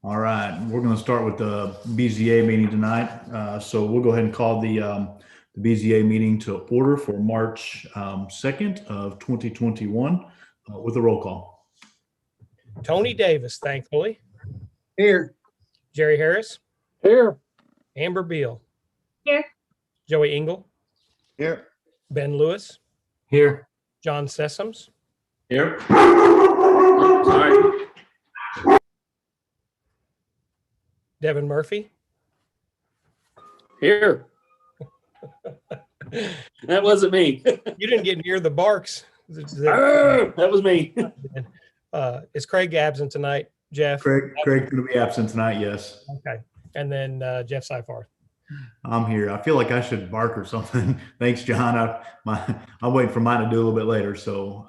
All right, we're going to start with the BZA meeting tonight. So we'll go ahead and call the BZA meeting to order for March 2nd of 2021 with a roll call. Tony Davis, thankfully. Here. Jerry Harris. Here. Amber Beal. Here. Joey Engel. Here. Ben Lewis. Here. John Sessoms. Here. Sorry. Devin Murphy. Here. That wasn't me. You didn't get near the barks. That was me. Is Craig absent tonight? Jeff? Craig's going to be absent tonight, yes. Okay. And then Jeff Seifarth. I'm here. I feel like I should bark or something. Thanks, John. I'm waiting for mine to do a little bit later. So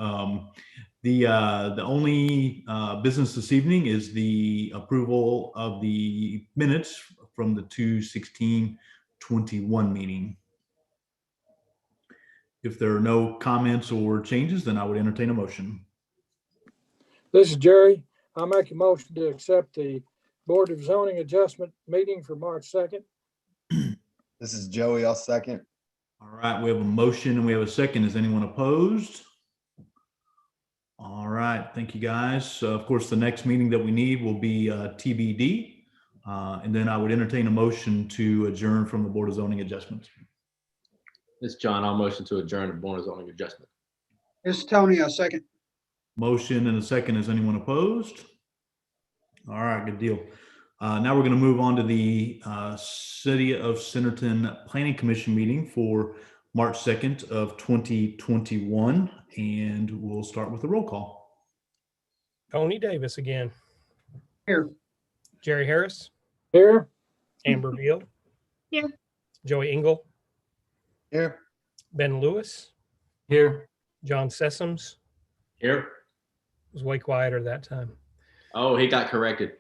the only business this evening is the approval of the minutes from the 2/16/21 meeting. If there are no comments or changes, then I would entertain a motion. This is Jerry. I'll make a motion to accept the Board of Zoning Adjustment meeting for March 2nd. This is Joey. I'll second. All right, we have a motion and we have a second. Is anyone opposed? All right, thank you guys. Of course, the next meeting that we need will be TBD. And then I would entertain a motion to adjourn from the Board of Zoning Adjustments. It's John. I'll motion to adjourn the Board of Zoning Adjustment. This is Tony. I'll second. Motion and a second. Is anyone opposed? All right, good deal. Now we're going to move on to the City of Centerton Planning Commission meeting for March 2nd of 2021. And we'll start with a roll call. Tony Davis again. Here. Jerry Harris. Here. Amber Beal. Here. Joey Engel. Here. Ben Lewis. Here. John Sessoms. Here. Was way quieter that time. Oh, he got corrected.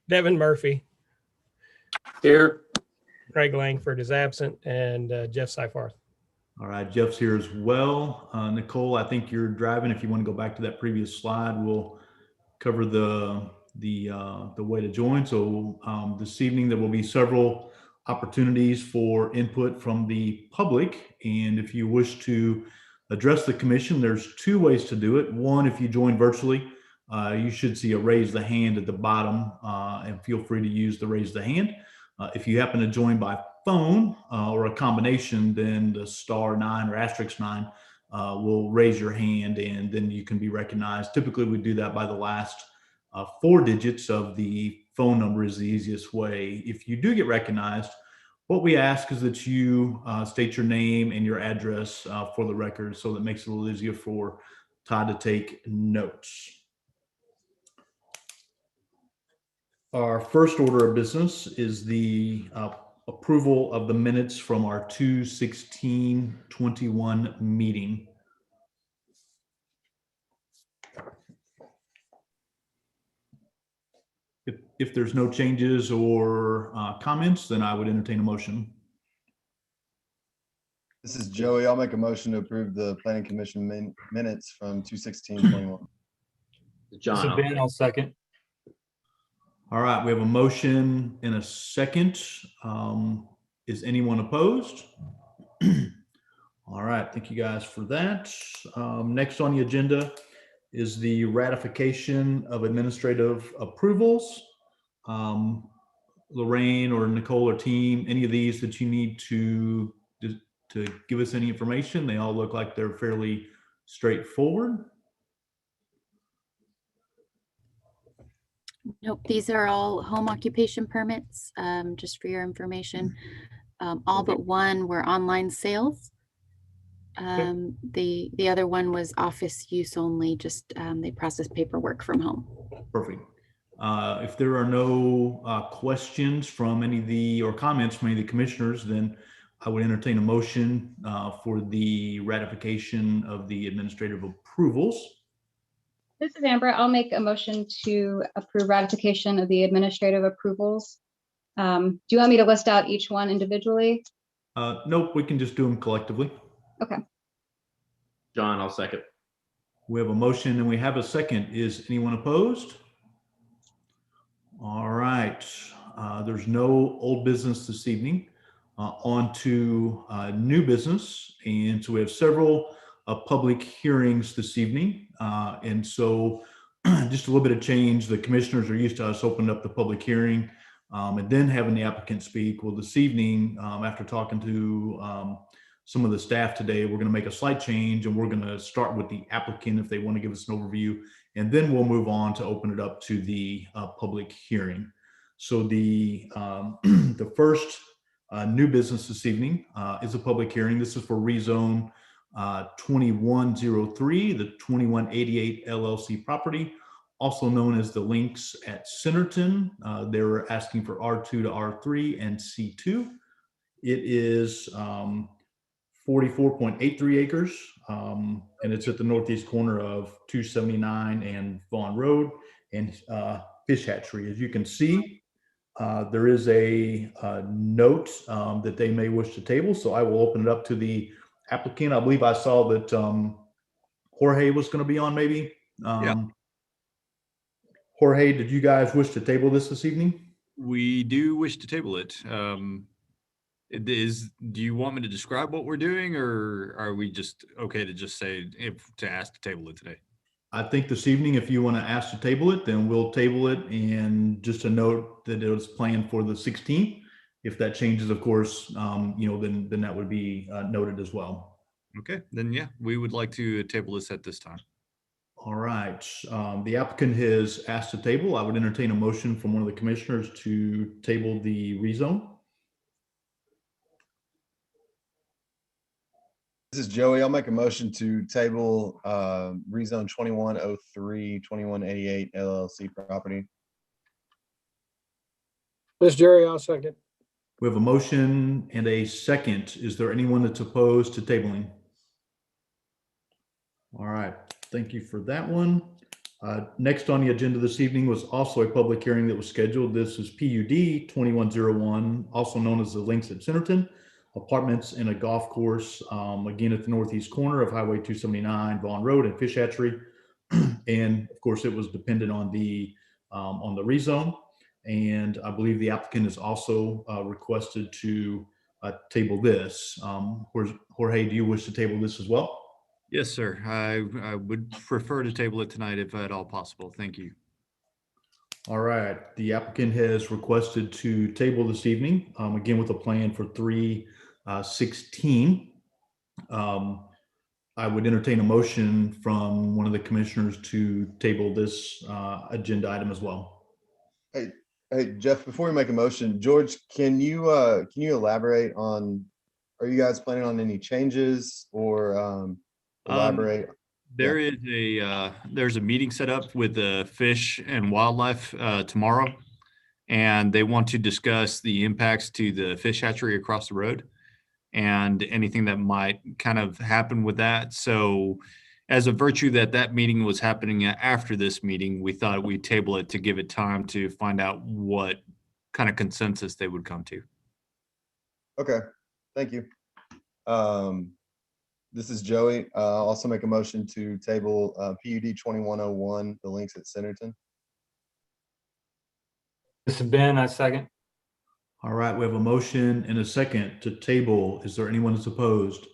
Devin Murphy. Here. Craig Langford is absent, and Jeff Seifarth. All right, Jeff's here as well. Nicole, I think you're driving. If you want to go back to that previous slide, we'll cover the way to join. So this evening there will be several opportunities for input from the public, and if you wish to address the commission, there's two ways to do it. One, if you join virtually, you should see a raise the hand at the bottom, and feel free to use the raise the hand. If you happen to join by phone or a combination, then the *9 or *9 will raise your hand, and then you can be recognized. Typically, we do that by the last 4 digits of the phone number is the easiest way. If you do get recognized, what we ask is that you state your name and your address for the record, so that makes it a little easier for Todd to take notes. Our first order of business is the approval of the minutes from our 2/16/21 meeting. If there's no changes or comments, then I would entertain a motion. This is Joey. I'll make a motion to approve the Planning Commission minutes from 2/16/21. John. Ben, I'll second. All right, we have a motion and a second. Is anyone opposed? All right, thank you guys for that. Next on the agenda is the ratification of administrative approvals. Lorraine or Nicole or team, any of these that you need to give us any information? They all look like they're fairly straightforward. Nope, these are all home occupation permits, just for your information. All but one were online sales. The other one was office use only, just they process paperwork from home. Perfect. If there are no questions from any of the, or comments from any of the commissioners, then I would entertain a motion for the ratification of the administrative approvals. This is Amber. I'll make a motion to approve ratification of the administrative approvals. Do you want me to list out each one individually? Nope, we can just do them collectively. Okay. John, I'll second. We have a motion and we have a second. Is anyone opposed? All right. There's no old business this evening. On to new business. And so we have several public hearings this evening. And so just a little bit of change. The commissioners are used to us opening up the public hearing and then having the applicant speak. Well, this evening, after talking to some of the staff today, we're going to make a slight change, and we're going to start with the applicant if they want to give us an overview, and then we'll move on to open it up to the public hearing. So the the first new business this evening is a public hearing. This is for Rezone 2103, the 2188 LLC property, also known as the Links at Centerton. They're asking for R2 to R3 and C2. It is 44.83 acres, and it's at the northeast corner of 279 and Vaughn Road and Fish Hatchery. As you can see, there is a note that they may wish to table, so I will open it up to the applicant. I believe I saw that Jorge was going to be on, maybe. Jorge, did you guys wish to table this evening? We do wish to table it. Do you want me to describe what we're doing, or are we just okay to just say to ask to table it today? I think this evening, if you want to ask to table it, then we'll table it. And just a note that it was planned for the 16th. If that changes, of course, then that would be noted as well. Okay, then yeah, we would like to table this at this time. All right. The applicant has asked to table. I would entertain a motion from one of the commissioners to table the rezone. This is Joey. I'll make a motion to table rezone 2103, 2188 LLC property. This is Jerry, I'll second. We have a motion and a second. Is there anyone that's opposed to tabling? All right. Thank you for that one. Next on the agenda this evening was also a public hearing that was scheduled. This is PUD 2101, also known as the Links at Centerton. Apartments and a golf course, again at the northeast corner of Highway 279, Vaughn Road and Fish Hatchery. And of course, it was dependent on the rezone. And I believe the applicant is also requested to table this. Jorge, do you wish to table this as well? Yes, sir. I would prefer to table it tonight if at all possible. Thank you. All right. The applicant has requested to table this evening, again with a plan for 3/16. I would entertain a motion from one of the commissioners to table this agenda item as well. Hey, Jeff, before we make a motion, George, can you elaborate on, are you guys planning on any changes or elaborate? There's a meeting set up with the Fish and Wildlife tomorrow, and they want to discuss the impacts to the fish hatchery across the road and anything that might kind of happen with that. So as a virtue that meeting was happening after this meeting, we thought we'd table it to give it time to find out what kind of consensus they would come to. Okay, thank you. This is Joey. I'll also make a motion to table PUD 2101, the Links at Centerton. This is Ben, I second. All right, we have a motion and a second to table. Is there anyone that's opposed?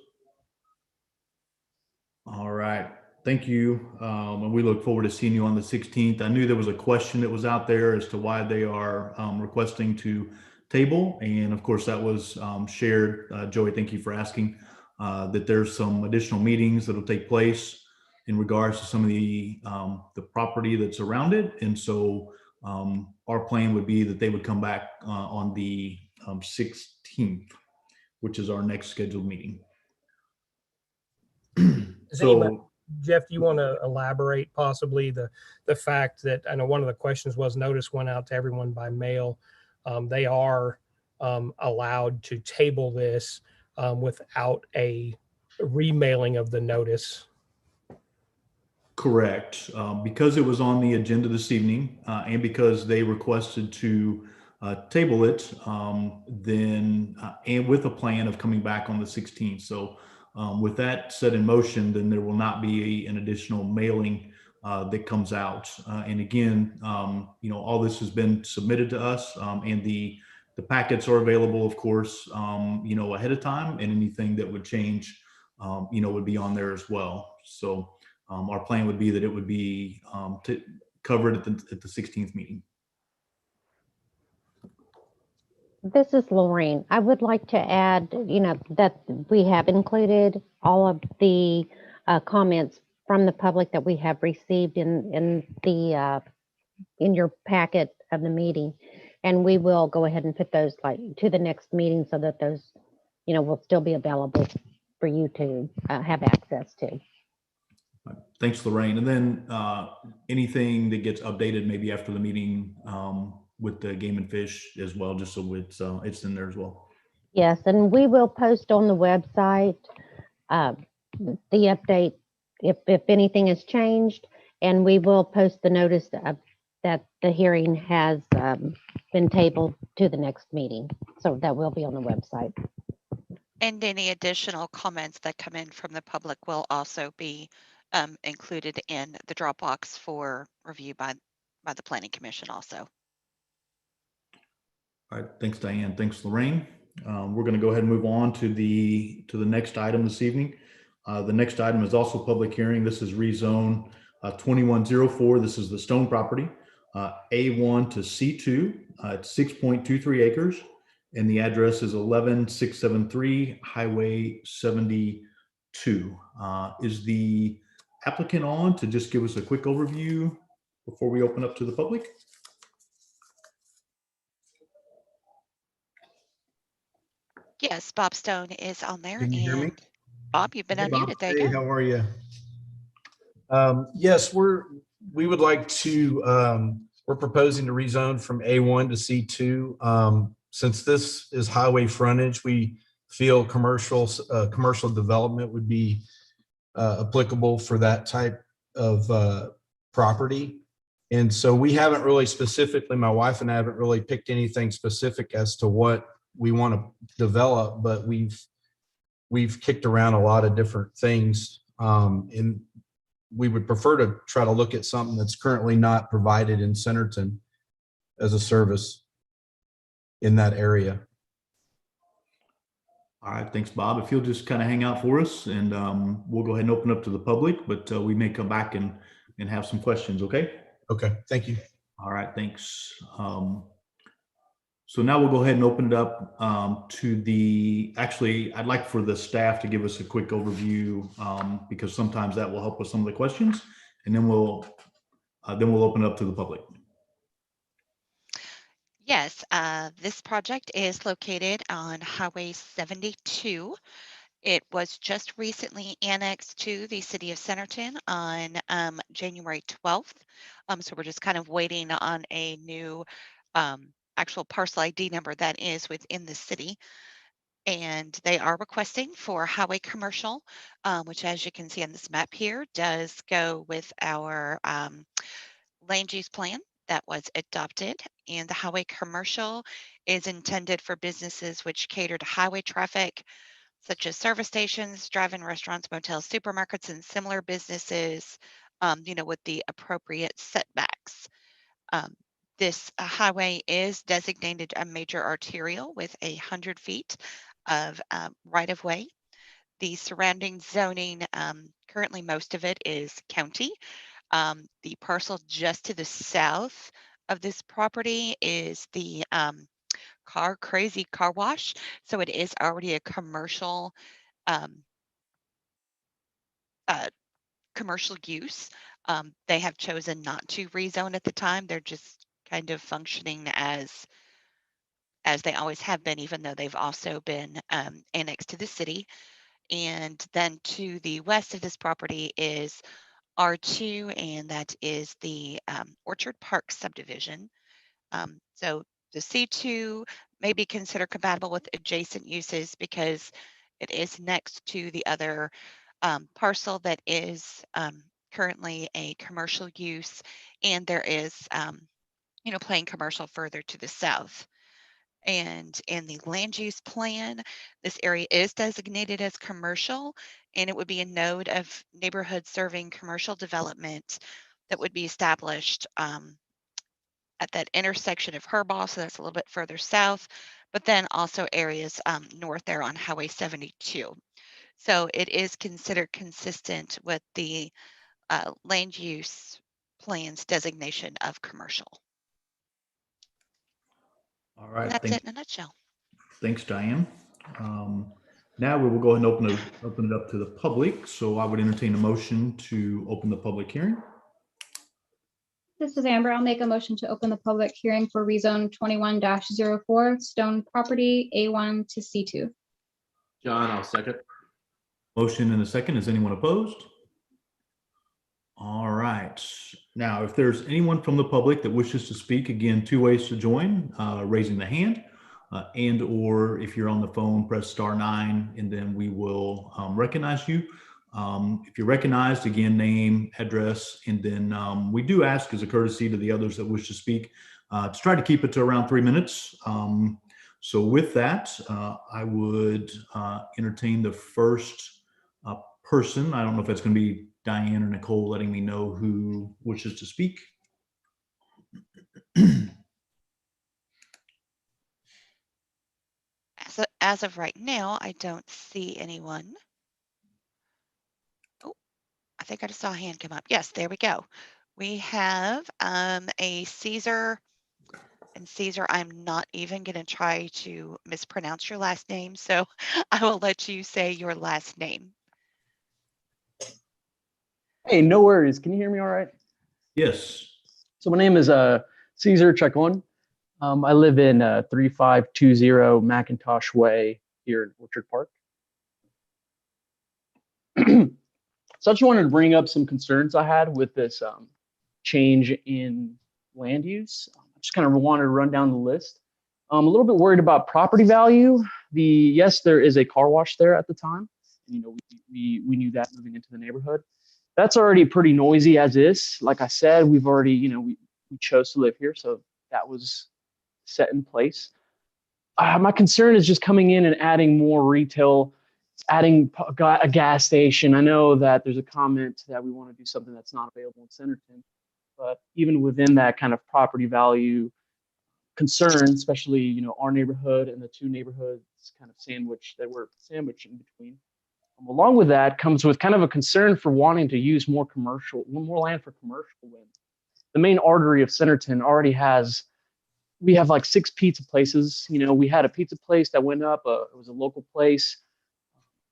All right, thank you. And we look forward to seeing you on the 16th. I knew there was a question that was out there as to why they are requesting to table. And of course, that was shared. Joey, thank you for asking. That there's some additional meetings that will take place in regards to some of the property that's around it. And so our plan would be that they would come back on the 16th, which is our next scheduled meeting. Jeff, do you want to elaborate possibly the fact that, I know one of the questions was, notice went out to everyone by mail. They are allowed to table this without a remailing of the notice. Correct. Because it was on the agenda this evening and because they requested to table it, then and with a plan of coming back on the 16th. So with that set in motion, then there will not be an additional mailing that comes out. And again, all this has been submitted to us, and the packets are available, of course, ahead of time, and anything that would change, would be on there as well. So our plan would be that it would be covered at the 16th meeting. This is Lorraine. I would like to add, that we have included all of the comments from the public that we have received in your packet of the meeting. And we will go ahead and put those to the next meeting so that those, will still be available for you to have access to. Thanks, Lorraine. And then anything that gets updated maybe after the meeting with the game and fish as well, just so it's in there as well. Yes, and we will post on the website the update if anything has changed, and we will post the notice that the hearing has been tabled to the next meeting. So that will be on the website. And any additional comments that come in from the public will also be included in the Dropbox for review by the Planning Commission also. All right, thanks, Diane. Thanks, Lorraine. We're going to go ahead and move on to the next item this evening. The next item is also public hearing. This is Rezone 2104. This is the Stone property, A1 to C2. It's 6.23 acres, and the address is 11673 Highway 72. Is the applicant on to just give us a quick overview before we open up to the public? Yes, Bob Stone is on there. Can you hear me? And Bob, you've been Hey, Bob. unmuted. There you Hey, go. how are you? Yes, we would like to, we're proposing to rezone from A1 to C2. Since this is highway frontage, we feel commercial development would be applicable for that type of property. And so we haven't really specifically, my wife and I haven't really picked anything specific as to what we want to develop, but we've kicked around a lot of different things. And we would prefer to try to look at something that's currently not provided in Centerton as a service in that area. All right, thanks, Bob. If you'll just kind of hang out for us, and we'll go ahead and open up to the public, but we may come back and have some questions, okay? Okay, thank you. All right, thanks. So now we'll go ahead and open it up actually, I'd like for the staff to give us a quick overview because sometimes that will help with some of the questions, and then we'll open it up to the public. Yes, this project is located on Highway 72. It was just recently annexed to the city of Centerton on January 12th. So we're just kind of waiting on a new actual parcel ID number that is within the city. And they are requesting for highway commercial, which, as you can see on this map here, does go with our land use plan that was adopted. And the highway commercial is intended for businesses which cater to highway traffic, such as service stations, drive-in restaurants, motels, supermarkets, and similar businesses, with the appropriate setbacks. This highway is designated a major arterial with 100 feet of right-of-way. The surrounding zoning, currently most of it is county. The parcel just to the south of this property is the Crazy Car Wash. So it is already a commercial commercial use. They have chosen not to rezone at the time. They're just kind of functioning as they always have been, even though they've also been annexed to the city. And then to the west of this property is R2, and that is the Orchard Park subdivision. So the C2 may be considered compatible with adjacent uses because it is next to the other parcel that is currently a commercial use, and there is plain commercial further to the south. And in the land use plan, this area is designated as commercial, and it would be a node of neighborhood serving commercial development that would be established at that intersection of Herbal, so that's a little bit further south, but then also areas north there on Highway 72. So it is considered consistent with the land use plans designation of commercial. All right. And that's it in a nutshell. Thanks, Diane. Now we will go ahead and open it up to the public. So I would entertain a motion to open the public hearing. This is Amber. I'll make a motion to open the public hearing for rezone 21-04 Stone Property A1 to C2. John, I'll second. Motion and a second. Is anyone opposed? All right. Now, if there's anyone from the public that wishes to speak, again, 2 ways to join, raising the hand and or if you're on the phone, press *9 and then we will recognize you. If you're recognized, again, name, address, and then we do ask as a courtesy to the others that wish to speak to try to keep it to around 3 minutes. So with that, I would entertain the first person. I don't know if that's going to be Diane or Nicole letting me know who wishes to speak. As of right now, I don't see anyone. Oh, I think I just saw a hand come up. Yes, there we go. We have a Caesar. And Caesar, I'm not even going to try to mispronounce your last name, so I will let you say your last name. Hey, no worries. Can you hear me all right? Yes. So my name is Caesar Chacon. I live in 3520 Macintosh Way here in Orchard Park. So I just wanted to bring up some concerns I had with this change in land use. I just kind of wanted to run down the list. I'm a little bit worried about property value. Yes, there is a car wash there at the time. You know, we knew that moving into the neighborhood. That's already pretty noisy as is. Like I said, we've already, you know, we chose to live here, so that was set in place. My concern is just coming in and adding more retail, adding a gas station. I know that there's a comment that we want to do something that's not available in Centerton, but even within that kind of property value concern, especially, you know, our neighborhood and the two neighborhoods kind of that we're sandwiched in between. Along with that comes with kind of a concern for wanting to use more land for commercial when the main artery of Centerton already has, we have like 6 pizza places. You know, we had a pizza place that went up, it was a local place.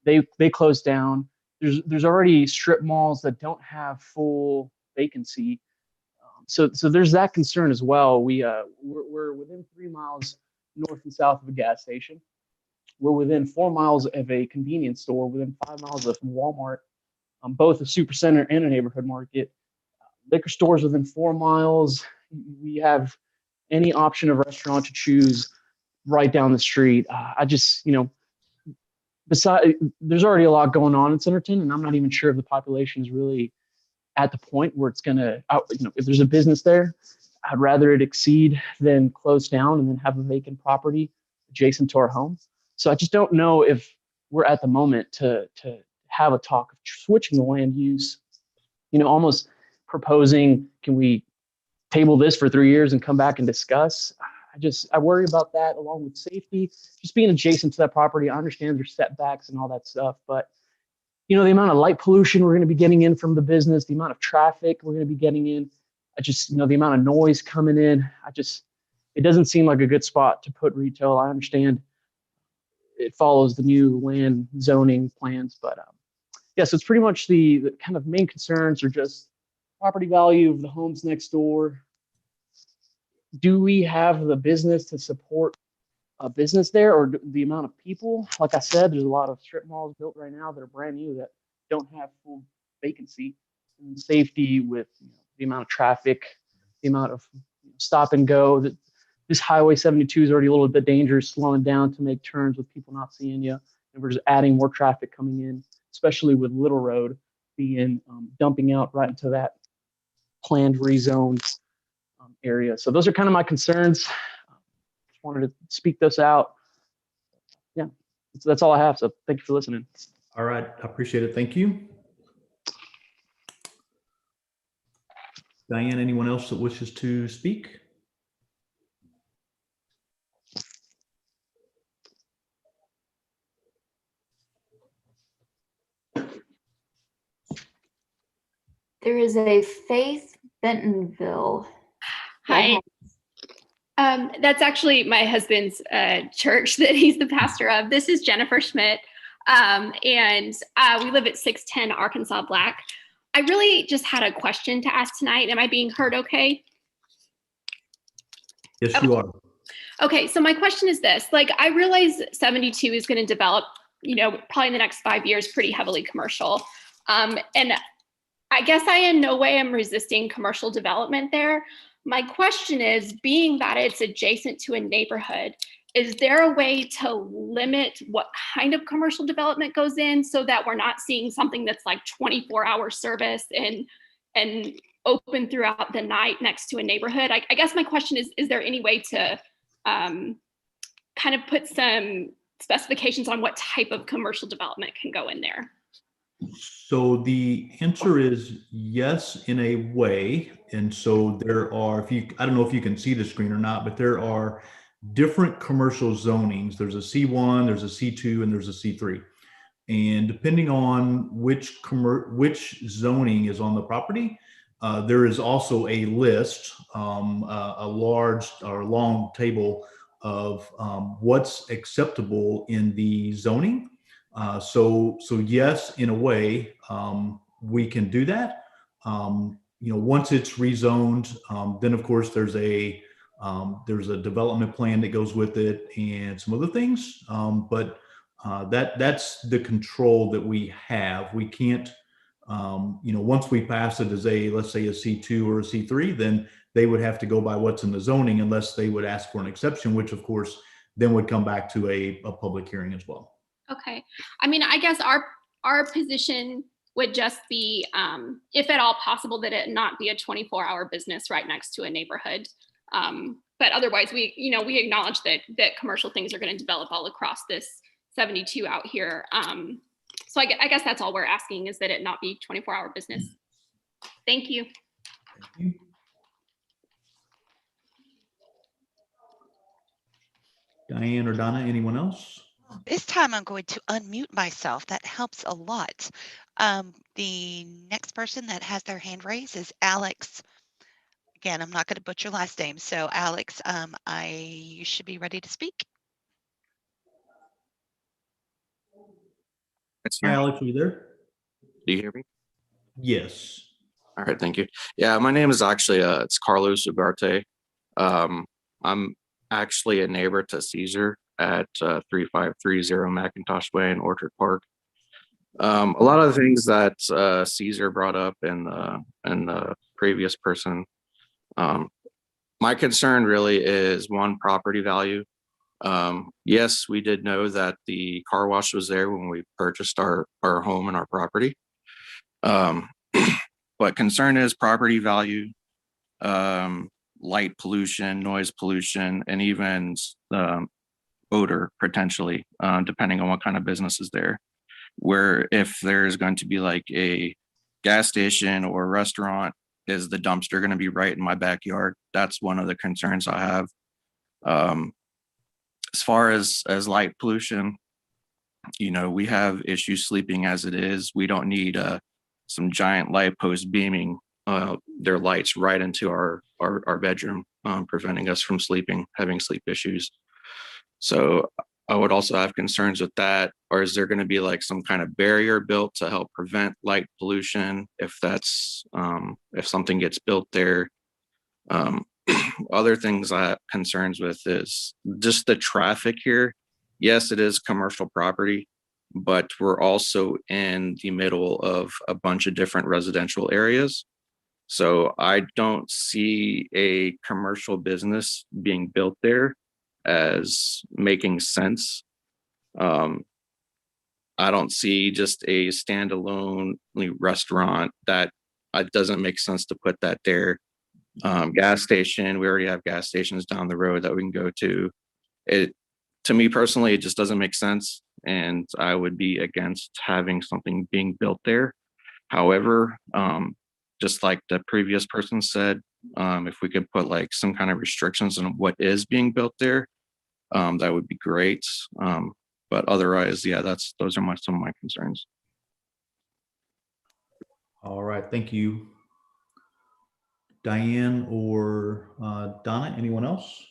They closed down. There's already strip malls that don't have full vacancy. So there's that concern as well. We're within 3 miles north and south of a gas station. We're within 4 miles of a convenience store, within 5 miles of Walmart, both a supercenter and a neighborhood market. Liquor stores within 4 miles. We have any option of restaurant to choose right down the street. I just, you know, there's already a lot going on in Centerton, and I'm not even sure if the population is really at the point where it's going to, you know, if there's a business there, I'd rather it exceed than close down and then have a vacant property adjacent to our home. So I just don't know if we're at the moment to have a talk of switching the land use, you know, almost proposing, can we table this for 3 years and come back and discuss? I worry about that along with safety, just being adjacent to that property. I understand there's setbacks and all that stuff, but you know, the amount of light pollution we're going to be getting in from the business, the amount of traffic we're going to be getting in, you know, the amount of noise coming in, it doesn't seem like a good spot to put retail. I understand it follows the new land zoning plans, but yeah, so it's pretty much the kind of main concerns are just property value of the homes next door. Do we have the business to support a business there, or the amount of people? Like I said, there's a lot of strip malls built right now that are brand new that don't have full vacancy. And safety with, you know, the amount of traffic, the amount of stop and go. This Highway 72 is already a little bit dangerous, slowing down to make turns with people not seeing you. And we're just adding more traffic coming in, especially with Little Road being dumping out right into that planned rezoned area. So those are kind of my concerns. Just wanted to speak those out. Yeah, that's all I have. So thank you for listening. All right, I appreciate it. Thank you. Diane, anyone else that wishes to speak? There is a Faith Bentonville. Hi. That's actually my husband's church that he's the pastor of. This is Jennifer Schmidt, and we live at 610 Arkansas Black. I really just had a question to ask tonight. Am I being heard okay? Yes, you are. Okay, so my question is this. Like, I realize 72 is going to develop, probably in the next 5 years, pretty heavily commercial. And I guess I in no way am resisting commercial development there. My question is, being that it's adjacent to a neighborhood, is there a way to limit what kind of commercial development goes in so that we're not seeing something that's like 24-hour service and open throughout the night next to a neighborhood? I guess my question is there any way to kind of put some specifications on what type of commercial development can go in there? So the answer is yes, in a way. And so there are, I don't know if you can see the screen or not, but there are different commercial zonings. There's a C1, there's a C2, and there's a C3. And depending on which zoning is on the property, there is also a list, a large or long table of what's acceptable in the zoning. So yes, in a way, we can do that. Once it's rezoned, then of course there's a development plan that goes with it and some other things. But that's the control that we have. We can't, once we pass it as let's say a C2 or a C3, then they would have to go by what's in the zoning unless they would ask for an exception, which of course then would come back to a public hearing as well. Okay. I mean, I guess our position would just be, if at all possible, that it not be a 24-hour business right next to a neighborhood. But otherwise, we acknowledge that commercial things are going to develop all across this 72 out here. So I guess that's all we're asking, is that it not be 24-hour business. Thank you. Thank you. Diane or Donna, anyone else? This time I'm going to unmute myself. That helps a lot. The next person that has their hand raised is Alex. Again, I'm not going to butcher your last name. So Alex, you should be ready to speak. Hi, Alex, are you there? Do you hear me? Yes. All right, thank you. Yeah, my name is actually, it's Carlos Ugarte. I'm actually a neighbor to Caesar at 3530 Macintosh Way in Orchard Park. A lot of the things that Caesar brought up and the previous person, my concern really is one, property value. Yes, we did know that the car wash was there when we purchased our home and our property. But concern is property value, light pollution, noise pollution, and even odor potentially, depending on what kind of business is there. Where if there's going to be like a gas station or a restaurant, is the dumpster going to be right in my backyard? That's one of the concerns I have. As far as light pollution, we have issues sleeping as it is. We don't need some giant light posts beaming their lights right into our bedroom, preventing us from having sleep issues. So I would also have concerns with that. Or is there going to be like some kind of barrier built to help prevent light pollution if something gets built there? Other things I have concerns with is just the traffic here. Yes, it is commercial property, but we're also in the middle of a bunch of different residential areas. So I don't see a commercial business being built there as making sense. I don't see just a standalone restaurant that it doesn't make sense to put that there. Gas station, we already have gas stations down the road that we can go to. To me personally, it just doesn't make sense, and I would be against having something being built there. However, just like the previous person said, if we could put like some kind of restrictions on what is being built there, that would be great. But otherwise, yeah, those are some of my concerns. All right, thank you. Diane or Donna, anyone else?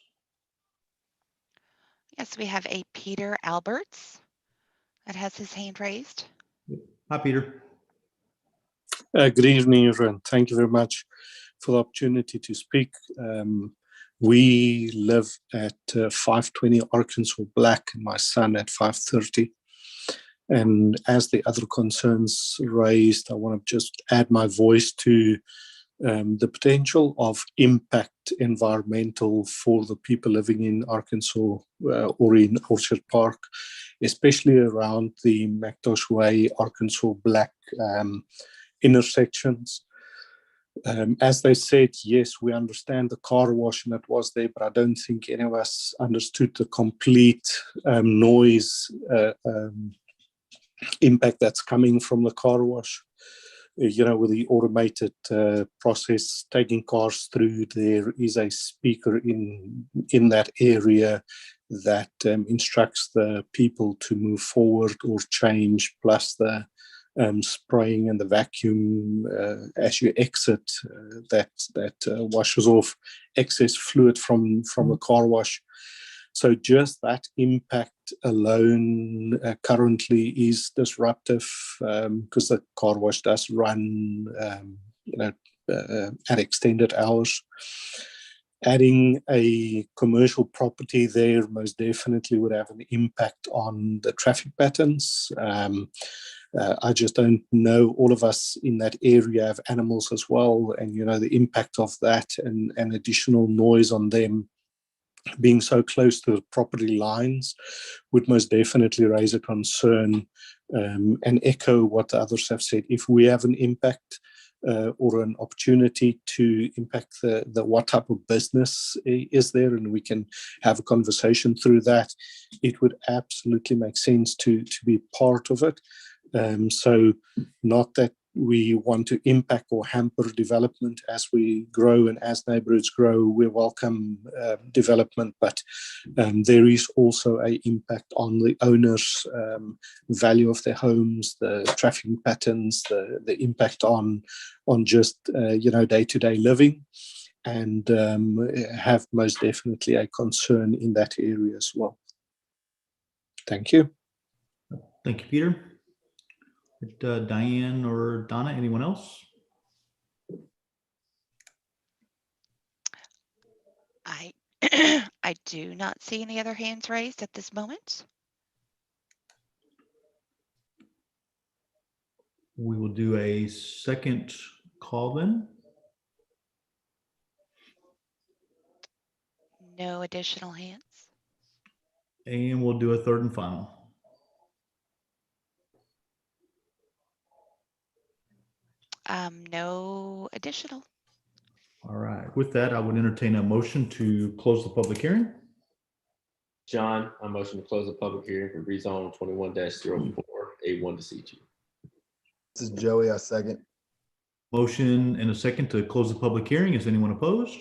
Yes, we have a Peter Alberts that has his hand raised. Hi, Peter. Good evening, everyone. Thank you very much for the opportunity to speak. We live at 520 Arkansas Black, and my son at 530. And as the other concerns raised, I want to just add my voice to the potential of impact environmental for the people living in Arkansas or in Orchard Park, especially around the McIntosh Way, Arkansas Black intersections. As they said, yes, we understand the car wash and it was there, but I don't think any of us understood the complete noise impact that's coming from the car wash. You know, with the automated process taking cars through, there is a speaker in that area that instructs the people to move forward or change, plus the spraying and the vacuum as you exit that washes off excess fluid from the car wash. So just that impact alone currently is disruptive because the car wash does run, at extended hours. Adding a commercial property there most definitely would have an impact on the traffic patterns. I just don't know. All of us in that area have animals as well, and the impact of that and additional noise on them being so close to the property lines would most definitely raise a concern and echo what the others have said. If we have an impact or an opportunity to impact the what type of business is there, and we can have a conversation through that, it would absolutely make sense to be part of it. So not that we want to impact or hamper development as we grow and as neighborhoods grow. We welcome development, but there is also an impact on the owners' value of their homes, the traffic patterns, the impact on just day-to-day living, and have most definitely a concern in that area as well. Thank you. Thank you, Peter. Diane or Donna, anyone else? I do not see any other hands raised at this moment. We will do a second call then. No additional hands. And we'll do a third and final. No additional. All right. With that, I would entertain a motion to close the public hearing. John, I motion to close the public hearing for rezone 21-04 A1 to C2. This is Joey, I second. Motion and a second to close the public hearing. Is anyone opposed?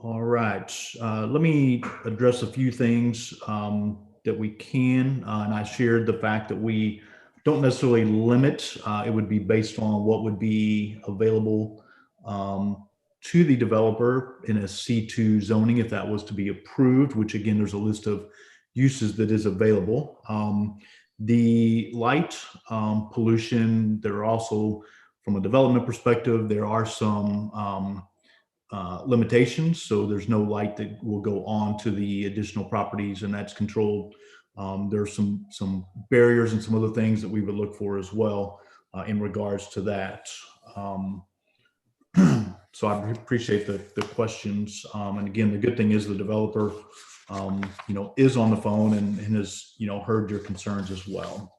All right. Let me address a few things that we can. And I shared the fact that we don't necessarily limit. It would be based on what would be available to the developer in a C2 zoning if that was to be approved, which again, there's a list of uses that is available. The light pollution, there are also, from a development perspective, there are some limitations. So there's no light that will go on to the additional properties, and that's controlled. There's some barriers and some other things that we would look for as well in regards to that. So I appreciate the questions. And again, the good thing is the developer, is on the phone and has, heard your concerns as well.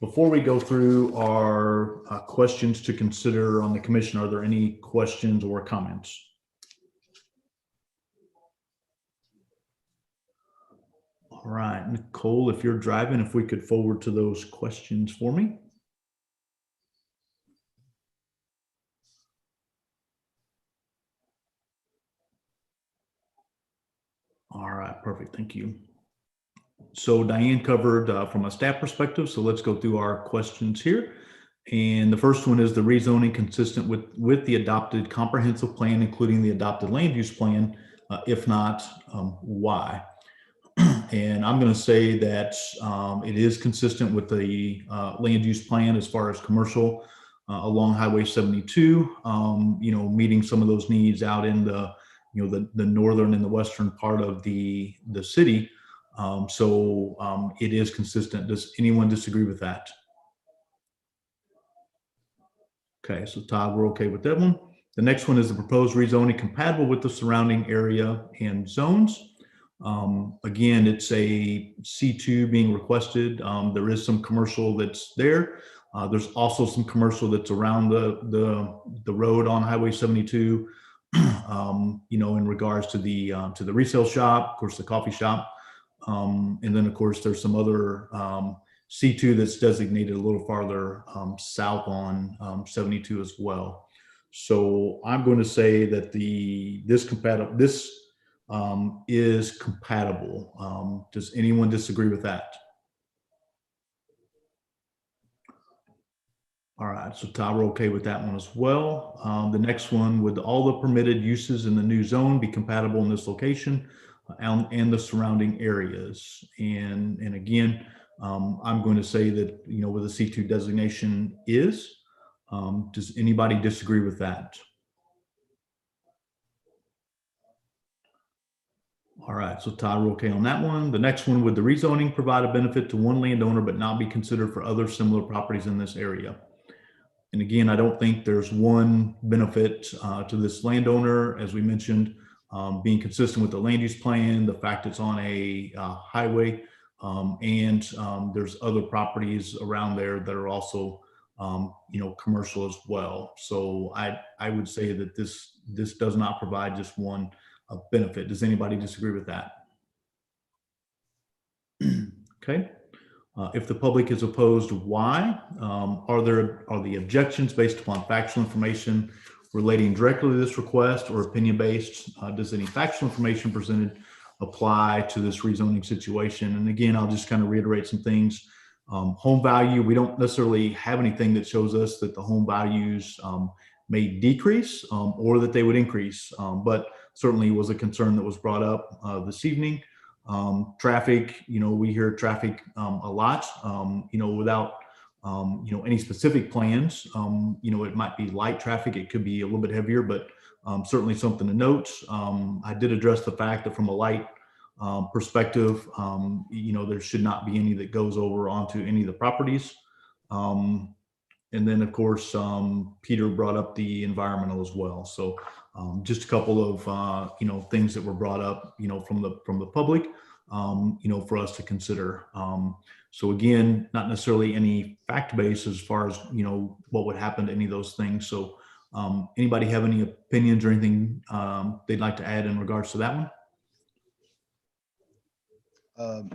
Before we go through our questions to consider on the commission, are there any questions or comments? All All right, Nicole, if you're driving, if we could forward to those questions for me. All right, perfect. Thank you. So Diane covered from a staff perspective. So let's go through our questions here. And the first one is the rezoning consistent with the adopted comprehensive plan, including the adopted land use plan. If not, why? And I'm going to say that it is consistent with the land use plan as far as commercial along Highway 72. Meeting some of those needs out in the the northern and the western part of the city. It is consistent. Does anyone disagree with that? Okay, so Todd, we're okay with that one. The next one is the proposed rezoning compatible with the surrounding area and zones. Again, it's a C2 being requested. There is some commercial that's there. There's also some commercial that's around the road on Highway 72. In regards to the resale shop, of course, the coffee shop, and then of course there's some other C2 that's designated a little farther south on 72 as well. So I'm going to say that this is compatible. Does anyone disagree with that? All right, so Todd, we're okay with that one as well. The next one, would all the permitted uses in the new zone be compatible in this location and the surrounding areas? And again, I'm going to say that, with a C2 designation is. Does anybody disagree with that? All right, so Todd, we're okay on that one. The next one, would the rezoning provide a benefit to one landowner but not be considered for other similar properties in this area? And again, I don't think there's one benefit to this landowner, as we mentioned, being consistent with the land use plan, the fact it's on a highway, and there's other properties around there that are also, commercial as well. So I would say that this does not provide just one benefit. Does anybody disagree with that? Okay. If the public is opposed, why? Are the objections based upon factual information relating directly to this request or opinion-based? Does any factual information presented apply to this rezoning situation? And again, I'll just kind of reiterate some things. Home value, we don't necessarily have anything that shows us that the home values may decrease or that they would increase, but certainly was a concern that was brought up this evening. Traffic, we hear traffic a lot, without, any specific plans. It might be light traffic. It could be a little bit heavier, but certainly something to note. I did address the fact that from a light perspective, there should not be any that goes over onto any of the properties. And then, of course, Peter brought up the environmental as well. So just a couple of, things that were brought up, from the public, for us to consider. So again, not necessarily any fact base as far as, what would happen to any of those things. So anybody have any opinions or anything they'd like to add in regards to that one?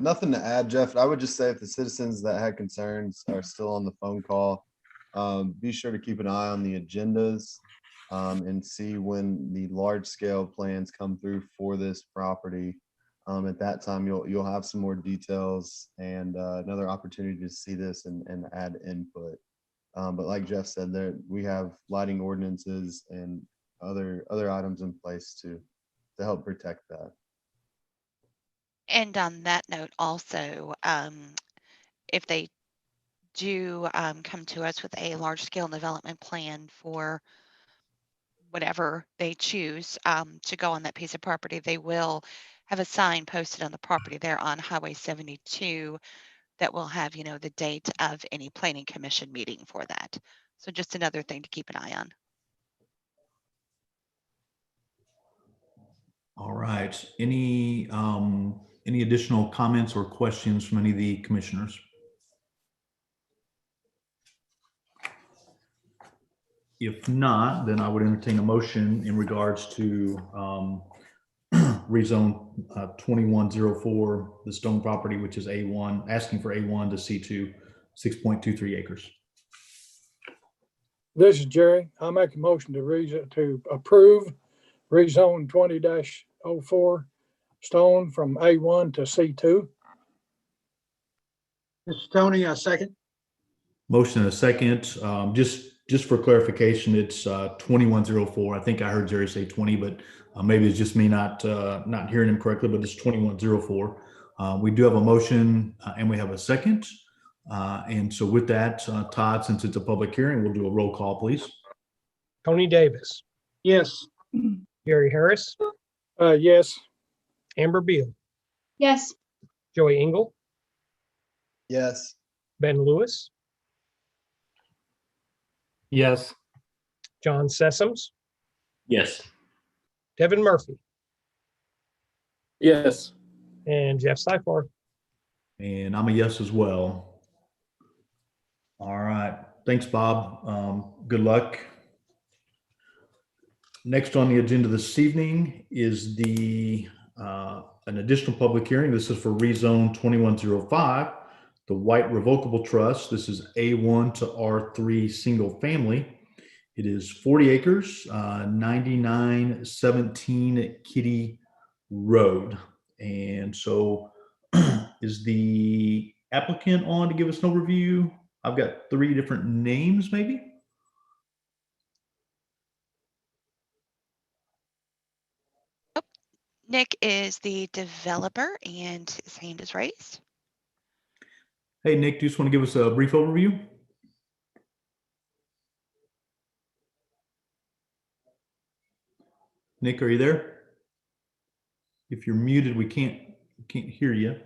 Nothing to add, Jeff. I would just say if the citizens that had concerns are still on the phone call, be sure to keep an eye on the agendas and see when the large scale plans come through for this property. At that time, you'll have some more details and another opportunity to see this and add input. But like Jeff said, we have lighting ordinances and other items in place to help protect that. And on that note, also, if they do come to us with a large scale development plan for whatever they choose to go on that piece of property, they will have a sign posted on the property there on Highway 72 that will have, the date of any planning commission meeting for that. So just another thing to keep an eye on. All right. Any additional comments or questions from any of the commissioners? If not, then I would entertain a motion in regards to rezone 2104, the Stone property, which is A1, asking for A1 to C2, 6.23 acres. This is Jerry. I make a motion to approve rezone 20-04 Stone from A1 to C2. This is Tony, I second. Motion and a second. Just for clarification, it's 2104. I think I heard Jerry say 20, but maybe it's just me not hearing him correctly, but it's 2104. We do have a motion and we have a second. And so with that, Todd, since it's a public hearing, we'll do a roll call, please. Tony Davis, Yes. Gary Harris, Yes. Amber Beal, Yes. Joey Engel, Yes. Ben Lewis, Yes. John Sessoms, Yes. Devin Murphy, Yes. and Jeff Seifar. And I'm a yes as well. All right. Thanks, Bob. Good luck. Next on the agenda this evening is an additional public hearing. This is for rezone 2105, the White Revocable Trust. This is A1 to R3 single family. It is 40 acres, 9917 Kitty Road. And so is the applicant on to give us an overview? I've got 3 different names, maybe. Nick is the developer and his hand is raised. Hey, Nick, do you just want to give us a brief overview? Nick, are you there? If you're muted, we can't hear you.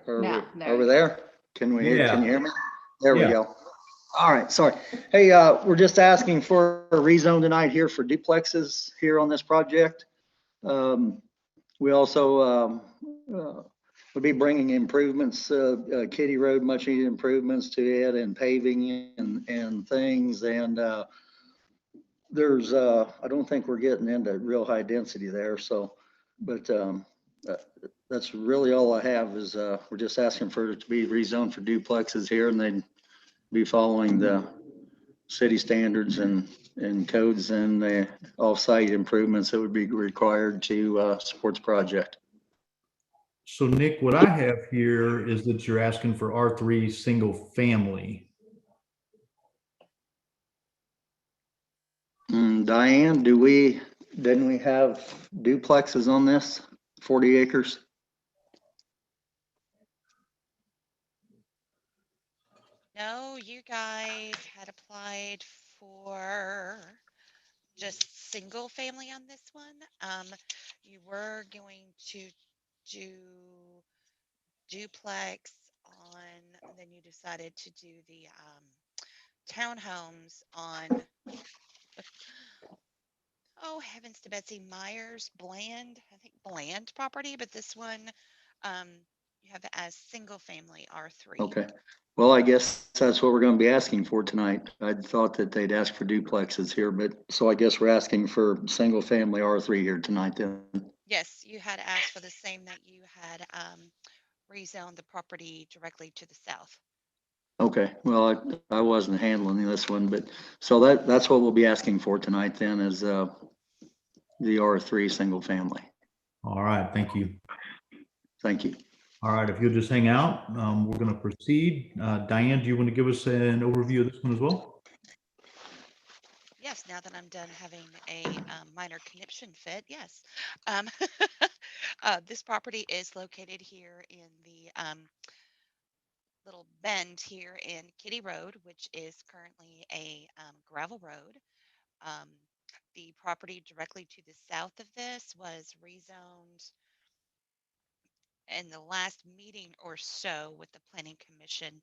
Are we there? Can we hear? Yeah. Can you hear me? There Yeah. we go. All right, sorry. Hey, we're just asking for a rezone tonight here for duplexes here on this project. We also would be bringing improvements, Kitty Road, much needed improvements to it, and paving and things. And there's, I don't think we're getting into real high density there. So, but that's really all I have is we're just asking for it to be rezoned for duplexes here, and they'd be following the city standards and codes and the off-site improvements that would be required to support the project. So Nick, what I have here is that you're asking for R3 single family. Diane, didn't we have duplexes on this 40 acres? No, you guys had applied for just single family on this one. You were going to do duplex and then you decided to do the townhomes on, oh heavens to Betsy, Myers Bland, I think Bland property, but this one you have it as single family R3. Okay. Well, I guess that's what we're going to be asking for tonight. I thought that they'd ask for duplexes here, but so I guess we're asking for single family R3 here tonight then. Yes, you had asked for the same that you had rezoned the property directly to the south. Okay, well, I wasn't handling this one, but so that's what we'll be asking for tonight then is the R3 single family. All right, thank you. Thank you. All right, if you'll just hang out, we're going to proceed. Diane, do you want to give us an overview of this one as well? Yes, now that I'm done having a minor conniption fit, yes. This property is located here in the little bend here in Kitty Road, which is currently a gravel road. The property directly to the south of this was rezoned in the last meeting or so with the Planning Commission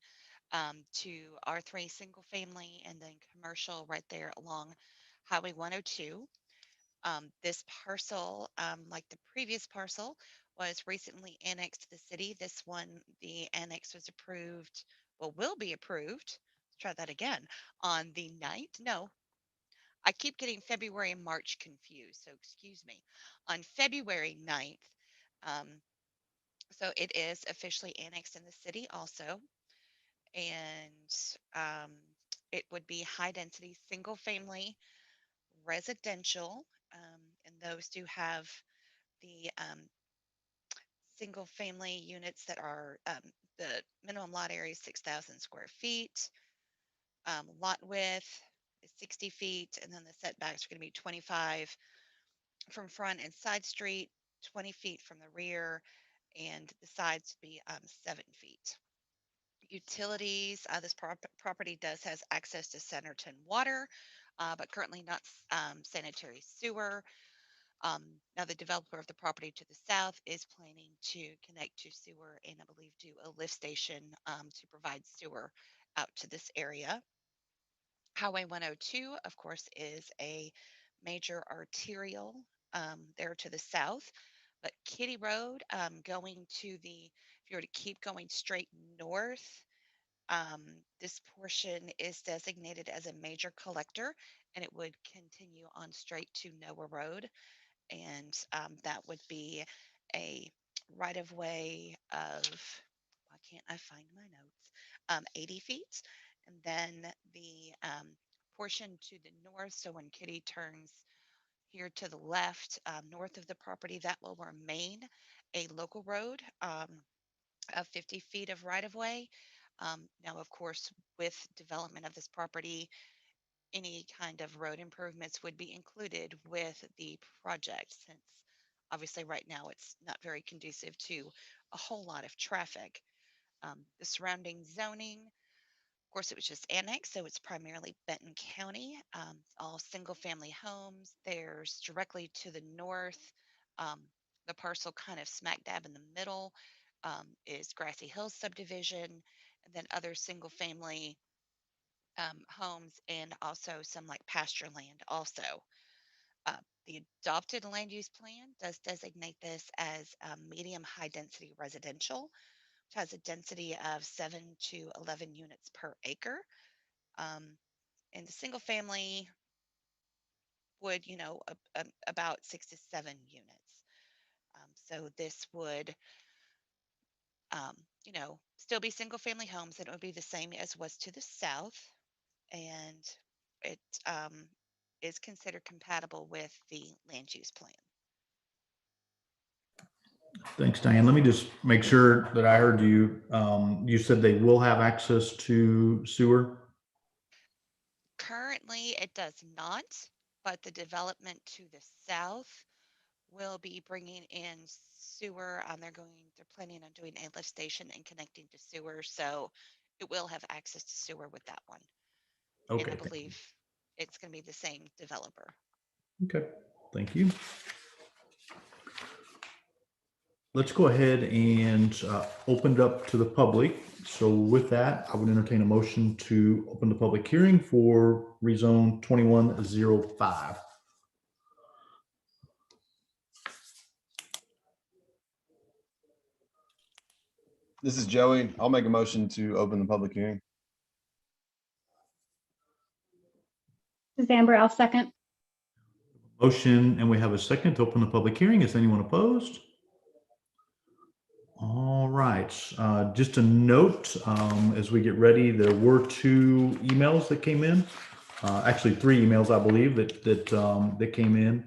to R3 single family and then commercial right there along Highway 102. This parcel, like the previous parcel, was recently annexed to the city. This one, the annex was approved will be approved. Let's try that again on the 9th. No, I keep getting February and March confused, so excuse me. On February 9th, so it is officially annexed in the city also, and it would be high density single family residential, and those do have the single family units that are the minimum lot area is 6,000 square feet. Lot width is 60 feet, and then the setbacks are going to be 25 from front and side street, 20 feet from the rear, and the sides be 7 feet. Utilities, this property does has access to Centerton water, but currently not sanitary sewer. Now the developer of the property to the south is planning to connect to sewer and I believe do a lift station to provide sewer out to this area. Highway 102, of course, is a major arterial there to the south. But Kitty Road, going to the, if you were to keep going straight north, this portion is designated as a major collector and it would continue on straight to Noah Road. And that would be a right of way of, why can't I find my notes? 80 feet. And then the portion to the north, so when Kitty turns here to the left, north of the property, that will remain a local road of 50 feet of right of way. Now, of course, with development of this property, any kind of road improvements would be included with the project, since obviously right now it's not very conducive to a whole lot of traffic. The surrounding zoning, of course, it was just annexed, so it's primarily Benton County, all single family homes. There's directly to the north, the parcel kind of smack dab in the middle is Grassy Hills Subdivision, and then other single family homes and also some like pasture land also. Uh, the adopted land use plan does designate this as medium high density residential, which has a density of 7 to 11 units per acre. And the single family would, about 6 to 7 units. So this would, still be single family homes, and it would be the same as was to the south. And it is considered compatible with the land use plan. Thanks, Diane. Let me just make sure that I heard you. You said they will have access to sewer? Currently, it does not, but the development to the south will be bringing in sewer. They're planning on doing a lift station and connecting to sewer, so it will have access to sewer with that one. Okay. And I believe it's going to be the same developer. Okay, thank you. Let's go ahead and open it up to the public. So with that, I would entertain a motion to open the public hearing for Rezone 2105. This is Joey. I'll make a motion to open the public hearing. This is Amber. I'll second. Motion, and we have a second to open the public hearing. Is anyone opposed? All right, just a note, as we get ready, there were 2 emails that came in. Actually 3 emails, I believe, that came in.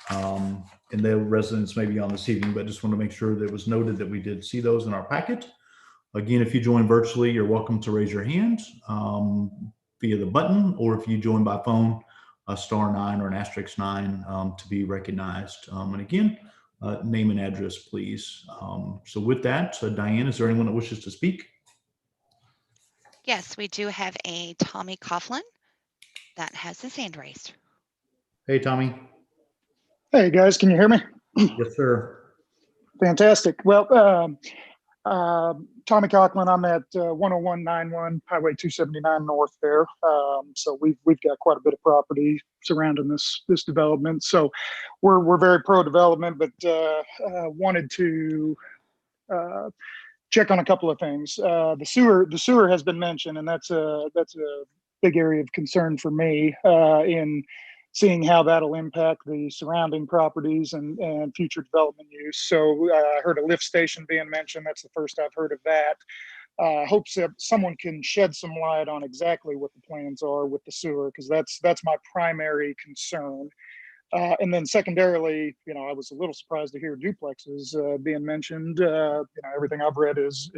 And their residents may be on this evening, but just want to make sure that it was noted that we did see those in our packet. Again, if you join virtually, you're welcome to raise your hand via the button, or if you join by phone, a *9 or an *9 to be recognized. And again, name and address, please. So with that, Diane, is there anyone that wishes to speak? Yes, we do have a Tommy Coughlin that has his hand raised. Hey, Tommy. Hey, guys, can you hear me? Yes, sir. Fantastic. Well, Tommy Coughlin, I'm at 10191 Highway 279 North there. So we've got quite a bit of property surrounding this development. So we're very pro development, but wanted to check on a couple of things. The sewer has been mentioned, and that's a big area of concern for me in seeing how that'll impact the surrounding properties and future development use. So I heard a lift station being mentioned. That's the first I've heard of that. Hopes that someone can shed some light on exactly what the plans are with the sewer, because that's my primary concern. And then secondarily, I was a little surprised to hear duplexes being mentioned. Everything I've read is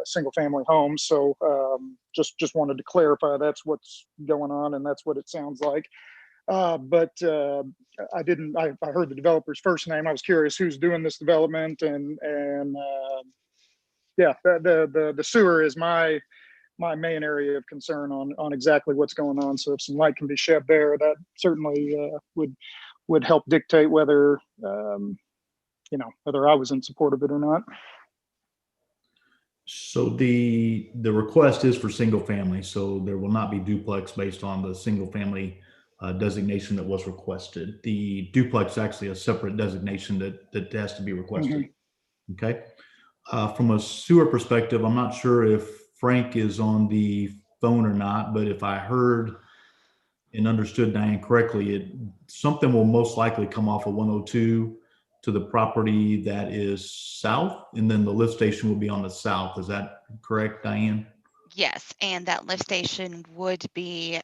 single family homes. So just wanted to clarify that's what's going on, and that's what it sounds like. But I heard the developer's first name. I was curious who's doing this development, and yeah, the sewer is my main area of concern on exactly what's going on. So if some light can be shed there, that certainly would help dictate whether whether I was in support of it or not. So the request is for single family, so there will not be duplex based on the single family designation that was requested. The duplex is actually a separate designation that has to be requested. Okay. From a sewer perspective, I'm not sure if Frank is on the phone or not, but if I heard and understood Diane correctly, something will most likely come off of 102 to the property that is south, and then the lift station will be on the south. Is that correct, Diane? Yes, and that lift station would be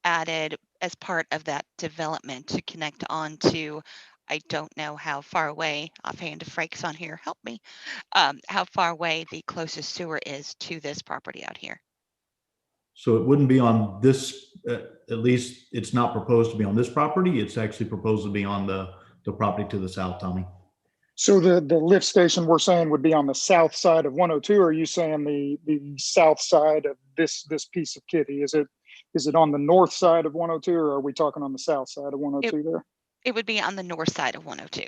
added as part of that development to connect on to, I don't know how far away, offhand, if Frank's on here, help me, how far away the closest sewer is to this property out here. So it wouldn't be on this, at least it's not proposed to be on this property. It's actually proposed to be on the property to the south, Tommy. So the lift station we're saying would be on the south side of 102, or are you saying the south side of this piece of kitty? Is it on the north side of 102, or are we talking on the south side of 102 there? It would be on the north side of 102.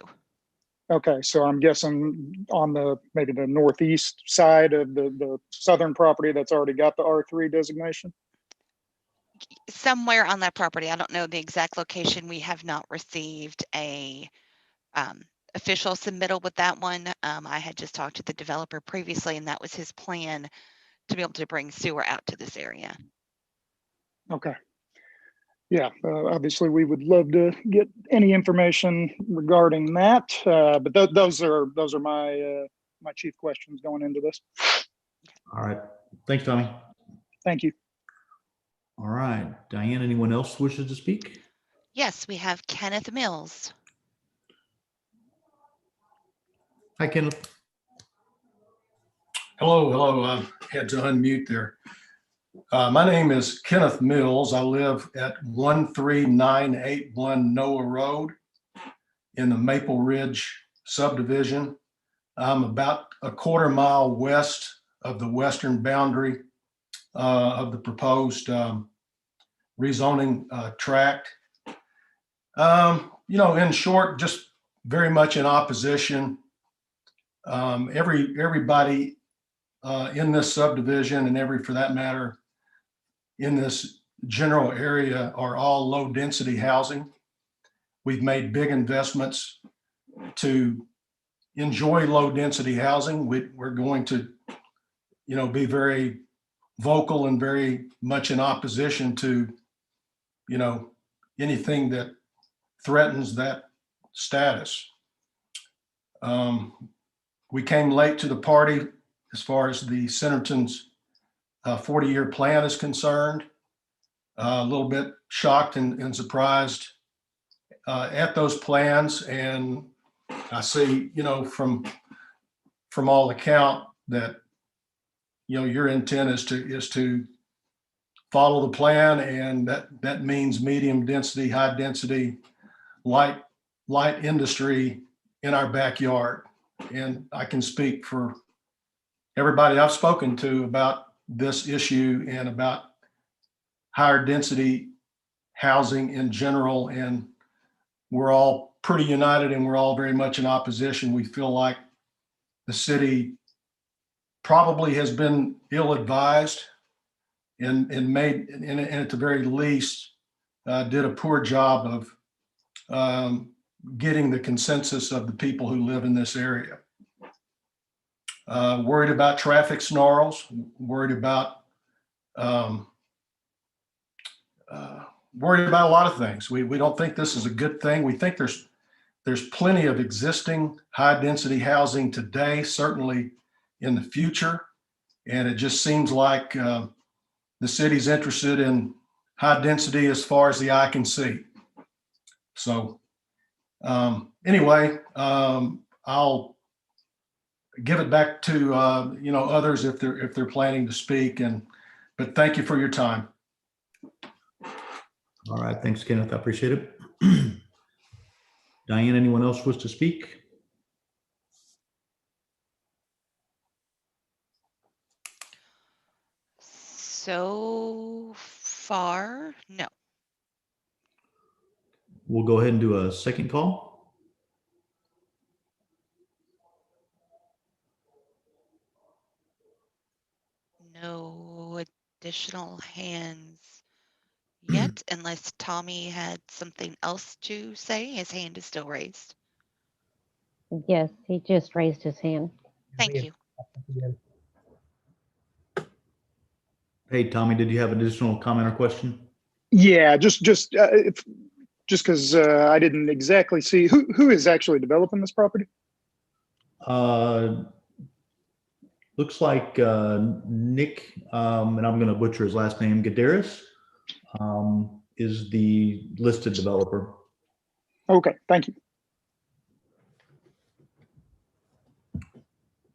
Okay, so I'm guessing on maybe the northeast side of the southern property that's already got the R3 designation? Somewhere on that property. I don't know the exact location. We have not received a official submittal with that one. I had just talked to the developer previously, and that was his plan to be able to bring sewer out to this area. Okay. Yeah, obviously we would love to get any information regarding that, but those are my my chief questions going into this. All right. Thanks, Tommy. Thank you. All right. Diane, anyone else wishes to speak? Yes, we have Kenneth Mills. Hi, Kenneth. Hello. I had to unmute there. My name is Kenneth Mills. I live at 13981 Noah Road in the Maple Ridge subdivision. I'm about a quarter mile west of the western boundary of the proposed rezoning tract. In short, just very much in opposition. Everybody in this subdivision, and for that matter, in this general area, are all low density housing. We've made big investments to enjoy low density housing. We're going to, be very vocal and very much in opposition to, anything that threatens that status. We came late to the party as far as the Centerton's 40-year plan is concerned. A little bit shocked and surprised at those plans, and I see, from all account that your intent is to follow the plan, and that means medium density, high density, light industry in our backyard. And I can speak for everybody I've spoken to about this issue and about higher density housing in general, and we're all pretty united and we're all very much in opposition. We feel like the city probably has been ill-advised and made, and at the very least, did a poor job of getting the consensus of the people who live in this area. worried about traffic snarls, worried about worried about a lot of things. We don't think this is a good thing. We think there's plenty of existing high density housing today, certainly in the future. And it just seems like the city's interested in high density as far as the eye can see. So anyway, I'll give it back to others if they're planning to speak. But thank you for your time. All right, thanks, Kenneth. I appreciate it. Diane, anyone else wish to speak? So far, no. We'll go ahead and do a second call. No additional hands yet, unless Tommy had something else to say. His hand is still raised. Yes, he just raised his hand. Thank you. Hey, Tommy, did you have additional comment or question? Yeah, just because I didn't exactly see who is actually developing this property. Looks like Nick, and I'm going to butcher his last name, Gadaris, is the listed developer. Okay, thank you.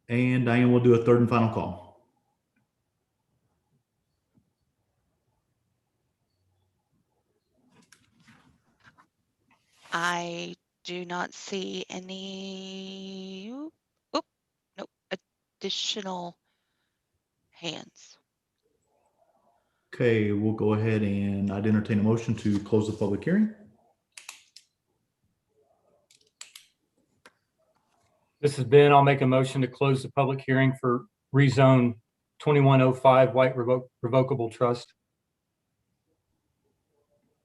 And Diane will do a third and final call. I do not see any, nope, additional hands. Okay, we'll go ahead and I'd entertain a motion to close the public hearing. This is Ben. I'll make a motion to close the public hearing for rezone 2105 White Revocable Trust.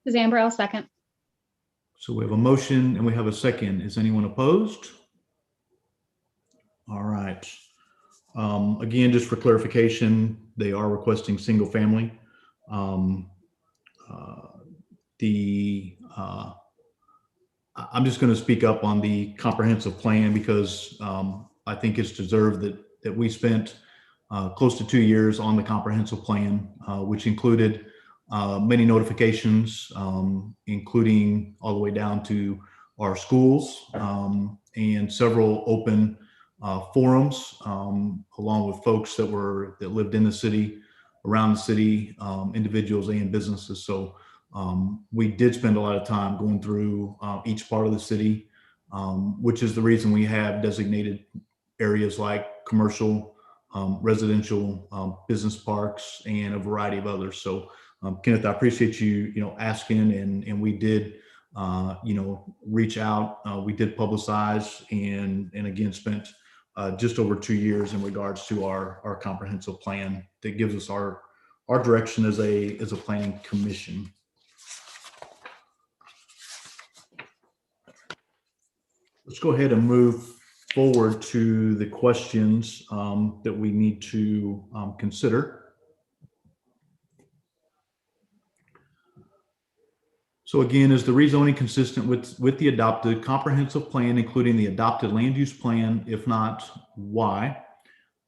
This is Amber, I'll second. So we have a motion and we have a second. Is anyone opposed? All right. Again, just for clarification, they are requesting single family. I'm just going to speak up on the comprehensive plan because I think it's deserved that we spent close to 2 years on the comprehensive plan, which included many notifications, including all the way down to our schools and several open forums, along with folks that lived in the city, around the city, individuals and businesses. So we did spend a lot of time going through each part of the city, which is the reason we have designated areas like commercial, residential, business parks, and a variety of others. So Kenneth, I appreciate you asking, and we did reach out. We did publicize and again spent just over 2 years in regards to our comprehensive plan that gives us our direction as a planning commission. Let's go ahead and move forward to the questions that we need to consider. So again, is the rezoning consistent with the adopted comprehensive plan, including the adopted land use plan? If not, why?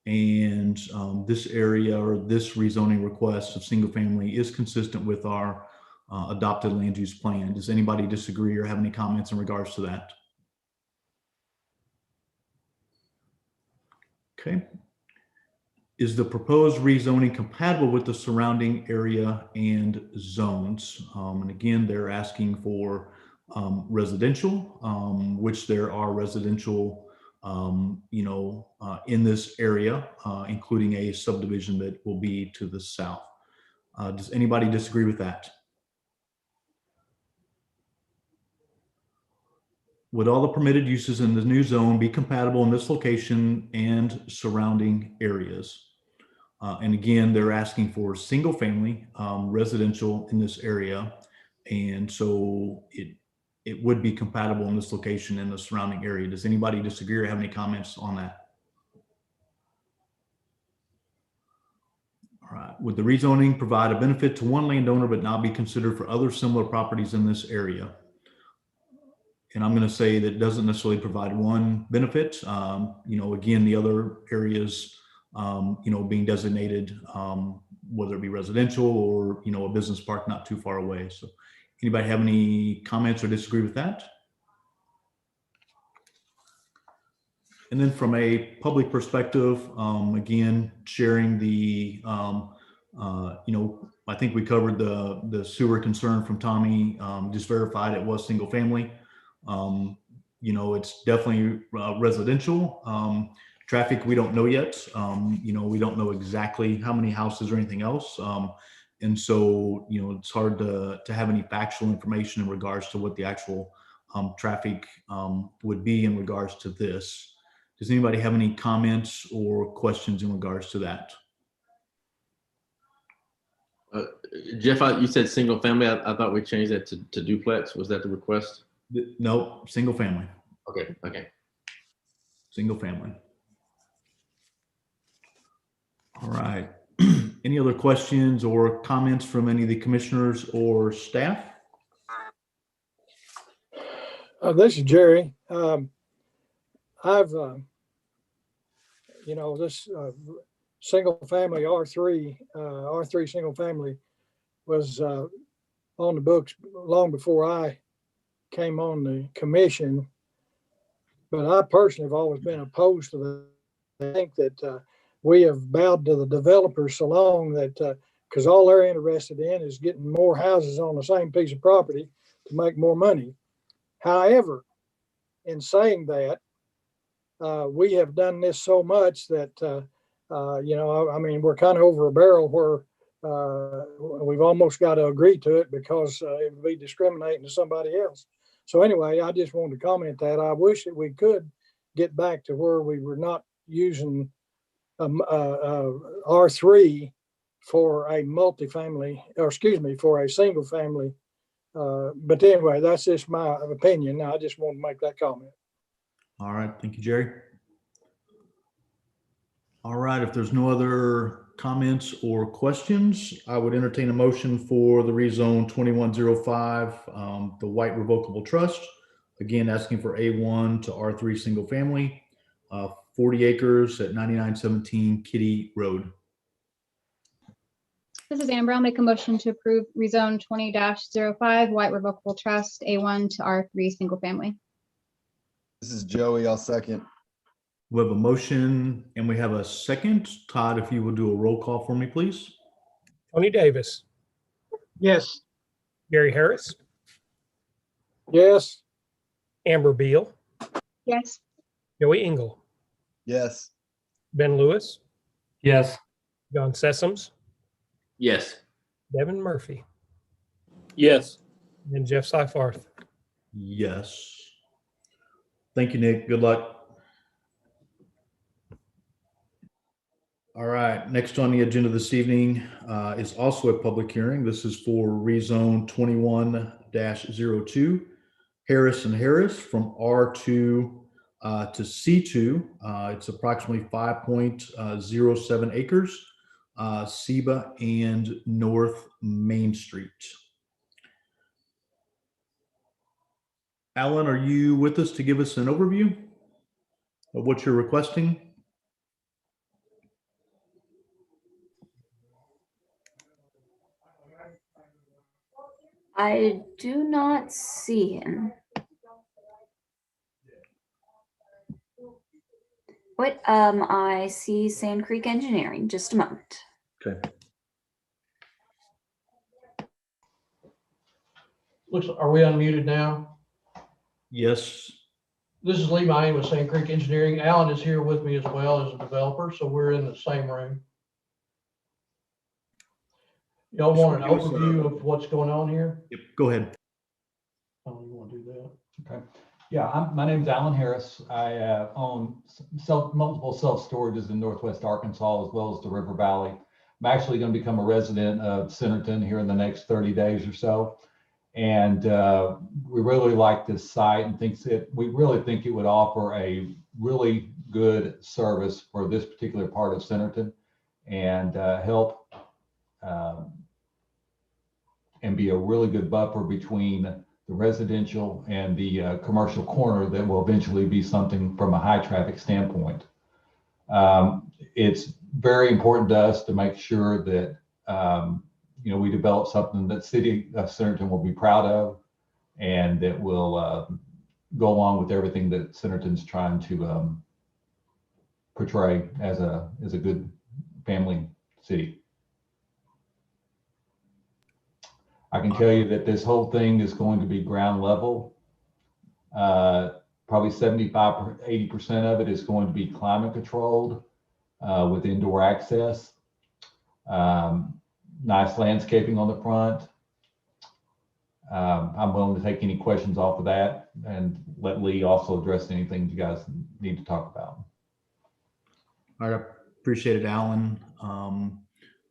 And this area or this rezoning request of single family is consistent with our adopted land use plan. Does anybody disagree or have any comments in regards to that? Okay. Is the proposed rezoning compatible with the surrounding area and zones? And again, they're asking for residential, which there are residential, in this area, including a subdivision that will be to the south. Does anybody disagree with that? Would all the permitted uses in the new zone be compatible in this location and surrounding areas? And again, they're asking for single family residential in this area. And so it would be compatible in this location and the surrounding area. Does anybody disagree or have any comments on that? would the rezoning provide a benefit to one landowner but not be considered for other similar properties in this area? And I'm going to say that it doesn't necessarily provide one benefit. Again, the other areas, being designated, whether it be residential or, a business park not too far away. So anybody have any comments or disagree with that? And then from a public perspective, again, sharing the, I think we covered the sewer concern from Tommy, just verified it was single family. It's definitely residential. Traffic, we don't know yet. We don't know exactly how many houses or anything else. And so, it's hard to have any factual information in regards to what the actual traffic would be in regards to this. Does anybody have any comments or questions in regards to that? Jeff, you said single family. I thought we changed that to duplex. Was that the request? No, single family. Okay. Single family. All right. Any other questions or comments from any of the commissioners or staff? This is Jerry. I've, this single family R3 single family was on the books long before I came on the commission. But I personally have always been opposed to that. I think that we have bowed to the developers so long that because all they're interested in is getting more houses on the same piece of property to make more money. However, in saying that, we have done this so much that, we're kind of over a barrel where we've almost got to agree to it because it would be discriminating to somebody else. So anyway, I just wanted to comment that I wish that we could get back to where we were not using R3 for a multifamily, for a single family. But anyway, that's just my opinion. I just want to make that comment. All right. Thank you, Jerry. All right. If there's no other comments or questions, I would entertain a motion for the rezone 2105, the White Revocable Trust. Again, asking for A1 to R3 single family, 40 acres at 9917 Kitty Road. This is Amber. I'll make a motion to approve rezone 20-05 White Revocable Trust A1 to R3 single family. This is Joey. I'll second. We have a motion and we have a second. Todd, if you will do a roll call for me, please. Tony Davis. Yes. Gary Harris. Yes. Amber Beal. Yes. Joey Engel. Yes. Ben Lewis. Yes. John Sessoms. Yes. Devin Murphy. Yes. And Jeff Seifarth. Yes. Thank you, Nick. Good luck. All right. Next on the agenda this evening is also a public hearing. This is for rezone 21-02 Harris and Harris from R2 to C2. It's approximately 5.07 acres, Seba and North Main Street. Alan, are you with us to give us an overview of what you're requesting? I do not see him. Wait, I see Sand Creek Engineering. Just a moment. Okay. Are we unmuted now? Yes. This is Lee Mine with Sand Creek Engineering. Alan is here with me as well as a developer, so we're in the same room. Y'all want an overview of what's going on here? Yep, go ahead. Oh, you want to do that? Okay. Yeah, my name's Alan Harris. I own multiple self-storages in Northwest Arkansas as well as the River Valley. I'm actually going to become a resident of Centerton here in the next 30 days or so. And we really like this site and we really think it would offer a really good service for this particular part of Centerton and help and be a really good buffer between the residential and the commercial corner that will eventually be something from a high traffic standpoint. It's very important to us to make sure that we develop something that City of Centerton will be proud of, and that will go along with everything that Centerton's trying to portray as a good family city. I can tell you that this whole thing is going to be ground level. Probably 75, 80% of it is going to be climate controlled with indoor access. Nice landscaping on the front. I'm willing to take any questions off of that and let Lee also address anything you guys need to talk about. All right, appreciate it, Alan.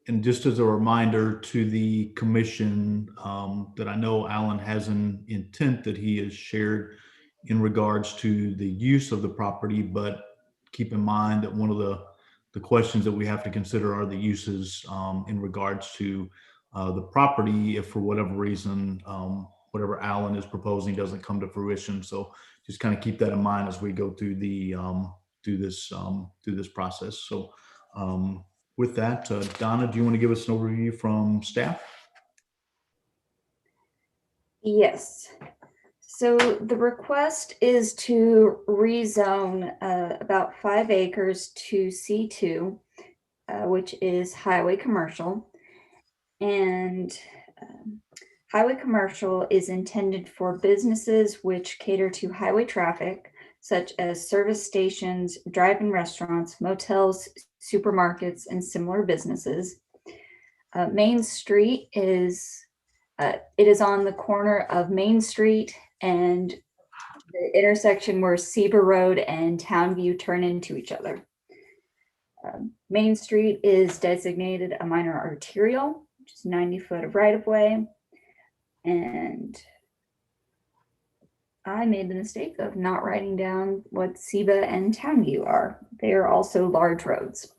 And just as a reminder to the commission, that I know Alan has an intent that he has shared in regards to the use of the property, but keep in mind that one of the questions that we have to consider are the uses in regards to the property, if for whatever reason, whatever Alan is proposing doesn't come to fruition. So just kind of keep that in mind as we go through the through this process. So with that, Donna, do you want to give us an overview from staff? Yes. So the request is to rezone about 5 acres to C2, which is highway commercial. And highway commercial is intended for businesses which cater to highway traffic, such as service stations, drive-in restaurants, motels, supermarkets, and similar businesses. Main Street is it is on the corner of Main Street and the intersection where Seba Road and Townview turn into each other. Main Street is designated a minor arterial, which is 90 foot of right-of-way. And I made the mistake of not writing down what Seba and Townview are. They are also large roads.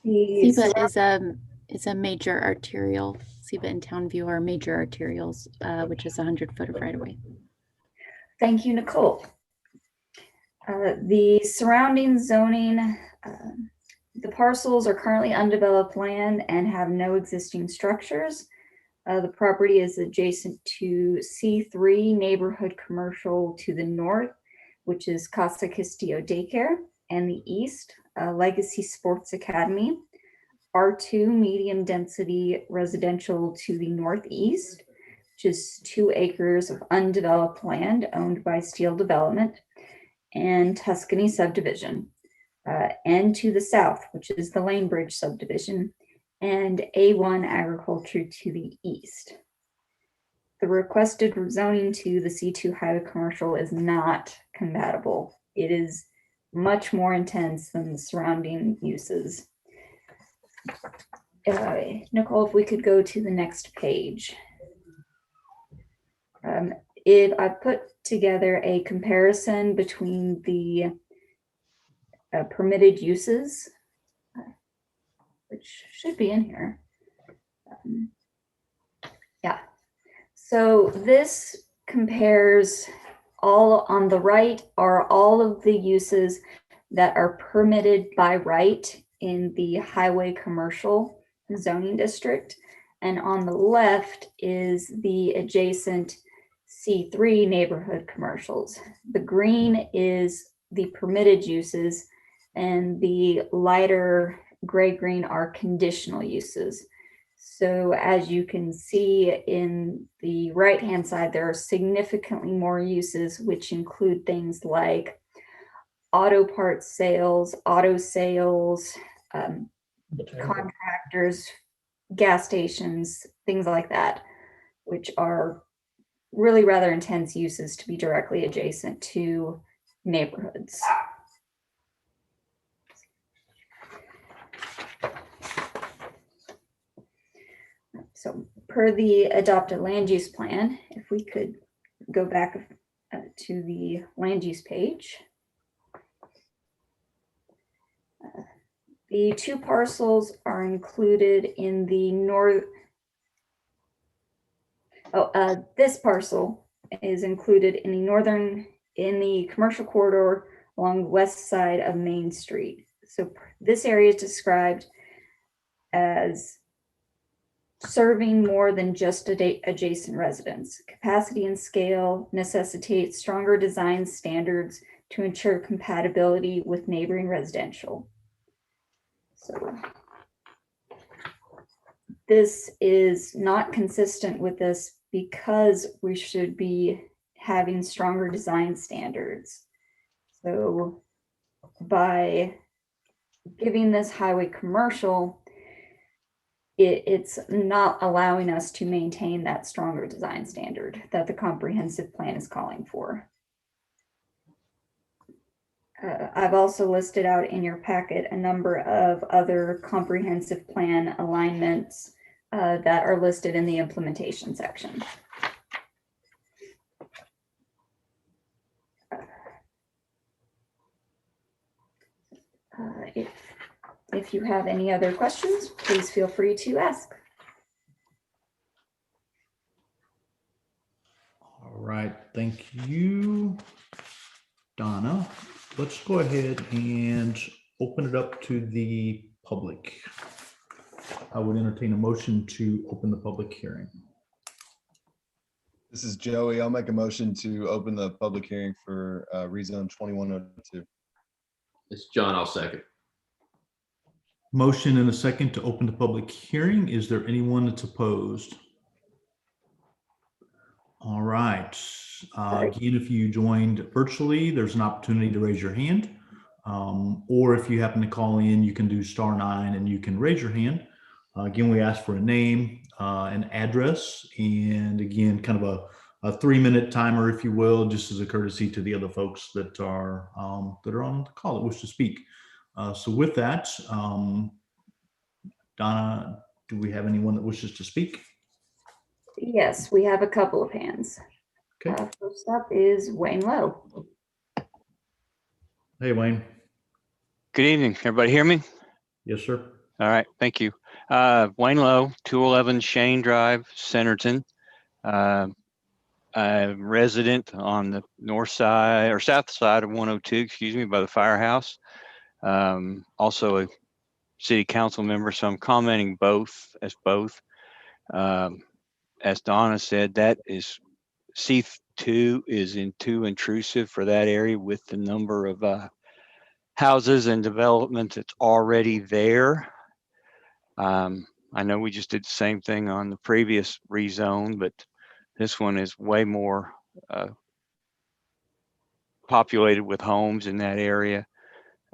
Seba is a major arterial. Seba and Townview are major arterials, which is 100 foot of right of way. Thank you, Nicole. The surrounding zoning, the parcels are currently undeveloped land and have no existing structures. The property is adjacent to C3 neighborhood commercial to the north, which is Casa Castillo Daycare, and the east, Legacy Sports Academy. R2 medium density residential to the northeast, which is 2 acres of undeveloped land owned by Steel Development, and Tuscany Subdivision. And to the south, which is the Lanebridge Subdivision, and A1 Agriculture to the east. The requested rezoning to the C2 highway commercial is not compatible. It is much more intense than the surrounding uses. Nicole, if we could go to the next page. I put together a comparison between the permitted uses, which should be in here. Yeah. So this compares all on the right are all of the uses that are permitted by right in the highway commercial zoning district. And on the left is the adjacent C3 neighborhood commercials. The green is the permitted uses and the lighter gray-green are conditional uses. So as you can see in the right-hand side, there are significantly more uses, which include things like auto parts sales, auto sales, contractors, gas stations, things like that, which are really rather intense uses to be directly adjacent to neighborhoods. So per the adopted land use plan, if we could go back to the land use page. The two parcels are included in the this parcel is included in the commercial corridor along the west side of Main Street. So this area is described as serving more than just adjacent residents. Capacity and scale necessitate stronger design standards to ensure compatibility with neighboring residential. So this is not consistent with this because we should be having stronger design standards. So by giving this highway commercial, it's not allowing us to maintain that stronger design standard that the comprehensive plan is calling for. I've also listed out in your packet a number of other comprehensive plan alignments that are listed in the implementation section. If you have any other questions, please feel free to ask. All right, thank you, Donna. Let's go ahead and open it up to the public. I would entertain a motion to open the public hearing. This is Joey. I'll make a motion to open the public hearing for rezone 2102. It's John. I'll second. Motion and a second to open the public hearing. Is there anyone that's opposed? All right. Again, if you joined virtually, there's an opportunity to raise your hand. Or if you happen to call in, you can do *9 and you can raise your hand. Again, we ask for a name, an address, and again, kind of a 3-minute timer, if you will, just as a courtesy to the other folks that are on the call that wish to speak. So with that, Donna, do we have anyone that wishes to speak? Yes, we have a couple of hands. Okay. First up is Wayne Lowe. Hey, Wayne. Good evening. Everybody hear me? Yes, sir. All right. Thank you. Wayne Lowe, 211 Shane Drive, Centerton. I'm resident on the north side or south side of 102, excuse me, by the firehouse. Also a city council member, so I'm commenting both. As Donna said, that is C2 is too intrusive for that area with the number of houses and development that's already there. I know we just did the same thing on the previous rezone, but this one is way more populated with homes in that area.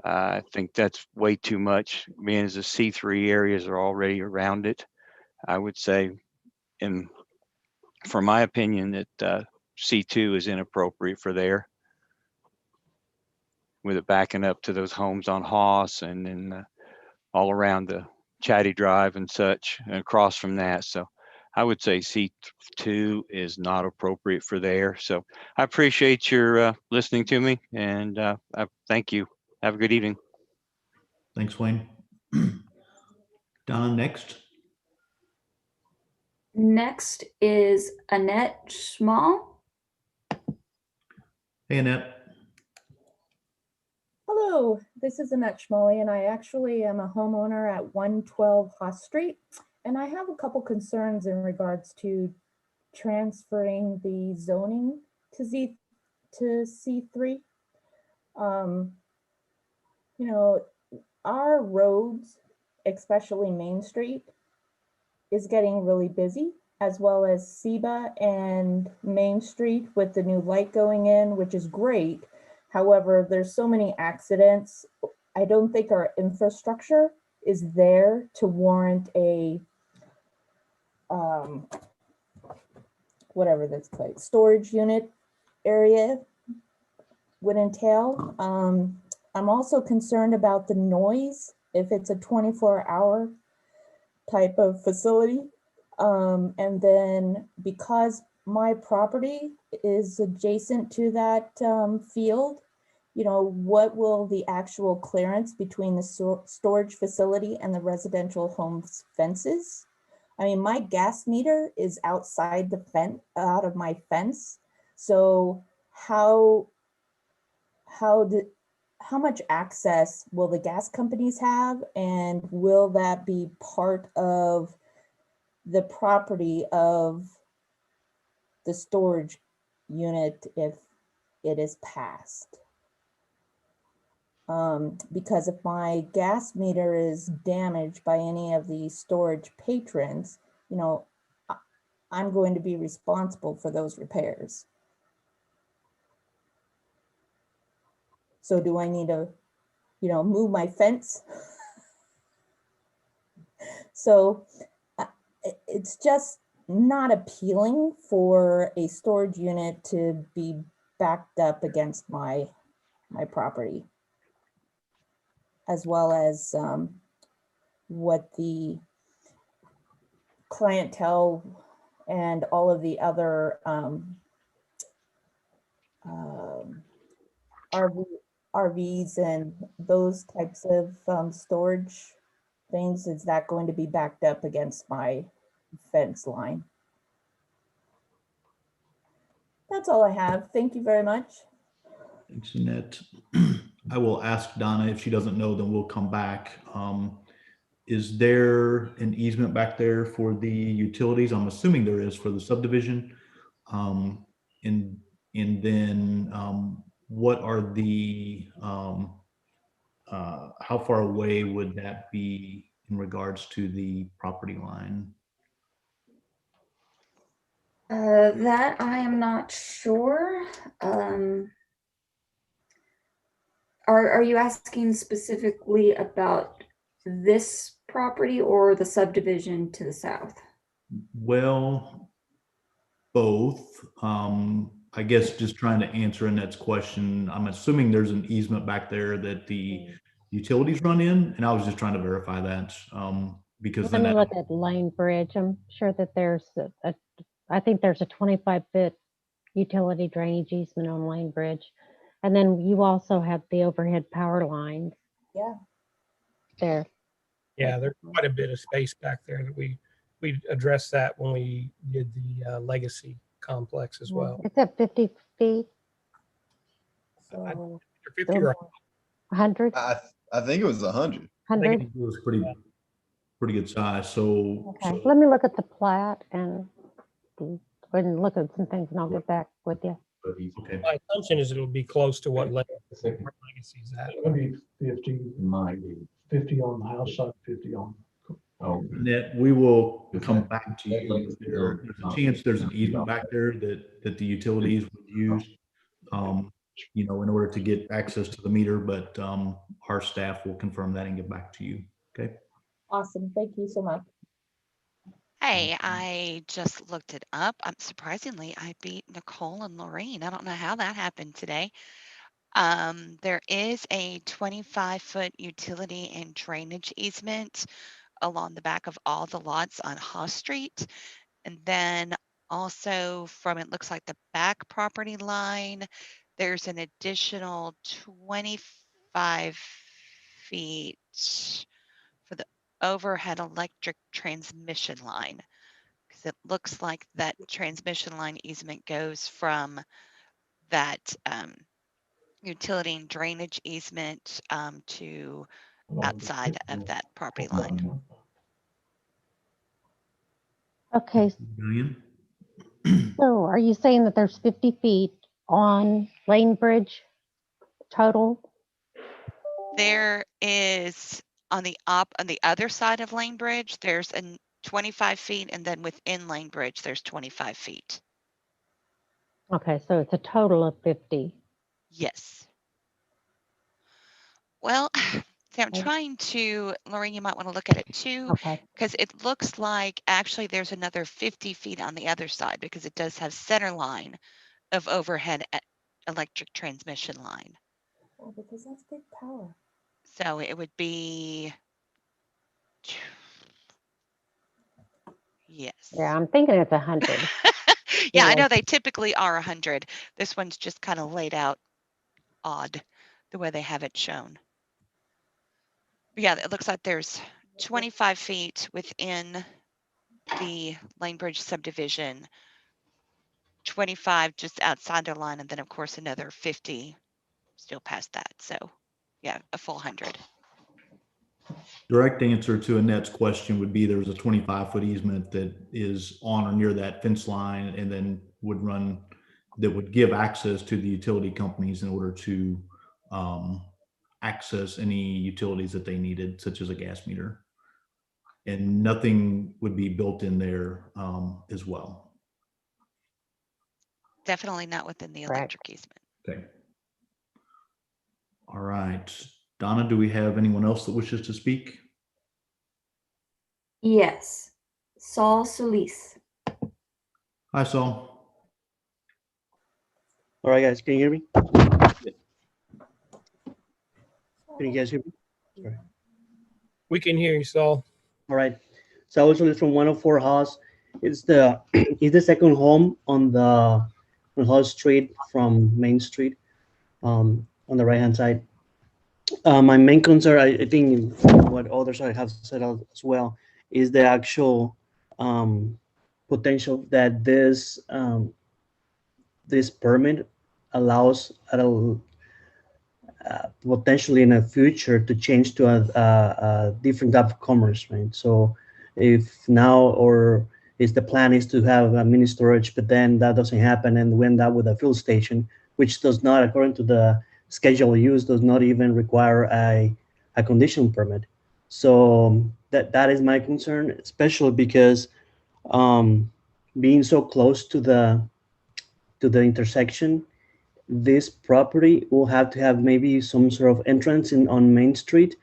I think that's way too much, being as the C3 areas are already around it. I would say, for my opinion, that C2 is inappropriate for there, with it backing up to those homes on Haas and then all around the Chatty Drive and such, and across from that. So I would say C2 is not appropriate for there. So I appreciate your listening to me, and I thank you. Have a good evening. Thanks, Wayne. Donna, next. Next is Annette Schmall. Hey, Annette. Hello, this is Annette Schmolly, and I actually am a homeowner at 112 Haas Street, and I have a couple concerns in regards to transferring the zoning to C3. You know, our roads, especially Main Street, is getting really busy, as well as Seba and Main Street with the new light going in, which is great. However, there's so many accidents. I don't think our infrastructure is there to warrant a, whatever that's called, storage unit area would entail. I'm also concerned about the noise if it's a 24-hour type of facility. And then because my property is adjacent to that field, you know, what will the actual clearance between the storage facility and the residential home's fences? I mean, my gas meter is outside the fence, out of my fence. So how much access will the gas companies have? And will that be part of the property of the storage unit if it is passed? Because if my gas meter is damaged by any of the storage patrons, you know, I'm going to be responsible for those repairs. So do I need to, you know, move my fence? So it's just not appealing for a storage unit to be backed up against my property, as well as what the clientele and all of the other RVs and those types of storage things. Is that going to be backed up against my fence line? That's all I have. Thank you very much. Thanks, Annette. I will ask Donna. If she doesn't know, then we'll come back. Is there an easement back there for the utilities? I'm assuming there is for the subdivision. And then what are the, how far away would that be in regards to the property line? That I am not sure. Are you asking specifically about this property or the subdivision to the south? Well, both. I guess just trying to answer Annette's question. I'm assuming there's an easement back there that the utilities run in, and I was just trying to verify that because Let then me look at Lane Bridge. I'm sure that there's I think there's a 25-foot utility drainage easement on Lane Bridge. And then you also have the overhead power lines. Yeah. There. Yeah, there's quite a bit of space back there that we addressed that when we did the legacy complex as well. It's at 50 feet. So, 50 or 100? I think it was 100. I 100? think it was pretty good size. So, Okay, let me look at the plat and look at some things, and I'll get back with you. Okay. My assumption is it'll be close to what legacy's at. It's gonna be 50, might be 50 on the house side, 50 on. Oh. Annette, we will come back to you. There's a chance there's an easement back there that the utilities would use, you know, in order to get access to the meter, but our staff will confirm that and get back to you. Okay. Awesome. Thank you so much. Hey, I just looked it up. Surprisingly, I beat Nicole and Lorraine. I don't know how that happened today. There is a 25-foot utility and drainage easement along the back of all the lots on Haas Street. And then also from, it looks like the back property line, there's an additional 25 feet for the overhead electric transmission line. Because it looks like that transmission line easement goes from that utility and drainage easement to outside of that property line. Okay. So are you saying that there's 50 feet on Lane Bridge total? There is on the other side of Lane Bridge, there's a 25 feet, and then within Lane Bridge, there's 25 feet. Okay, so it's a total of 50. Yes. Well, see, I'm trying to, Lorraine, you might want to look at it too, because it looks like actually there's another 50 feet on the other side because it does have center line of overhead electric transmission line. Oh, because that's big power. So it would be, yes. Yeah, I'm thinking it's 100. Yeah, I know they typically are 100. This one's just kind of laid out odd. the way they have it shown. But yeah, it looks like there's 25 feet within the Lane Bridge subdivision, 25 just outside their line, and then of course another 50 still past that. So yeah, a full 100. Direct answer to Annette's question would be there's a 25-foot easement that is on or near that fence line and then would run, that would give access to the utility companies in order to access any utilities that they needed, such as a gas meter. And nothing would be built in there as well. Definitely not within the electric easement. Okay. All right. Donna, do we have anyone else that wishes to speak? Yes. Saul Solis. Hi, Saul. All right, guys, can you hear me? Can you guys hear me? Sorry. We can hear you, Saul. All right. So I was from 104 Haas. It's the second home on Haas Street from Main Street, on the right hand side. My main concern, I think, what others have said as well, is the actual potential that this permit allows potentially in the future to change to a different type of commerce, right? So if now or is the plan is to have a mini storage, but then that doesn't happen and we end up with a fuel station, which does not, according to the schedule of use, does not even require a conditional permit. So that is my concern, especially because being so close to the intersection, this property will have to have maybe some sort of entrance on Main Street,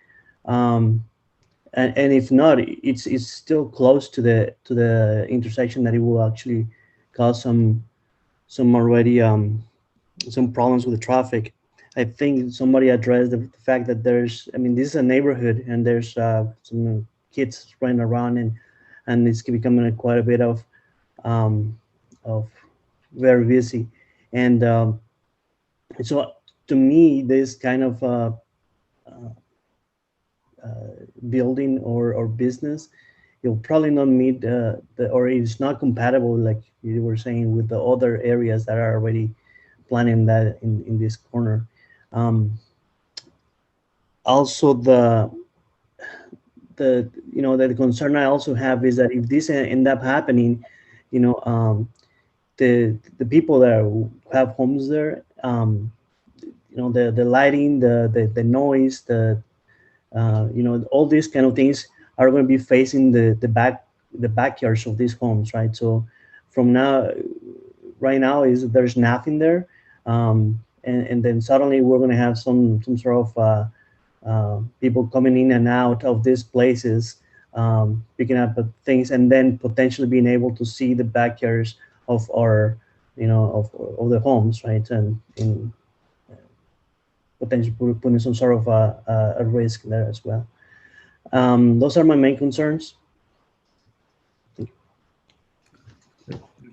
and if not, it's still close to the intersection that it will actually cause some already some problems with the traffic. I think somebody addressed the fact that this is a neighborhood and there's some kids running around and it's becoming quite a bit of very busy. And so to me, this kind of building or business, you'll probably not meet or it's not compatible, like you were saying, with the other areas that are already planning that in this corner. Also, the concern I also have is that if this end up happening, the people that have homes there, the lighting, the noise, all these kind of things are going to be facing the backyards of these homes, right? So from right now there's nothing there, and then suddenly we're going to have some sort of people coming in and out of these places, picking up things, and then potentially being able to see the backyards of our, of the homes, right? And potentially putting some sort of a risk there as well. Those are my main concerns.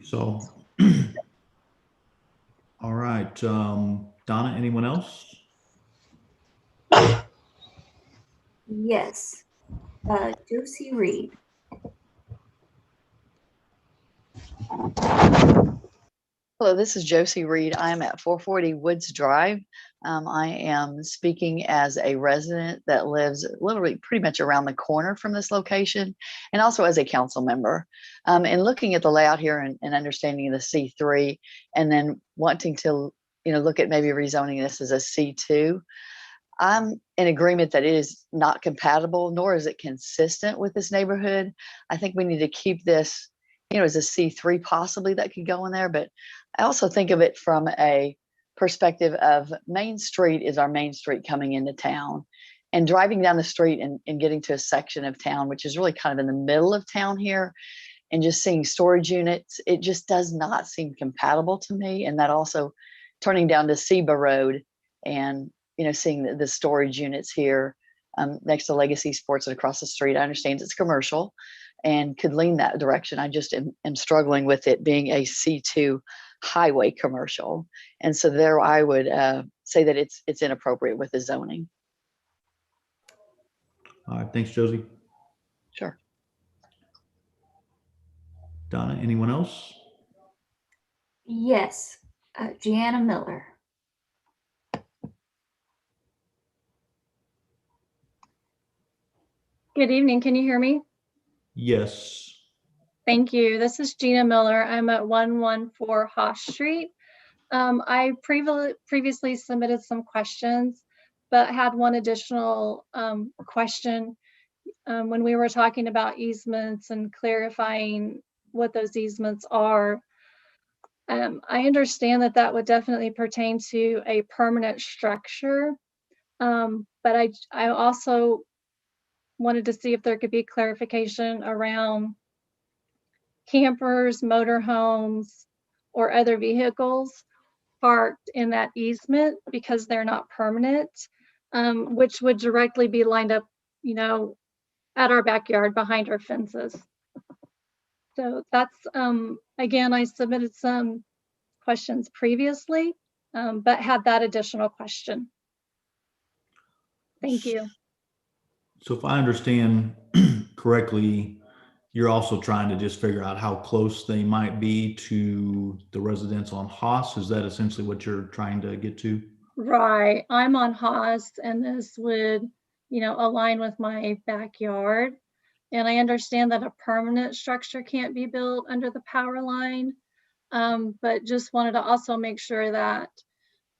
So, all right, Donna, anyone else? Yes. Josie Reed. Hello, this is Josie Reed. I'm at 440 Woods Drive. I am speaking as a resident that lives literally pretty much around the corner from this location, and also as a council member. And looking at the layout here and understanding the C3, and then wanting to look at maybe rezoning this as a C2. I'm in agreement that it is not compatible, nor is it consistent with this neighborhood. I think we need to keep this, as a C3 possibly that could go in there. But I also think of it from a perspective of Main Street is our main street coming into town, and driving down the street and getting to a section of town, which is really kind of in the middle of town here, and just seeing storage units, it just does not seem compatible to me. And that also turning down to Seba Road and seeing the storage units here next to Legacy Sports and across the street. I understand it's commercial and could lean that direction. I just am struggling with it being a C2 highway commercial. And so there I would say that it's inappropriate with the zoning. All right, thanks, Josie. Sure. Donna, anyone else? Yes, Gianna Miller. Good evening. Can you hear me? Yes. Thank you. This is Gina Miller. I'm at 114 Haas Street. I previously submitted some questions, but had one additional question. When we were talking about easements and clarifying what those easements are, I understand that that would definitely pertain to a permanent structure, but I also wanted to see if there could be clarification around campers, motorhomes, or other vehicles parked in that easement because they're not permanent, which would directly be lined up, you know, at our backyard behind our fences. So that's, again, I submitted some questions previously, but had that additional question. Thank you. So if I understand correctly, you're also trying to just figure out how close they might be to the residents on Haas. Is that essentially what you're trying to get to? Right. I'm on Haas, and this would, you know, align with my backyard. And I understand that a permanent structure can't be built under the power line, but just wanted to also make sure that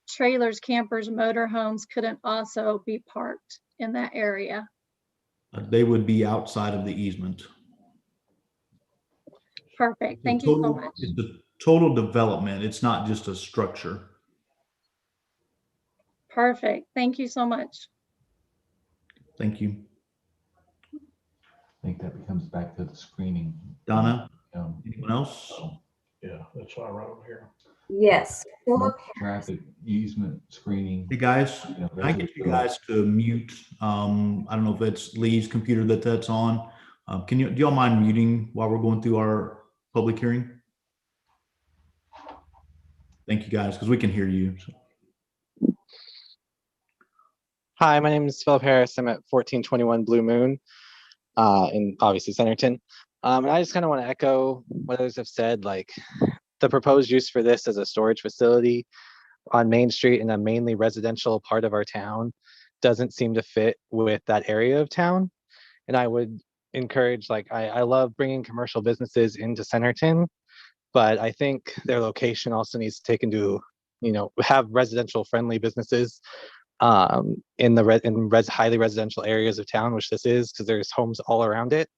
trailers, campers, motorhomes couldn't also be parked in that area. They would be outside of the easement. Perfect. Thank you so much. It's the total development. It's not just a structure. Perfect. Thank you so much. Thank you. I think that comes back to the screening. Donna, anyone else? Yeah, that's what I wrote here. Yes, Philip. Traffic easement screening. Hey guys, can I get you guys to mute? I don't know if it's Lee's computer that's on. Do y'all mind muting while we're going through our public hearing? Thank you guys, because we can hear you. So. Hi, my name is Philip Harris. I'm at 1421 Blue Moon in obviously Centerton. And I just kind of want to echo what others have said, like the proposed use for this as a storage facility on Main Street in a mainly residential part of our town doesn't seem to fit with that area of town. And I would encourage, like, I love bringing commercial businesses into Centerton, but I think their location also needs to take into, you know, have residential friendly businesses in highly residential areas of town, which this is, because there's homes all around it.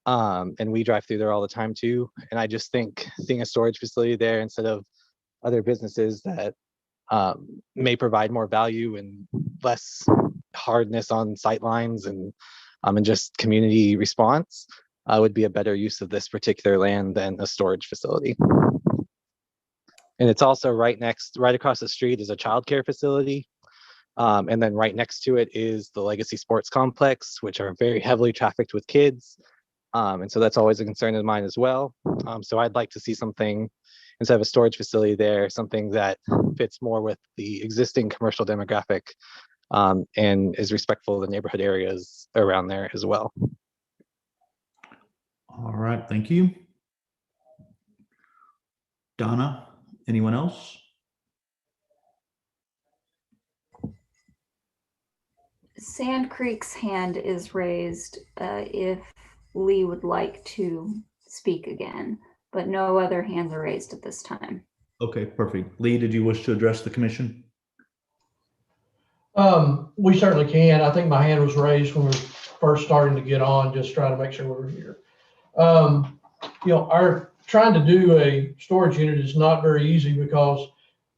And we drive through there all the time too. And I just think seeing a storage facility there instead of other businesses that may provide more value and less hardness on sight lines and just community response would be a better use of this particular land than a storage facility. And it's also right across the street is a childcare facility. And then right next to it is the Legacy Sports Complex, which are very heavily trafficked with kids. And so that's always a concern of mine as well. So I'd like to see something, instead of a storage facility there, something that fits more with the existing commercial demographic and is respectful of the neighborhood areas around there as well. All right, thank you. Donna, anyone else? Sand Creek's hand is raised if Lee would like to speak again, but no other hands are raised at this time. Okay, perfect. Lee, did you wish to address the commission? We certainly can. I think my hand was raised when we were first starting to get on, just trying to make sure we were here. You know, our trying to do a storage unit is not very easy because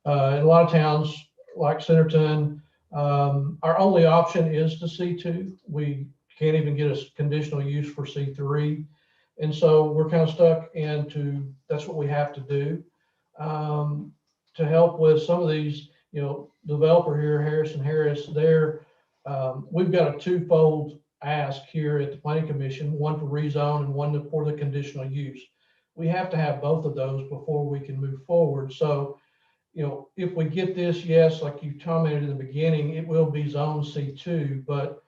in a lot of towns like Centerton, our only option is to C2. We can't even get a conditional use for C3. And so we're kind of stuck into, that's what we have to do. To help with some of these, you know, developer here, Harrison Harris, we've got a twofold ask here at the Planning Commission, one for rezone and one for the conditional use. we have to have both of those before we can move forward. So, if we get this, yes, like you commented in the beginning, it will be zone C2, but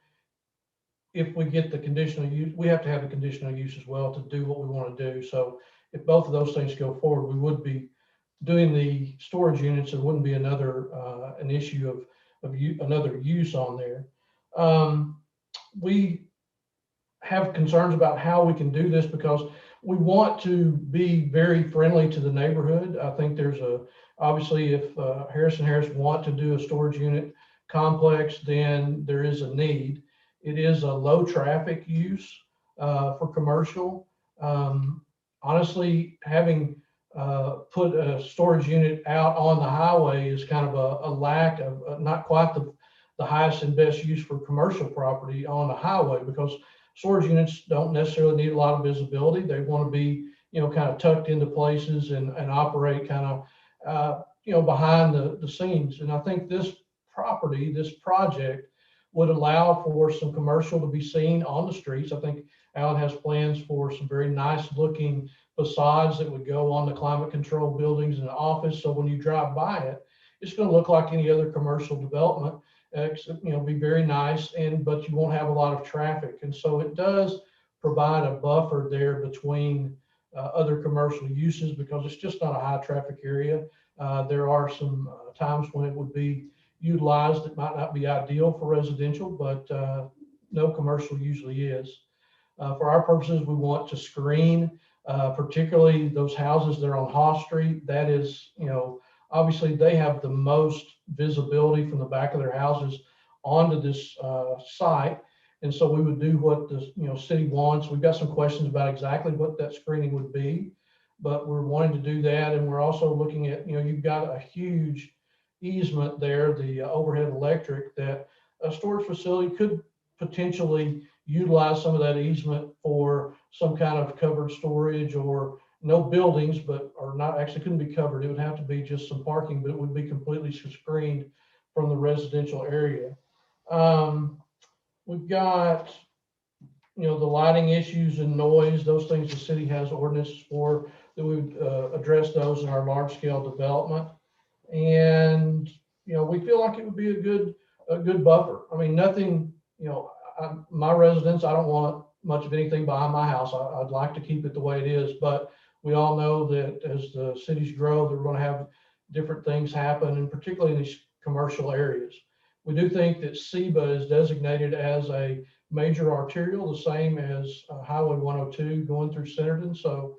if we get the conditional use, we have to have the conditional use as well to do what we want to do. So if both of those things go forward, we would be doing the storage units. There wouldn't be another an issue of another use on there. We have concerns about how we can do this because we want to be very friendly to the neighborhood. I think there's obviously if Harris & Harris want to do a storage unit complex, then there is a need. It is a low traffic use for commercial. Honestly, having put a storage unit out on the highway is kind of a lack of not quite the highest and best use for commercial property on the highway, because storage units don't necessarily need a lot of visibility. They want to be, kind of tucked into places and operate kind of, behind the scenes. And I think this project would allow for some commercial to be seen on the streets. I think Alan has plans for some very nice looking facades that would go on the climate control buildings and the office. So when you drive by it, it's going to look like any other commercial development. Be very nice, but you won't have a lot of traffic. And so it does provide a buffer there between other commercial uses, because it's just not a high traffic area. There are some times when it would be utilized. It might not be ideal for residential, but no commercial usually is. For our purposes, we want to screen particularly those houses that are on Haw Street. That is, obviously they have the most visibility from the back of their houses onto this site. And so we would do what the city wants. We've got some questions about exactly what that screening would be, but we're wanting to do that. And we're also looking at, you've got a huge easement there, the overhead electric, that a storage facility could potentially utilize some of that easement for some kind of covered storage, or no buildings, or not, actually couldn't be covered. It would have to be just some parking, but it would be completely screened from the residential area. We've got, the lighting issues and noise, those things the city has ordinances for, that we would address those in our large scale development. And, we feel like it would be a good buffer. I mean, nothing, my residence, I don't want much of anything behind my house. I'd like to keep it the way it is, but we all know that as the cities grow, they're going to have different things happen, and particularly in these commercial areas. We do think that SEBA is designated as a major arterial, the same as Highway 102 going through Centerton. So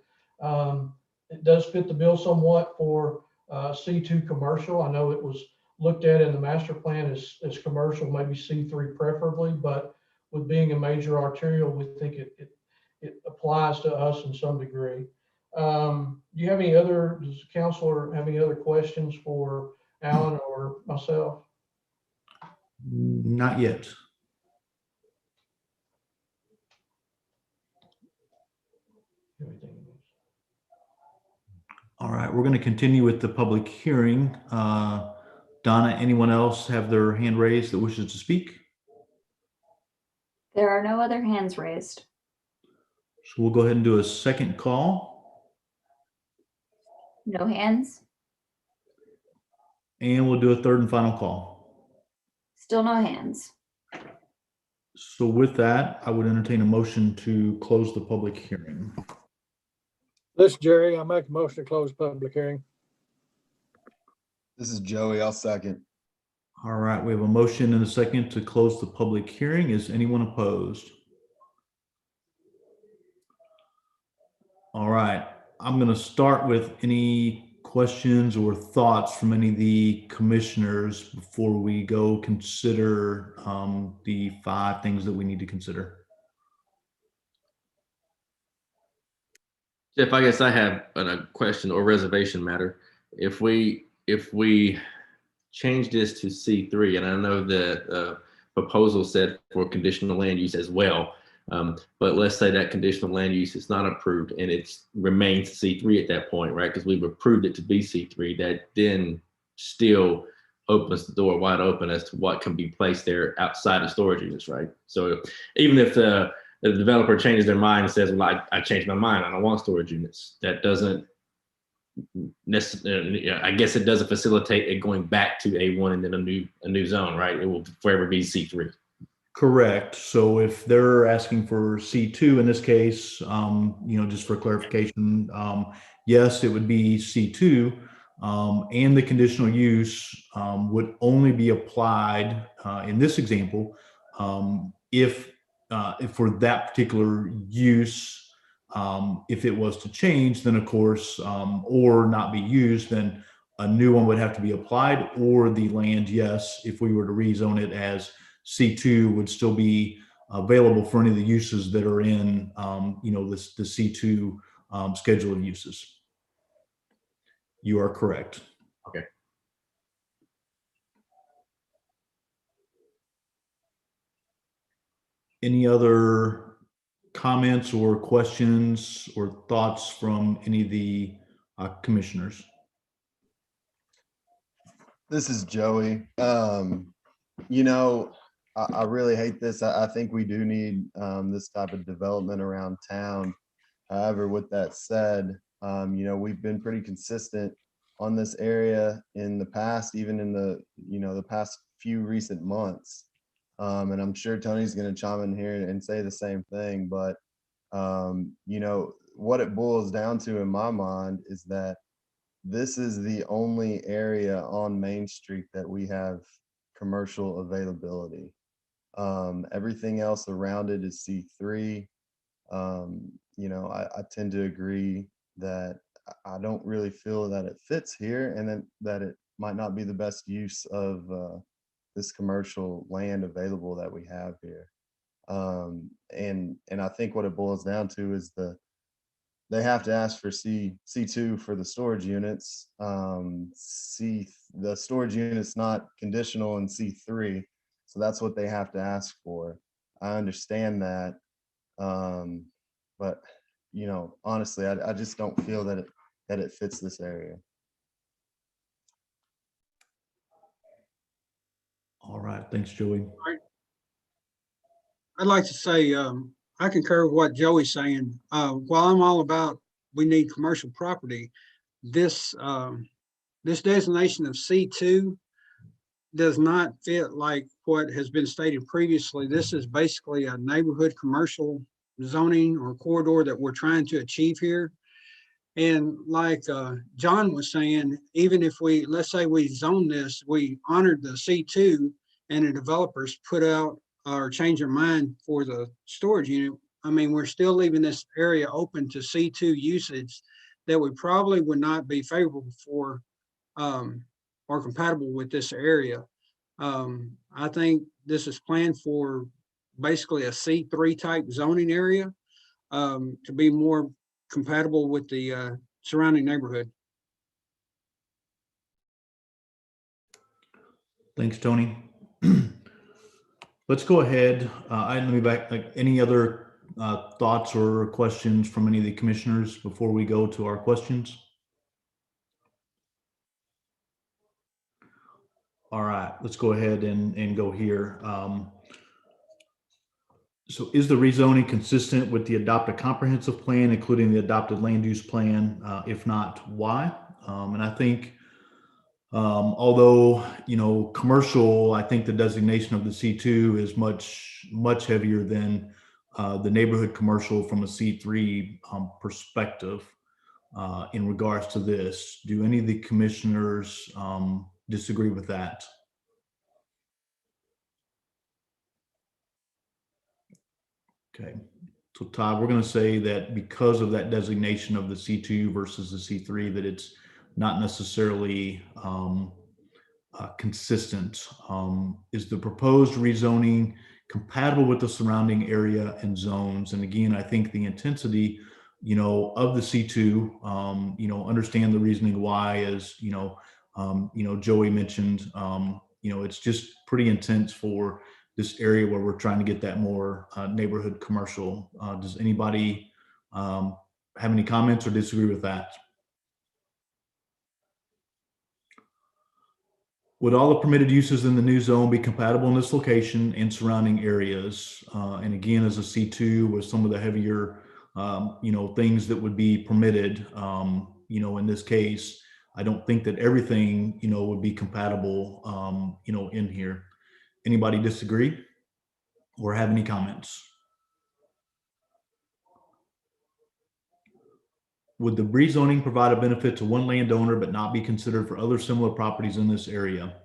it does fit the bill somewhat for C2 commercial. I know it was looked at in the master plan as commercial, maybe C3 preferably, but with being a major arterial, we think it applies to us in some degree. Do you have does the counselor have any other questions for Alan or myself? Not yet. All right, we're going to continue with the public hearing. Donna, anyone else have their hand raised that wishes to speak? There are no other hands raised. So we'll go ahead and do a second call. No hands. And we'll do a third and final call. Still no hands. So with that, I would entertain a motion to close the public hearing. This is Jerry. I make a motion to close public hearing. This is Joey. I'll second. All right, we have a motion and a second to close the public hearing. Is anyone opposed? All right, I'm going to start with any questions or thoughts from any of the commissioners before we go consider the 5 things that we need to consider. Jeff, I guess I have a question or reservation matter. If we change this to C3, and I know the proposal said for conditional land use as well, but let's say that conditional land use is not approved and it remains C3 at that point, right? Because we've approved it to be C3, that then still opens the door wide open as to what can be placed there outside of storage units, right? So even if the developer changes their mind and says, well, I changed my mind, I don't want storage units. That doesn't necessarily, I guess it doesn't facilitate it going back to A1 and then a new zone, right? It will forever be C3. Correct. So if they're asking for C2 in this case, just for clarification, yes, it would be C2, and the conditional use would only be applied in this example if for that particular use, if it was to change, then of course, or not be used, then a new one would have to be applied, or the land, yes, if we were to rezone it as C2 would still be available for any of the uses that are in, the C2 schedule of uses. You are correct. Okay. Any other comments or questions or thoughts from any of the commissioners? This is Joey. I really hate this. I think we do need this type of development around town. However, with that said, we've been pretty consistent on this area in the past, even in the past few recent months. And I'm sure Tony's going to chime in here and say the same thing. But, what it boils down to in my mind is that this is the only area on Main Street that we have commercial availability. Everything else around it is C3. I tend to agree that I don't really feel that it fits here, and that it might not be the best use of this commercial land available that we have here. And I think what it boils down to is they have to ask for C2 for the storage units. The storage unit's not conditional in C3. So that's what they have to ask for. I understand that. But honestly, I just don't feel that it fits this area. All right. Thanks, Joey. I'd like to say, I concur with what Joey's saying. While I'm all about we need commercial property, this designation of C2 does not fit like what has been stated previously. This is basically a neighborhood commercial zoning or corridor that we're trying to achieve here. And like John was saying, even if let's say we zone this, we honored the C2 and the developers put out or change their mind for the storage unit, I mean, we're still leaving this area open to C2 usage that we probably would not be favorable for or compatible with this area. I think this is planned for basically a C3 type zoning area to be more compatible with the surrounding neighborhood. Thanks, Tony. Let's go ahead. Let me back. Any other thoughts or questions from any of the commissioners before we go to our questions? All right, let's go ahead and go here. So is the rezoning consistent with the adopted comprehensive plan, including the adopted land use plan? If not, why? And I think, although, commercial, I think the designation of the C2 is much heavier than the neighborhood commercial from a C3 perspective in regards to this. Do any of the commissioners disagree with that? Okay, so Todd, we're going to say that because of that designation of the C2 versus the C3, that it's not necessarily consistent. Is the proposed rezoning compatible with the surrounding area and zones? And again, I think the intensity, of the C2, understand the reasoning why is, Joey mentioned, it's just pretty intense for this area where we're trying to get that more neighborhood commercial. Does anybody have any comments or disagree with that? Would all the permitted uses in the new zone be compatible in this location and surrounding areas? And again, as a C2 with some of the heavier, things that would be permitted, in this case, I don't think that everything, would be compatible, in here. Anybody disagree or have any comments? Would the rezoning provide a benefit to one landowner but not be considered for other similar properties in this area?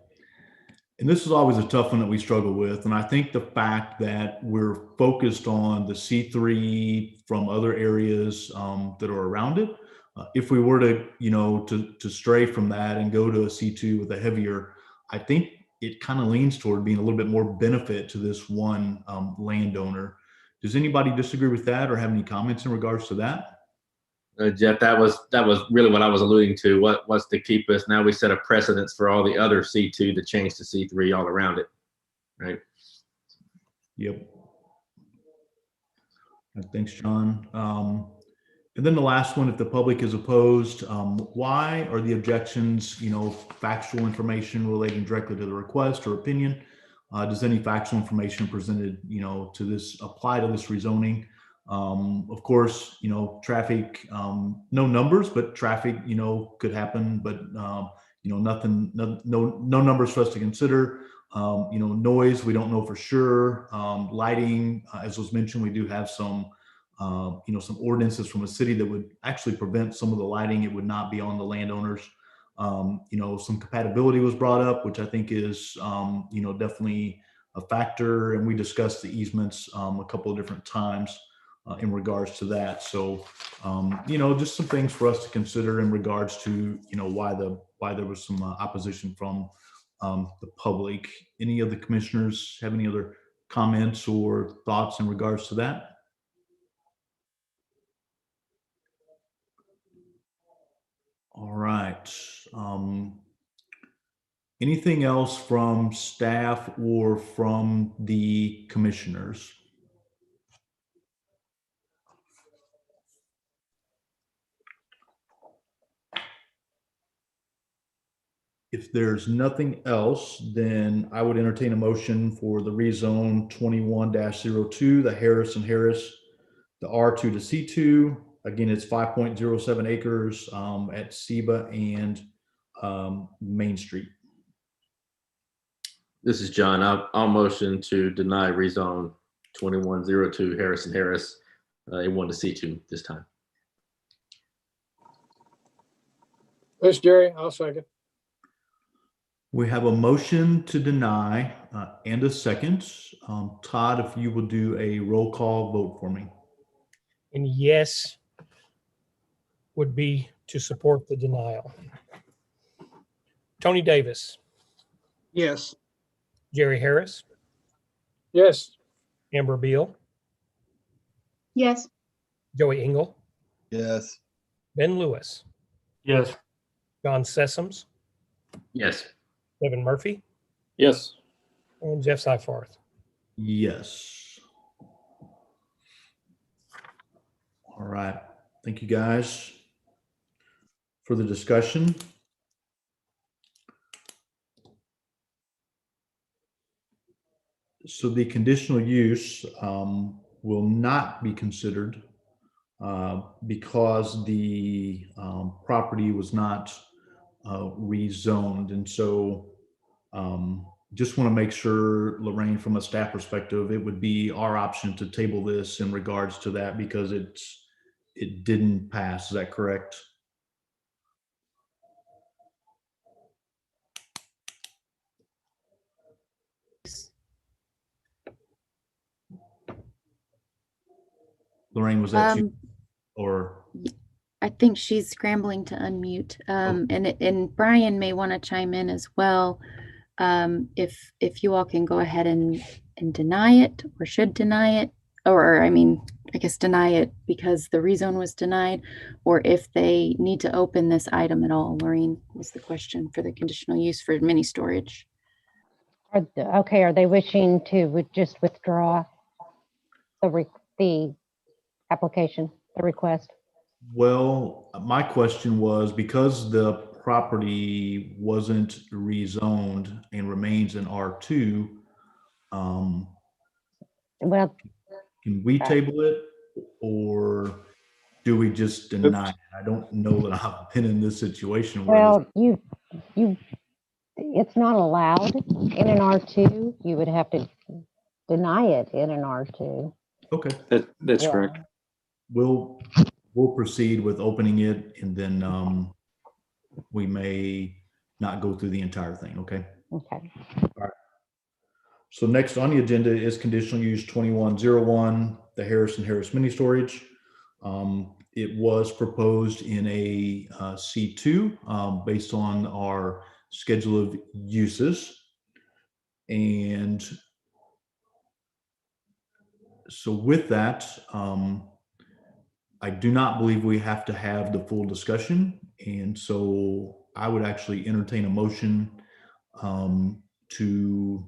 And this is always a tough one that we struggle with. And I think the fact that we're focused on the C3 from other areas that are around it, if we were to, to stray from that and go to a C2 with a heavier, I think it kind of leans toward being a little bit more benefit to this one landowner. Does anybody disagree with that or have any comments in regards to that? Jeff, that was really what I was alluding to. What's to keep us? Now we set a precedence for all the other C2 to change to C3 all around it, right? Yep. Thanks, John. And then the last one, if the public is opposed, why are the objections, factual information relating directly to the request or opinion? Does any factual information presented, to this apply to this rezoning? Of course, traffic, no numbers, but traffic, could happen, but, nothing, no numbers for us to consider. Noise, we don't know for sure. Lighting, as was mentioned, we do have some, some ordinances from a city that would actually prevent some of the lighting. It would not be on the landowners. Some compatibility was brought up, which I think is, definitely a factor. And we discussed the easements a couple of different times in regards to that. So, just some things for us to consider in regards to, why there was some opposition from the public. Any of the commissioners have any other comments or thoughts in regards to that? All right. Anything else from staff or from the commissioners? If there's nothing else, then I would entertain a motion for the rezone 21-02, the Harris and Harris, the R2 to C2. Again, it's 5.07 acres at Seba and Main Street. This is John. I'll motion to deny rezone 2102 Harris and Harris, A1 to C2 this time. This Jerry, I'll second. We have a motion to deny and a second. Todd, if you will do a roll call vote for me. And yes would be to support the denial. Tony Davis. Yes. Jerry Harris. Yes. Amber Beal. Yes. Joey Engel. Yes. Ben Lewis. Yes. John Sessoms. Yes. Kevin Murphy. Yes. And Jeff Seifarth. Yes. All right. Thank you guys for the discussion. So the conditional use will not be considered because the property was not rezoned. And so just want to make sure, Lorraine, from a staff perspective, it would be our option to table this in regards to that because it didn't pass. Is that correct? Lorraine, was that you or? I think she's scrambling to unmute. And Brian may want to chime in as well. If you all can go ahead and deny it or should deny it, or I guess deny it because the rezone was denied, or if they need to open this item at all. Lorraine was the question for the conditional use for mini storage. Okay, are they wishing to just withdraw the application, the request? Well, my question was because the property wasn't rezoned and remains in R2, Well, can we table it, or do we just deny it? I don't know that I've been in this situation where well, it's not allowed in an R2. You would have to deny it in an R2. Okay. That's Yeah. correct. We'll proceed with opening it, and then we may not go through the entire thing, okay? Okay. All right. So next on the agenda is conditional use 2101, the Harris & Harris mini storage. It was proposed in a C2 based on our schedule of uses. And so with that, I do not believe we have to have the full discussion. And so I would actually entertain a motion to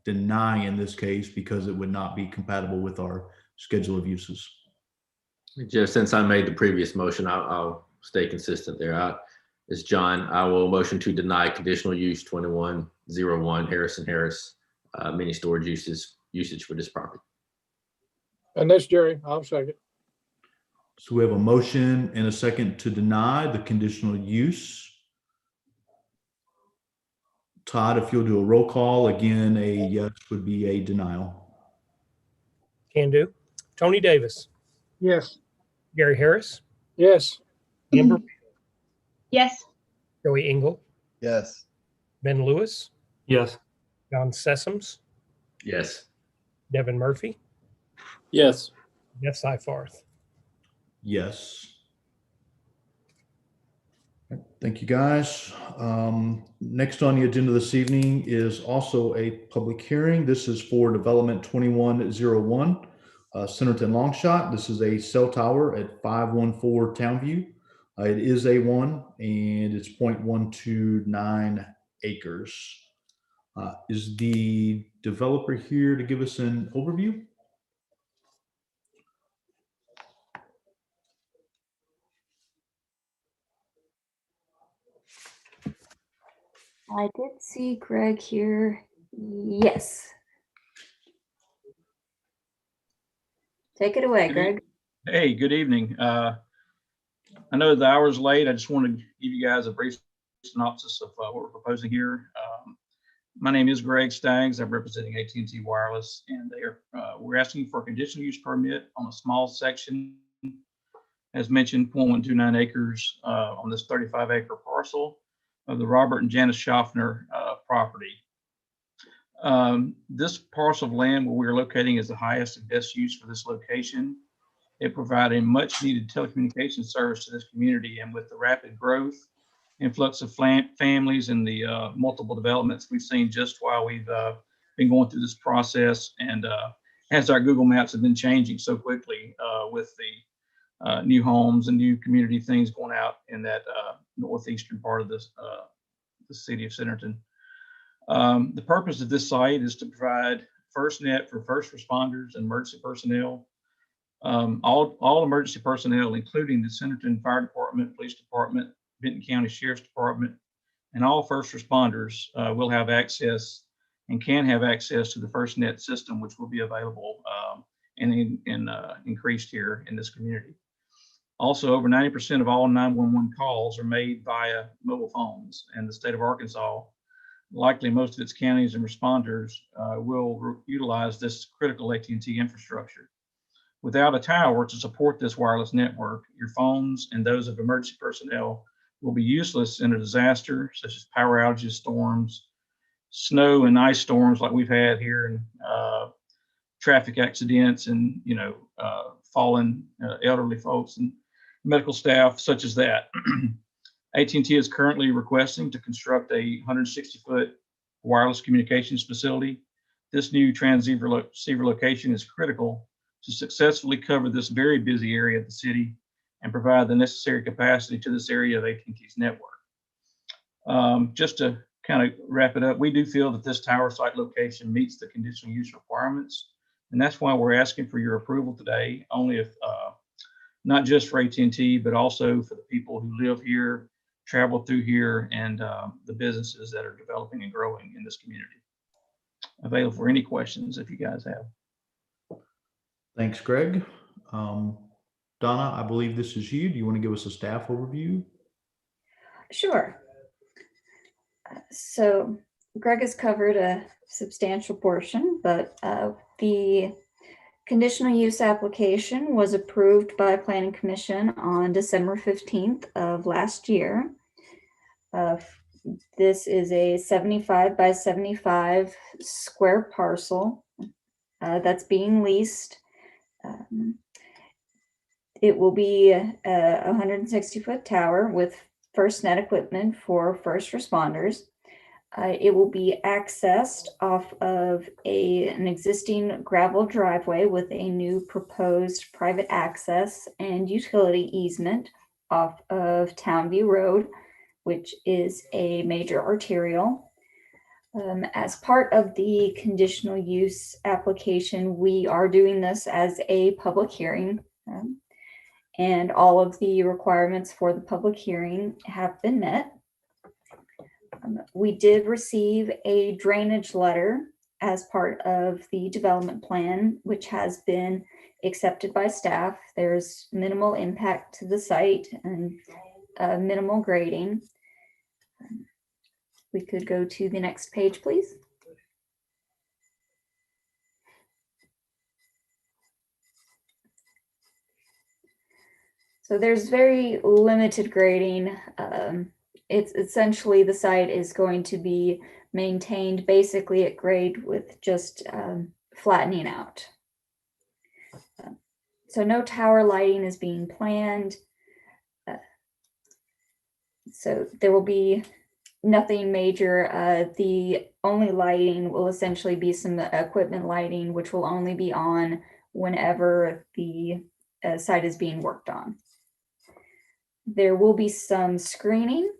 deny in this case, because it would not be compatible with our schedule of uses. Just since I made the previous motion, I'll stay consistent there. It's John. I will motion to deny conditional use 2101 Harris & Harris mini storage usage for this property. And that's Jerry. I'll second. So we have a motion and a second to deny the conditional use. Todd, if you'll do a roll call, again, a yes would be a denial. Can do. Tony Davis, Yes. Gary Harris, Yes. Amber, Yes. Joey Engel, Yes. Ben Lewis, Yes. John Sessoms, Yes. Devin Murphy, Yes. Jeff Seifarth. Yes. Thank you, guys. Next on the agenda this evening is also a public hearing. This is for Development 2101, Centerton Longshot. This is a cell tower at 514 Townview. It is A1 and it's 0.129 acres. Is the developer here to give us an overview? I did see Greg here. Yes. Take it away, Greg. Hey, good evening. I know the hour's late. I just wanted to give you guys a brief synopsis of what we're proposing here. My name is Greg Staggs. I'm representing AT&T Wireless, and we're asking for a conditional use permit on a small section, as mentioned, 0.129 acres on this 35-acre parcel of the Robert and Janice Schaffner property. This parcel of land where we're locating is the highest and best use for this location. It provided much needed telecommunications service to this community, and with the rapid growth, influx of families and the multiple developments we've seen just while we've been going through this process, and as our Google Maps have been changing so quickly with the new homes and new community things going out in that northeastern part of this, the city of Centerton. The purpose of this site is to provide FirstNet for first responders and emergency personnel. All emergency personnel, including the Centerton Fire Department, Police Department, Benton County Sheriff's Department, and all first responders will have access and can have access to the FirstNet system, which will be available and increased here in this community. Also, over 90% of all 911 calls are made via mobile phones, and the state of Arkansas, likely most of its counties and responders will utilize this critical AT&T infrastructure. Without a tower to support this wireless network, your phones and those of emergency personnel will be useless in a disaster such as power outages, storms, snow and ice storms like we've had here, and traffic accidents, and fallen elderly folks and medical staff such as that. AT&T is currently requesting to construct a 160-foot wireless communications facility. This new transceiver location is critical to successfully cover this very busy area of the city and provide the necessary capacity to this area of AT&T's network. Just to kind of wrap it up, we do feel that this tower site location meets the conditional use requirements, and that's why we're asking for your approval today, only if not just for AT&T, but also for the people who live here travel through here and the businesses that are developing and growing in this community. Available for any questions if you guys have. Thanks, Greg. Donna, I believe this is you. Do you want to give us a staff overview? Sure. So Greg has covered a substantial portion, but the conditional use application was approved by Planning Commission on December 15th of last year. This is a 75 by 75 square parcel that's being leased. It will be a 160-foot tower with FirstNet equipment for first responders. It will be accessed off of an existing gravel driveway with a new proposed private access and utility easement off of Townview Road, which is a major arterial. As part of the conditional use application, we are doing this as a public hearing, and all of the requirements for the public hearing have been met. We did receive a drainage letter as part of the development plan, which has been accepted by staff. There's minimal impact to the site and minimal grading. We could go to the next page, please. So there's very limited grading. It's essentially the site is going to be maintained basically at grade with just flattening out. So no tower lighting is being planned. So there will be nothing major. The only lighting will essentially be some equipment lighting, which will only be on whenever the site is being worked on. There will be some screening,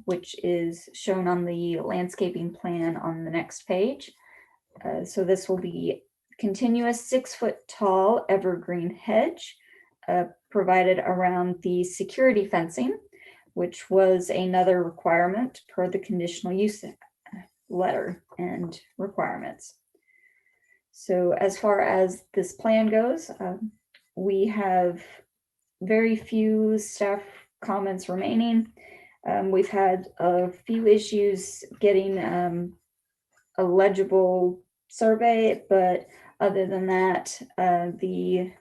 which is shown on the landscaping plan on the next page. So this will be continuous 6-foot tall evergreen hedge provided around the security fencing, which was another requirement per the conditional use letter and requirements. So as far as this plan goes, we have very few staff comments remaining. We've had a few issues getting a legible survey, but other than that, the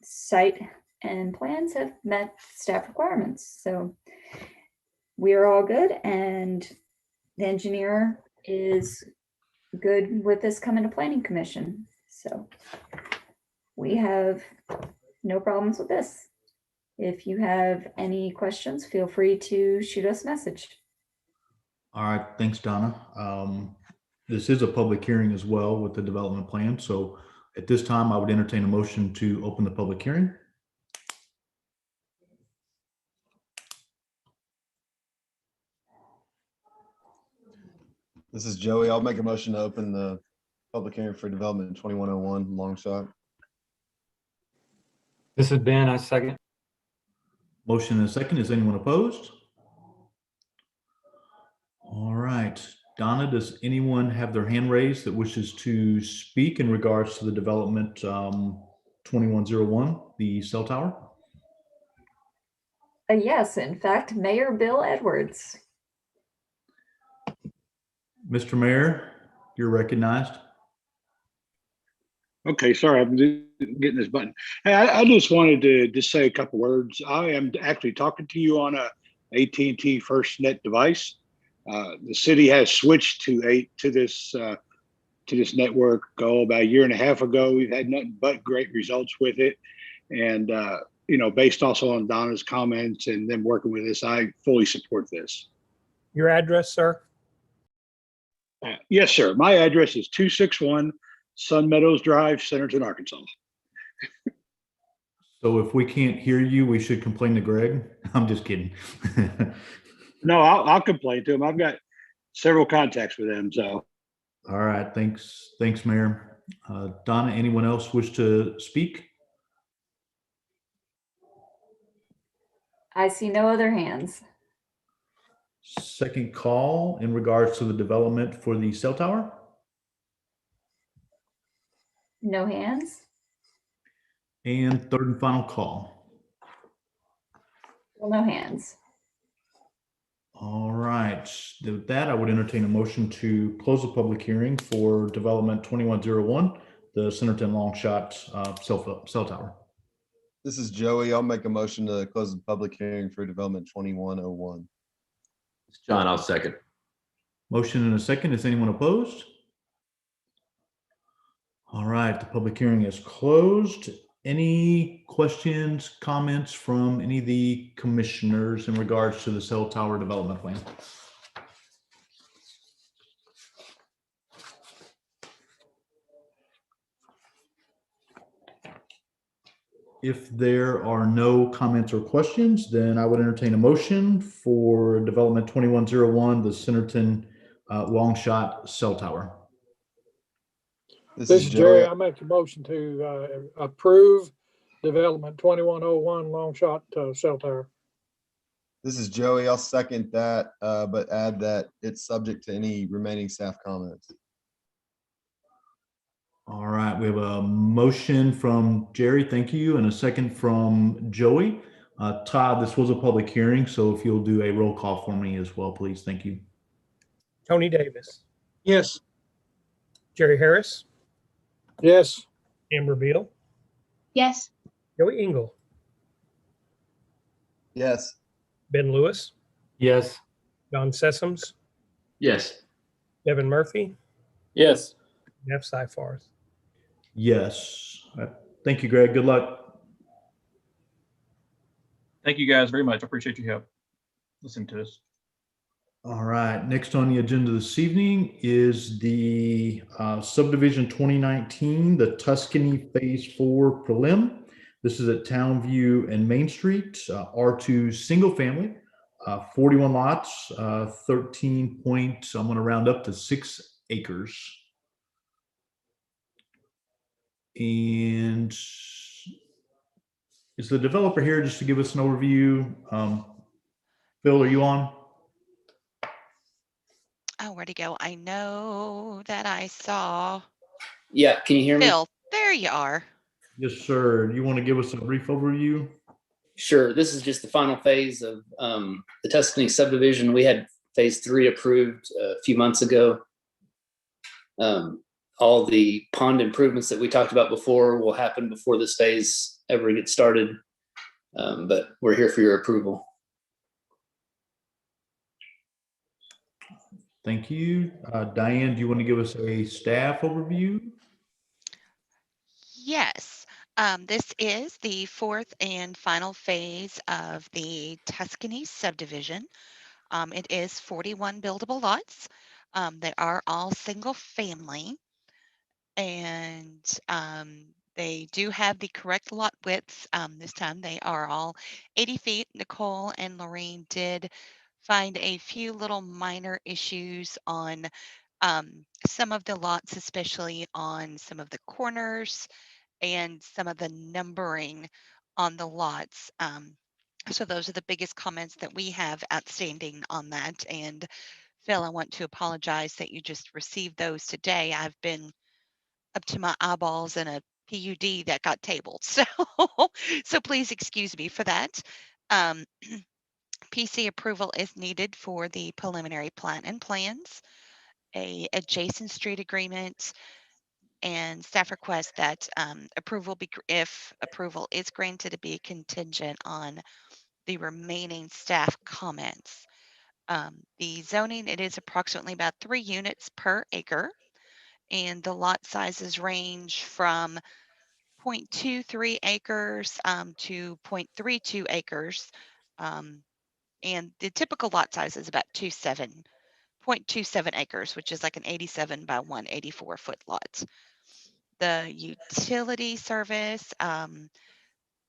site and plans have met staff requirements. So we are all good, and the engineer is good with this coming to Planning Commission. So we have no problems with this. If you have any questions, feel free to shoot us a message. All right, thanks, Donna. This is a public hearing as well with the development plan. So at this time, I would entertain a motion to open the public hearing. This is Joey. I'll make a motion to open the public hearing for development in 2101 Long Shot. This is Ben, I second. Motion and a second. Is anyone opposed? All right. Donna, does anyone have their hand raised that wishes to speak in regards to the development 2101, the cell tower? Yes, in fact, Mayor Bill Edwards. Mr. Mayor, you're recognized. Okay, sorry, I'm getting this button. Hey, I just wanted to just say a couple words. I am actually talking to you on a AT&T FirstNet device. The city has switched to this network about a year and a half ago. We've had nothing but great results with it, and based also on Donna's comments and them working with us, I fully support this. Your address, sir? Yes, sir. My address is 261 Sun Meadows Drive, Centerton, Arkansas. So if we can't hear you, we should complain to Greg. I'm just kidding. No, I'll complain to him. I've got several contacts with him. So, all right. Thanks, Mayor. Donna, anyone else wish to speak? I see no other hands. Second call in regards to the development for the cell tower. No hands? And third and final call. Well, no hands. All right. With that, I would entertain a motion to close the public hearing for development 2101, the Centerton Long Shot cell tower. This is Joey. I'll make a motion to close the public hearing for development 2101. John, I'll second. Motion and a second. Is anyone opposed? All right, the public hearing is closed. Any questions, comments from any of the commissioners in regards to the cell tower development plan? If there are no comments or questions, then I would entertain a motion for development 2101, the Centerton Long Shot cell tower. This is Jerry. I make the motion to approve development 2101 Long Shot cell tower. This is Joey. I'll second that, but add that it's subject to any remaining staff comments. All right, we have a motion from Jerry, thank you, and a second from Joey. Todd, this was a public hearing, so if you'll do a roll call for me as well, please, thank you. Tony Davis. Yes. Jerry Harris. Yes. Amber Beal. Yes. Joey Engel. Yes. Ben Lewis. Yes. John Sessoms. Yes. Devin Murphy. Yes. Jeff Seifarth. Yes. Thank you, Greg. Good luck. Thank you guys very much. I appreciate your help listening to us. All right, next on the agenda this evening is the Subdivision 2019, the Tuscany Phase 4 prelim. This is at Townview and Main Street, R2 single family, 41 lots, 13 point, I'm gonna round up to 6 acres. And is the developer here just to give us an overview? Phil, are you on? Oh, where'd he go? I know that I saw Yeah, can you hear me? Phil. There you are. Yes, sir. You want to give us a brief overview? Sure. This is just the final phase of the Tuscany subdivision. We had phase 3 approved a few months ago. All the pond improvements that we talked about before will happen before this phase ever gets started. But we're here for your approval. Thank you. Diane, do you want to give us a staff overview? Yes. This is the fourth and final phase of the Tuscany subdivision. It is 41 buildable lots. They are all single family, and they do have the correct lot widths. This time they are all 80 feet. Nicole and Lorraine did find a few little minor issues on some of the lots, especially on some of the corners and some of the numbering on the lots. So those are the biggest comments that we have outstanding on that. And Phil, I want to apologize that you just received those today. I've been up to my eyeballs in a PUD that got tabled. So please excuse me for that. PC approval is needed for the preliminary plat and plans, a adjacent street agreement, and staff request that approval be, if approval is granted, to be contingent on the remaining staff comments. The zoning, it is approximately about 3 units per acre, and the lot sizes range from 0.23 acres to 0.32 acres. And the typical lot size is about 0.27 acres, which is like an 87 by 184 foot lot. The utility service,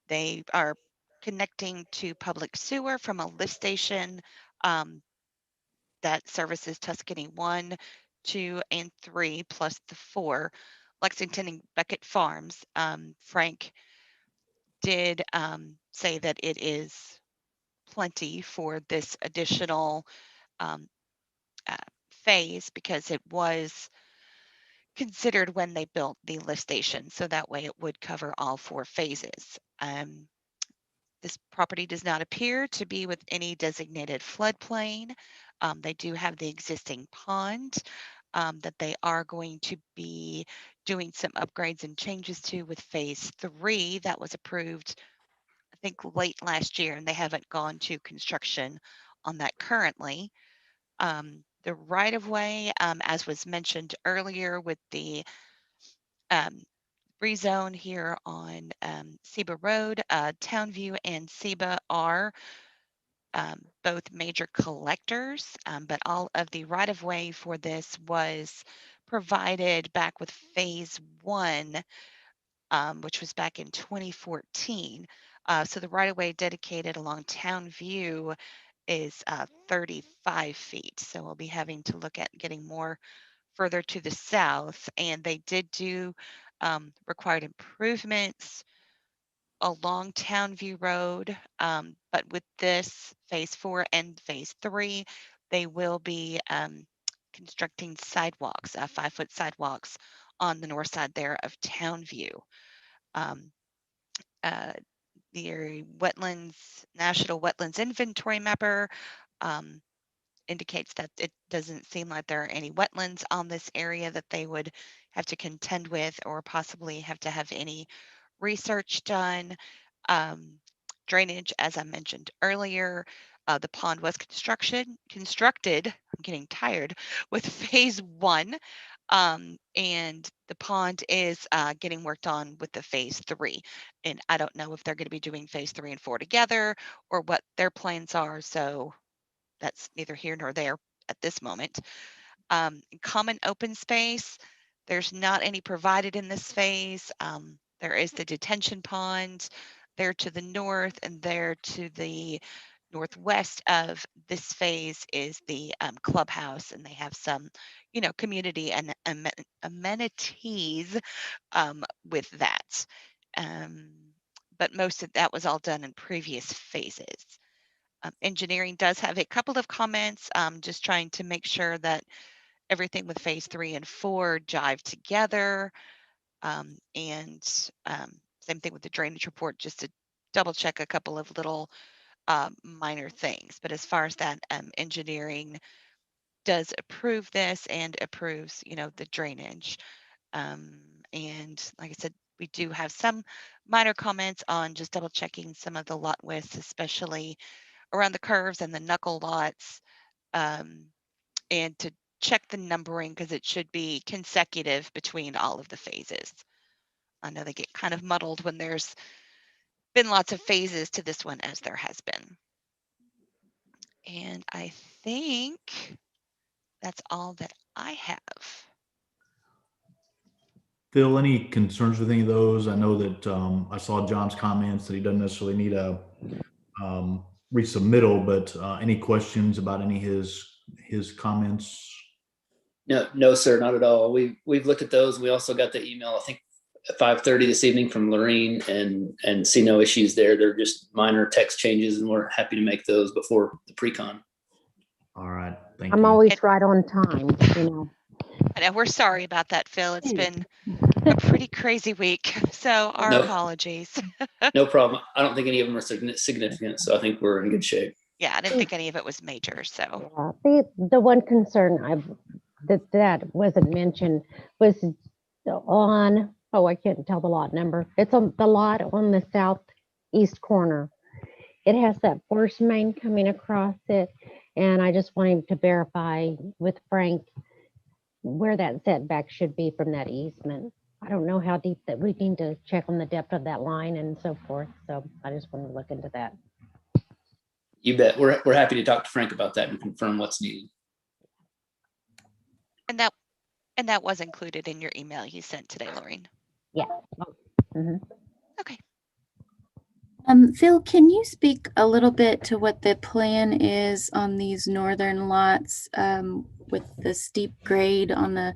they are connecting to public sewer from a lift station that services Tuscany 1, 2, and 3, plus the 4, Lexington and Beckett Farms. Frank did say that it is plenty for this additional um, phase because it was considered when they built the lift station. So that way it would cover all 4 phases. This property does not appear to be with any designated floodplain. They do have the existing pond that they are going to be doing some upgrades and changes to with phase 3 that was approved, I think, late last year, and they haven't gone to construction on that currently. The right of way, as was mentioned earlier with the rezone here on Seba Road, Townview and Seba are both major collectors, but all of the right of way for this was provided back with phase 1, which was back in 2014. So the right of way dedicated along Townview is 35 feet. So we'll be having to look at getting more further to the south. And they did do required improvements along Townview Road. But with this phase 4 and phase 3, they will be constructing sidewalks, 5-foot sidewalks on the north side there of Townview. The National Wetlands Inventory Mapper indicates that it doesn't seem like there are any wetlands on this area that they would have to contend with or possibly have to have any research done. Drainage, as I mentioned earlier, the pond was constructed, I'm getting tired, with phase 1. And the pond is getting worked on with the phase 3. And I don't know if they're going to be doing phase 3 and 4 together or what their plans are. So that's neither here nor there at this moment. Common open space, there's not any provided in this phase. There is the detention pond there to the north, and there to the northwest of this phase is the clubhouse, and they have some, community and amenities with that. But most of that was all done in previous phases. Engineering does have a couple of comments, just trying to make sure that everything with phase 3 and 4 jive together. And same thing with the drainage report, just to double check a couple of little minor things. But as far as that, engineering does approve this and approves, the drainage. And like I said, we do have some minor comments on just double checking some of the lot widths, especially around the curves and the knuckle lots, and to check the numbering because it should be consecutive between all of the phases. I know they get kind of muddled when there's been lots of phases to this one, as there has been. And I think that's all that I have. Phil, any concerns with any of those? I know that I saw John's comments that he doesn't necessarily need a resubmittal, but any questions about any of his comments? No, sir, not at all. We've looked at those. We also got the email, I think, at 5:30 this evening from Lorene, and see no issues there. They're just minor text changes, and we're happy to make those before the pre-con. All right, thank I'm you. always right on time. And we're sorry about that, Phil. It's been a pretty crazy week, so our apologies. No problem. I don't think any of them are significant, so I think we're in good shape. Yeah, I didn't think any of it was major, so. The one concern that wasn't mentioned was on, I can't tell the lot number. It's on the lot on the southeast corner. It has that force main coming across it, and I just wanted to verify with Frank where that setback should be from that easement. I don't know how deep that we need to check on the depth of that line and so forth. So I just wanted to look into that. You bet. We're happy to talk to Frank about that and confirm what's needed. And that was included in your email you sent today, Lorene. Yeah. Mm-hmm. Okay. Phil, can you speak a little bit to what the plan is on these northern lots with the steep grade on the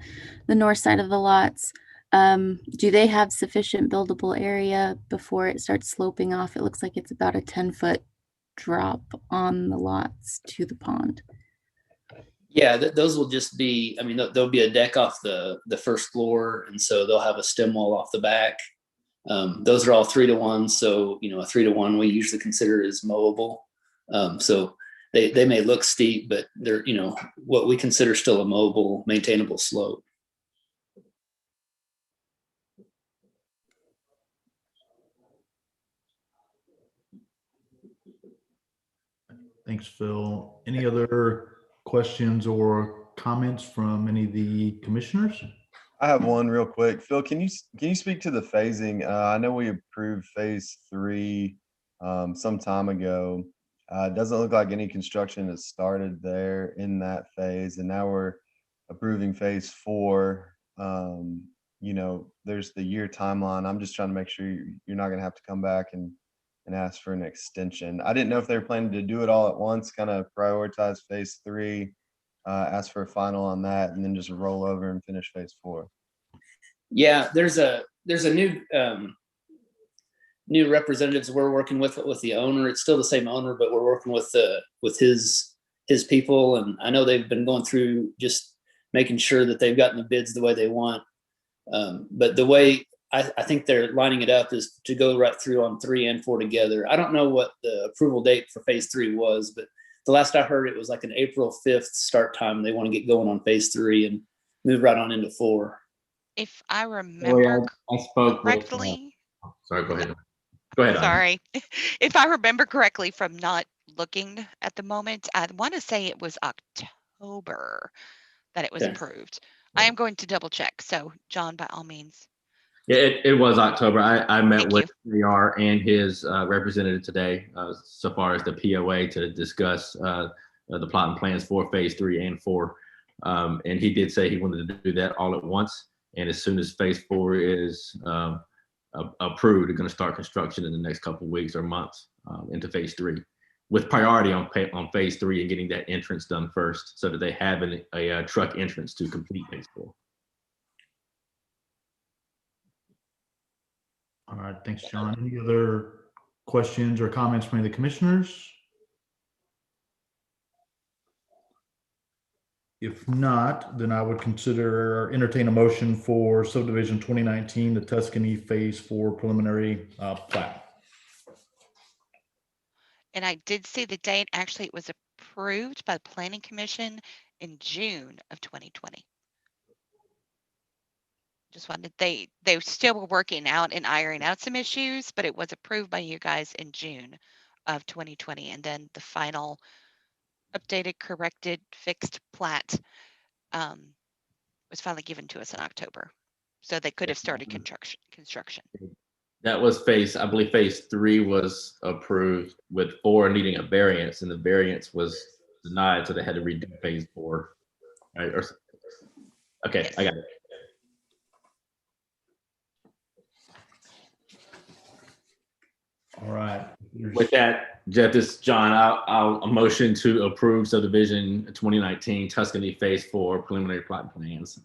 north side of the lots? Do they have sufficient buildable area before it starts sloping off? It looks like it's about a 10-foot drop on the lots to the pond. Yeah, those will just be, I mean, there'll be a deck off the first floor. And so they'll have a stem wall off the back. Those are all 3-to-1. So, you know, a 3-to-1 we usually consider is mowable. So they may look steep, but they're, you know, what we consider still a mowable, maintainable slope. Thanks, Phil. Any other questions or comments from any of the commissioners? I have one real quick. Phil, can you speak to the phasing? I know we approved phase 3 some time ago. It doesn't look like any construction has started there in that phase, and now we're approving phase 4. You know, there's the year timeline. I'm just trying to make sure you're not going to have to come back and ask for an extension. I didn't know if they were planning to do it all at once, kind of prioritize phase 3, ask for a final on that, and then just roll over and finish phase 4. Yeah, there's a new new representatives we're working with the owner. It's still the same owner, but we're working with his people, and I know they've been going through just making sure that they've gotten the bids the way they want. But the way I think they're lining it up is to go right through on 3 and 4 together. I don't know what the approval date for phase 3 was, but the last I heard it was like an April 5th start time. They want to get going on phase 3 and move right on into 4. If I remember I spoke correctly. Sorry, go ahead. Go ahead. Sorry. If I remember correctly from not looking at the moment, I want to say it was October that it was approved. I am going to double check. So John, by all means. Yeah, it was October. I met with AR and his representative today, so far as the POA, to discuss the plot and plans for phase 3 and 4. And he did say he wanted to do that all at once. And as soon as phase 4 is approved, they're going to start construction in the next couple of weeks or months into phase 3, with priority on phase 3 and getting that entrance done first, so that they have a truck entrance to complete phase 4. All right, thanks, John. Any other questions or comments from any of the commissioners? If not, then I would entertain a motion for subdivision 2019, the Tuscany phase 4 preliminary plat. And I did see the date. Actually, it was approved by the Planning Commission in June of 2020. Just wanted, they still were working out and ironing out some issues, but it was approved by you guys in June of 2020. And then the final updated, corrected, fixed plat was finally given to us in October. So they could have started construction. That was I believe phase 3 was approved with 4 needing a variance, and the variance was denied, so they had to redo phase 4. Right? Okay, yes. I got it. All right. With that, Jeff, this is John. I'll motion to approve subdivision 2019 Tuscany phase 4 preliminary plot plans,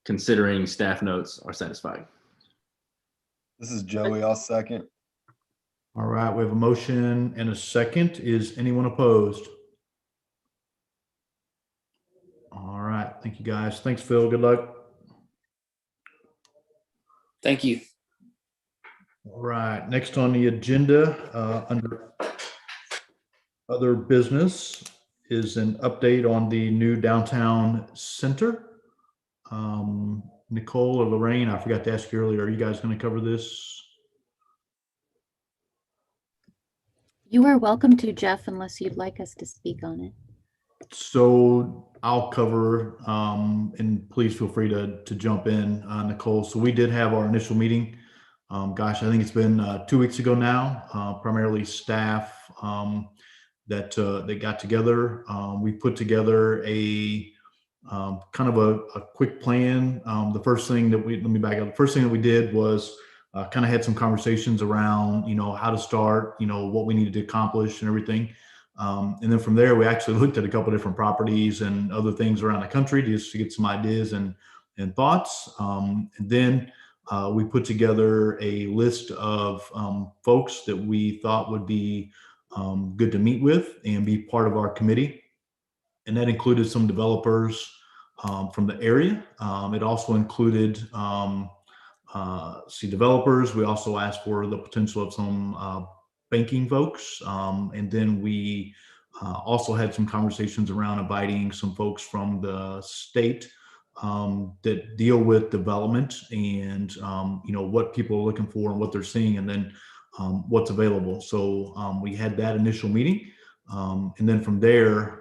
considering staff notes are satisfied. This is Joey. I'll second. All right, we have a motion and a second. Is anyone opposed? All right, thank you guys. Thanks, Phil. Good luck. Thank you. All right, next on the agenda under other business is an update on the new downtown center. Nicole or Lorraine, I forgot to ask you earlier, are you guys going to cover this? You are welcome to, Jeff, unless you'd like us to speak on it. So I'll cover, and please feel free to jump in, Nicole. So we did have our initial meeting. Gosh, I think it's been 2 weeks ago now, primarily staff that got together. We put together a kind of a quick plan. The first thing that let me back up. The first thing that we did was kind of had some conversations around, how to start, what we needed to accomplish and everything. And then from there, we actually looked at a couple of different properties and other things around the country just to get some ideas and thoughts. And then we put together a list of folks that we thought would be good to meet with and be part of our committee. and that included some developers from the area. It also included developers. We also asked for the potential of some banking folks. And then we also had some conversations around inviting some folks from the state that deal with development and, what people are looking for and what they're seeing, and then what's available. So we had that initial meeting. And then from there,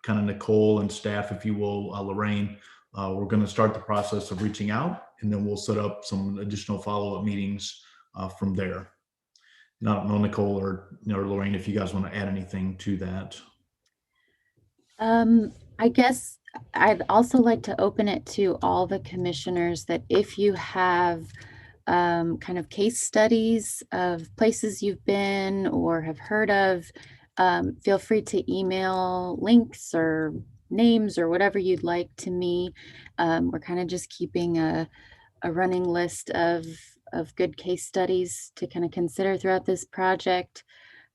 kind of Nicole and staff, if you will, Lorraine, we're going to start the process of reaching out, and then we'll set up some additional follow-up meetings from there. And I don't know, Nicole or Lorraine, if you guys want to add anything to that. I guess I'd also like to open it to all the commissioners that if you have kind of case studies of places you've been or have heard of, feel free to email links or names or whatever you'd like to me. We're kind of just keeping a running list of good case studies to kind of consider throughout this project,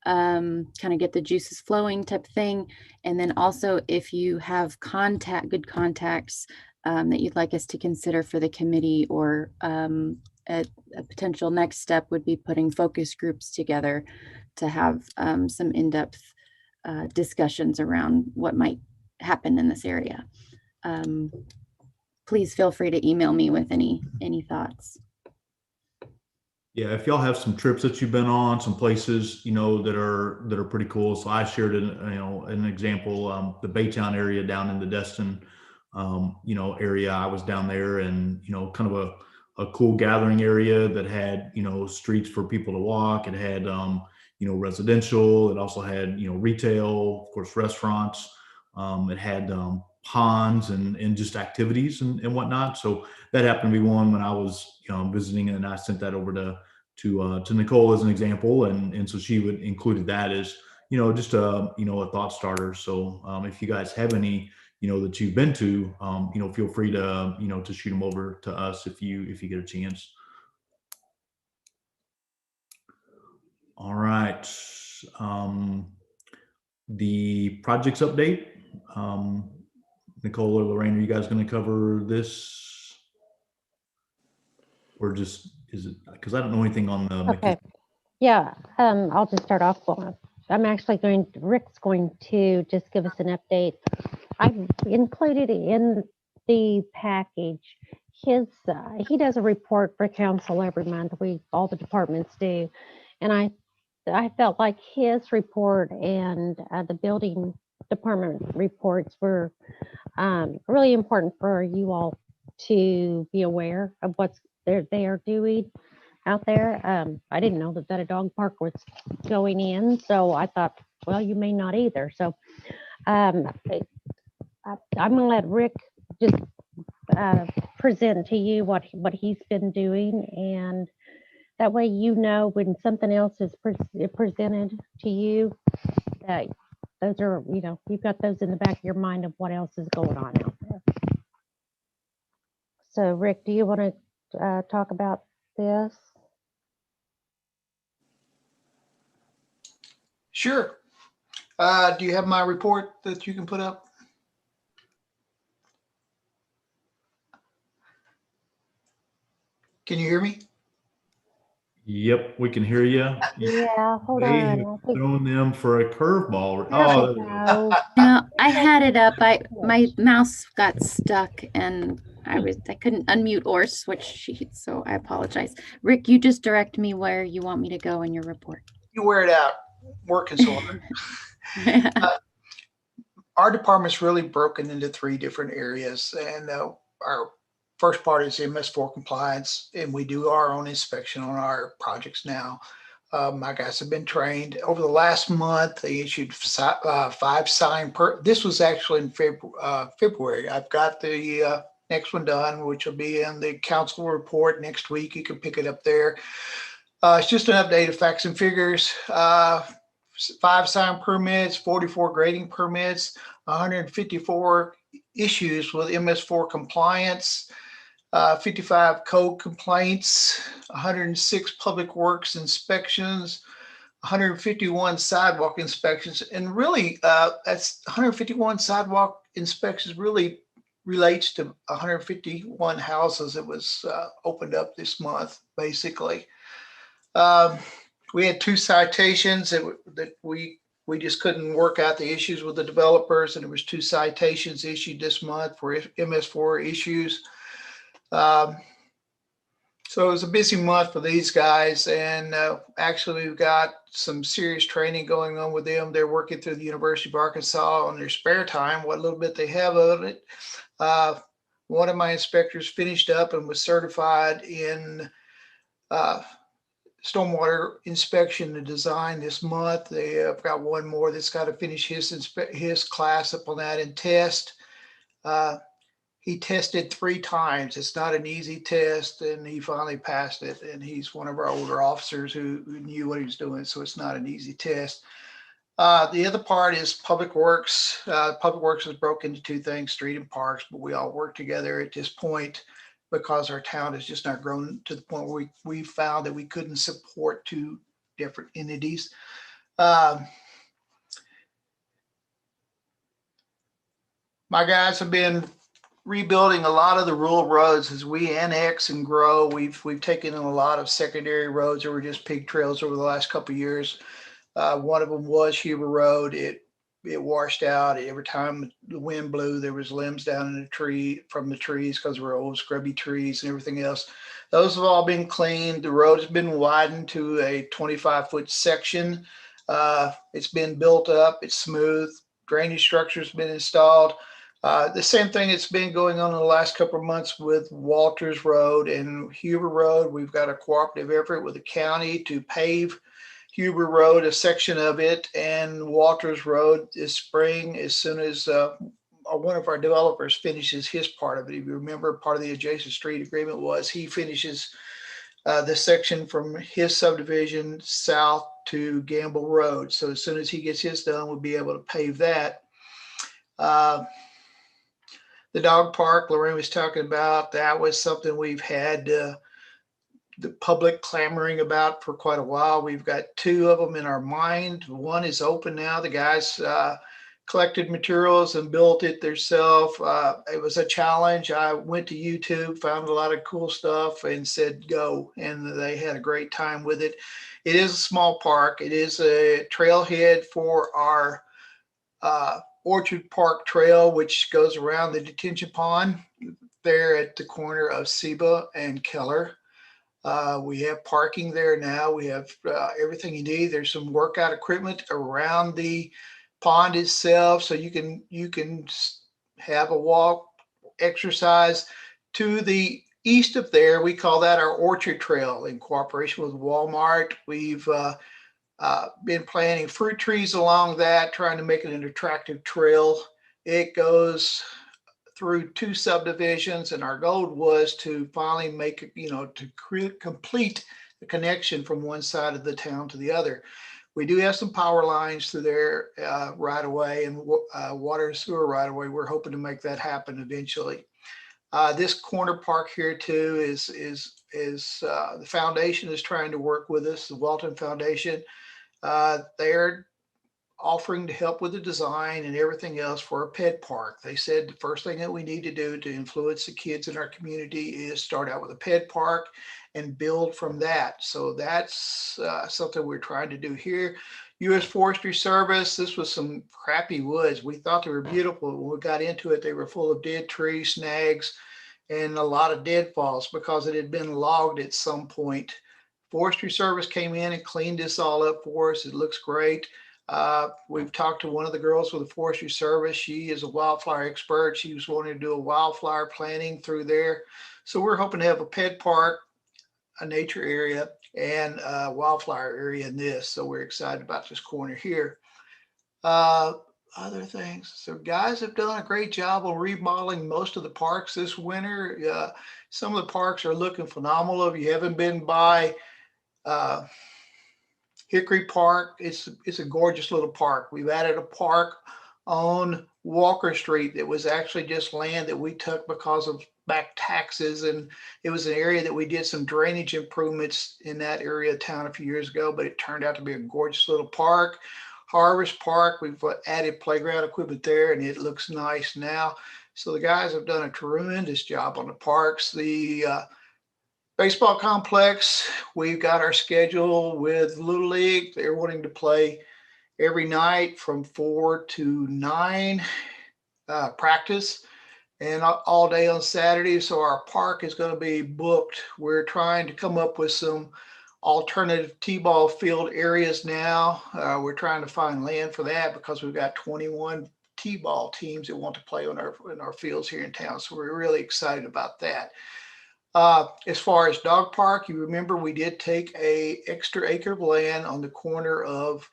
kind of get the juices flowing type thing. And then also if you have good contacts that you'd like us to consider for the committee, or a potential next step would be putting focus groups together to have some in-depth discussions around what might happen in this area. Please feel free to email me with any thoughts. Yeah, if y'all have some trips that you've been on, some places that are pretty cool. So I shared an example, the Baytown area down in the Destin area. I was down there, and kind of a cool gathering area that had streets for people to walk. It had residential. It also had retail, of course, restaurants. It had ponds and just activities and whatnot. So that happened to be one when I was visiting, and I sent that over to Nicole as an example, and so she would included that as just a thought starter. So if you guys have any that you've been to, feel free to to shoot them over to us if you get a chance. All right. The projects update. Nicole or Lorraine, are you guys going to cover this, or is it because I don't know anything on the okay. Yeah, I'll just start off. I'm actually Rick's going to just give us an update. I've included in the package he does a report for council every month. All the departments do, and I felt like his report and the building department reports were really important for you all to be aware of what they are doing out there. I didn't know that a dog park was going in, so I thought, well, you may not either. So I'm going to let Rick just present to you what he's been doing, and that way when something else is presented to you, that those are, you've got those in the back of your mind of what else is going on out there. So Rick, do you want to talk about this? Sure. Do you have my report that you can put up? Can you hear me? Yep, we can hear you. Yeah, hold they on. have thrown them for a curveball. No, I had it up. My mouse got stuck, and I couldn't unmute or switch sheets, so I apologize. Rick, you just direct me where you want me to go in your report. You wear it out. Working so hard. Our department's really broken into 3 different areas, and our first part is MS4 compliance, and we do our own inspection on our projects now. My guys have been trained. Over the last month, they issued 5 signed this was actually in February. I've got the next one done, which will be in the council report next week. You can pick it up there. It's just an update of facts and figures. 5 signed permits, 44 grading permits, 154 issues with MS4 compliance, 55 code complaints, 106 public works inspections, 151 sidewalk inspections, and really that's 151 sidewalk inspections really relates to 151 houses that was opened up this month, basically. We had 2 citations that we just couldn't work out the issues with the developers, and there was 2 citations issued this month for MS4 issues. So it was a busy month for these guys, and actually we've got some serious training going on with them. They're working through the University of Arkansas on their spare time, what little bit they have of it. One of my inspectors finished up and was certified in stormwater inspection and design this month. They have got one more that's got to finish his class up on that and test. He tested 3 times. It's not an easy test, and he finally passed it. And he's one of our older officers who knew what he was doing, so it's not an easy test. The other part is Public Works. Public Works is broken into 2 things, street and parks, but we all work together at this point because our town has just not grown to the point where we found that we couldn't support 2 different entities. My guys have been rebuilding a lot of the rural roads as we annex and grow. We've taken in a lot of secondary roads that were just pig trails over the last couple of years. One of them was Huber Road. It washed out. Every time the wind blew, there was limbs down in the tree from the trees because they were old scrubby trees and everything else. Those have all been cleaned. The road has been widened to a 25-foot section. It's been built up. It's smooth. Drainage structure has been installed. The same thing that's been going on in the last couple of months with Walters Road and Huber Road. We've got a cooperative effort with the county to pave Huber Road, a section of it, and Walters Road this spring as soon as one of our developers finishes his part of it. If you remember, part of the adjacent street agreement was he finishes the section from his subdivision south to Gamble Road. So as soon as he gets his done, we'll be able to pave that. The dog park Lorraine was talking about, that was something we've had the public clamoring about for quite a while. We've got 2 of them in our mind. One is open now. The guys collected materials and built it themselves. It was a challenge. I went to YouTube, found a lot of cool stuff and said, go. And they had a great time with it. It is a small park. It is a trailhead for our Orchard Park Trail, which goes around the detention pond there at the corner of Seba and Keller. We have parking there now. We have everything you need. There's some workout equipment around the pond itself, so you can have a walk, exercise. To the east of there, we call that our Orchard Trail in cooperation with Walmart. We've been planting fruit trees along that, trying to make it an attractive trail. It goes through 2 subdivisions, and our goal was to finally make it, to complete the connection from one side of the town to the other. We do have some power lines through there right away, and water and sewer right away. We're hoping to make that happen eventually. This corner park here too is the foundation is trying to work with us, the Walton Foundation. They're offering to help with the design and everything else for a pet park. They said the first thing that we need to do to influence the kids in our community is start out with a pet park and build from that. So that's something we're trying to do here. U.S. Forestry Service, this was some crappy woods. We thought they were beautiful. When we got into it, they were full of dead trees, snags, and a lot of deadfalls because it had been logged at some point. Forestry Service came in and cleaned this all up for us. It looks great. We've talked to one of the girls with the Forestry Service. She is a wildflower expert. She was wanting to do a wildflower planting through there. So we're hoping to have a pet park, a nature area, and a wildflower area in this. So we're excited about this corner here. Other things. So guys have done a great job on remodeling most of the parks this winter. Some of the parks are looking phenomenal. If you haven't been by Hickory Park, it's a gorgeous little park. We've added a park on Walker Street that was actually just land that we took because of back taxes. And it was an area that we did some drainage improvements in that area of town a few years ago, but it turned out to be a gorgeous little park. Harvest Park, we've added playground equipment there, and it looks nice now. So the guys have done a tremendous job on the parks. The baseball complex, we've got our schedule with Little League. They're wanting to play every night from 4 to 9 practice, and all day on Saturday. So our park is going to be booked. We're trying to come up with some alternative T-ball field areas now. We're trying to find land for that because we've got 21 T-ball teams that want to play in our fields here in town. So we're really excited about that. As far as dog park, you remember we did take a extra acre of land on the corner of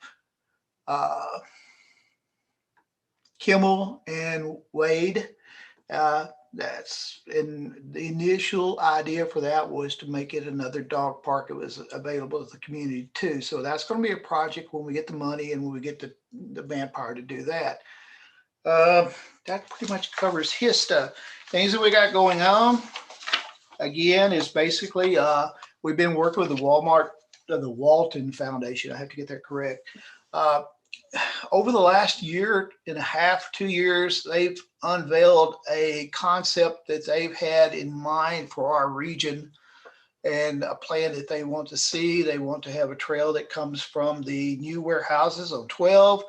Kimmel and Wade. That's in the initial idea for that was to make it another dog park. It was available to the community too. So that's going to be a project when we get the money and when we get the manpower to do that. That pretty much covers his stuff. Things that we got going on, again, is basically we've been working with the Walton Foundation. I have to get that correct. Over the last year and a half, 2 years, they've unveiled a concept that they've had in mind for our region and a plan that they want to see. They want to have a trail that comes from the new warehouses on 12,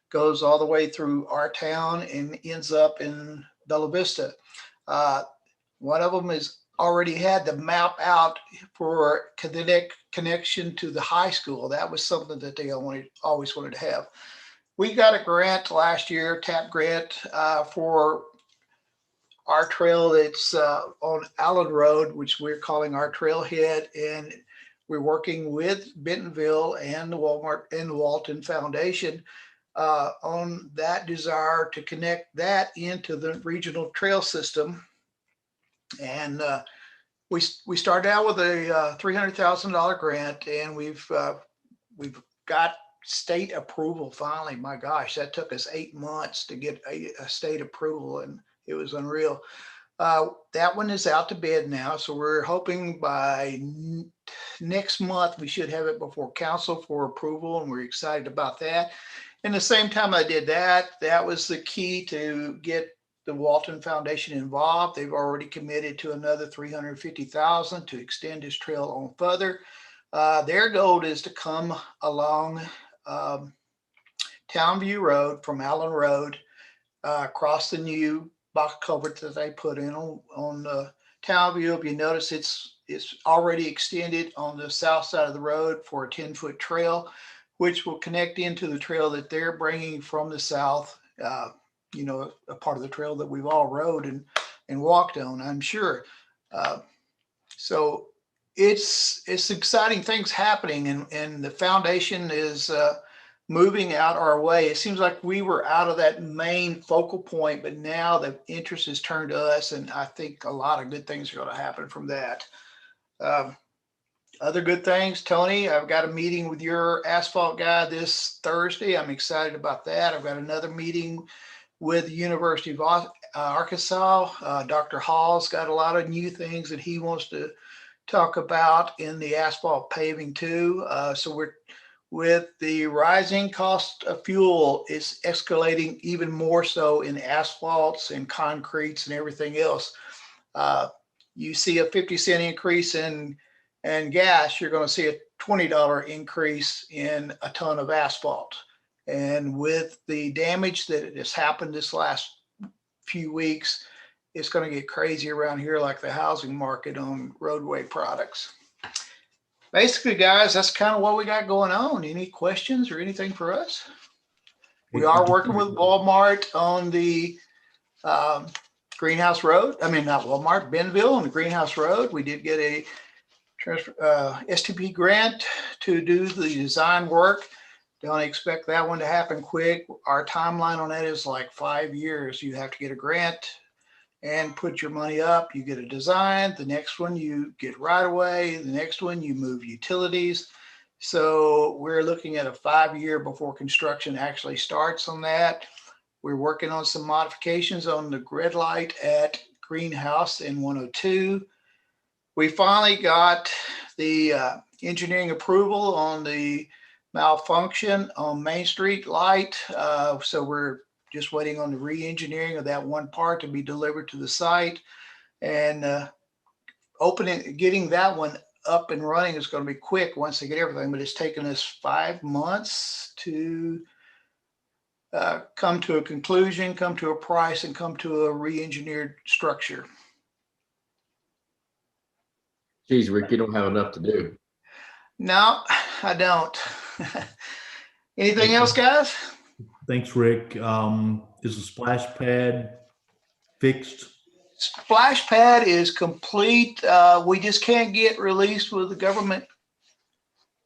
goes all the way through our town and ends up in Bella Vista. One of them is already had the map out for connection to the high school. That was something that they always wanted to have. We got a grant last year, TAP grant, for our trail that's on Allen Road, which we're calling our trailhead. And we're working with Bentonville and the Walmart and the Walton Foundation on that desire to connect that into the regional trail system. And we started out with a $300,000 grant, and we've got state approval finally. My gosh, that took us 8 months to get a state approval, and it was unreal. That one is out to bid now, so we're hoping by next month we should have it before council for approval, and we're excited about that. And the same time I did that, that was the key to get the Walton Foundation involved. They've already committed to another $350,000 to extend this trail on further. Their goal is to come along Townview Road from Allen Road, across the new box culvert that they put in on Townview. If you notice, it's already extended on the south side of the road for a 10-foot trail, which will connect into the trail that they're bringing from the south. You know, a part of the trail that we've all rode and walked on, I'm sure. So it's exciting things happening, and the foundation is moving out our way. It seems like we were out of that main focal point, but now the interest has turned to us, and I think a lot of good things are going to happen from that. Other good things, Tony, I've got a meeting with your asphalt guy this Thursday. I'm excited about that. I've got another meeting with the University of Arkansas. Dr. Hall's got a lot of new things that he wants to talk about in the asphalt paving too. So we're, with the rising cost of fuel, is escalating even more so in asphalts and concretes and everything else. You see a 50-cent increase in gas, you're going to see a $20 increase in a ton of asphalt. And with the damage that has happened this last few weeks, it's going to get crazy around here, like the housing market on roadway products. Basically, guys, that's kind of what we got going on. Any questions or anything for us? We are working with Walmart on the Greenhouse Road. I mean, not Walmart, Bentonville on the Greenhouse Road. We did get a STP grant to do the design work. Don't expect that one to happen quick. Our timeline on that is like 5 years. You have to get a grant and put your money up. You get a design. The next one you get right away. The next one you move utilities. So we're looking at a 5-year before construction actually starts on that. We're working on some modifications on the grid light at greenhouse in 102. We finally got the engineering approval on the malfunction on Main Street light. So we're just waiting on the re-engineering of that one part to be delivered to the site. And getting that one up and running is going to be quick once they get everything, but it's taken us 5 months to come to a conclusion, come to a price, and come to a re-engineered structure. Geez, Rick, you don't have enough to do. No, I don't. Anything else, guys? Thanks, Rick. Is the splash pad fixed? Splash pad is complete. We just can't get released with the government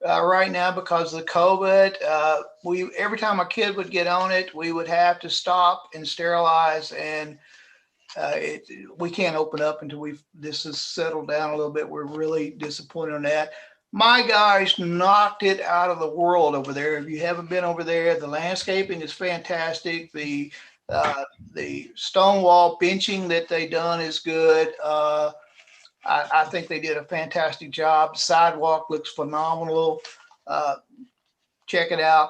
right now because of the COVID. Every time a kid would get on it, we would have to stop and sterilize, and we can't open up until this has settled down a little bit. We're really disappointed on that. My guys knocked it out of the world over there. If you haven't been over there, the landscaping is fantastic. The stone wall benching that they done is good. I think they did a fantastic job. The sidewalk looks phenomenal. Check it out.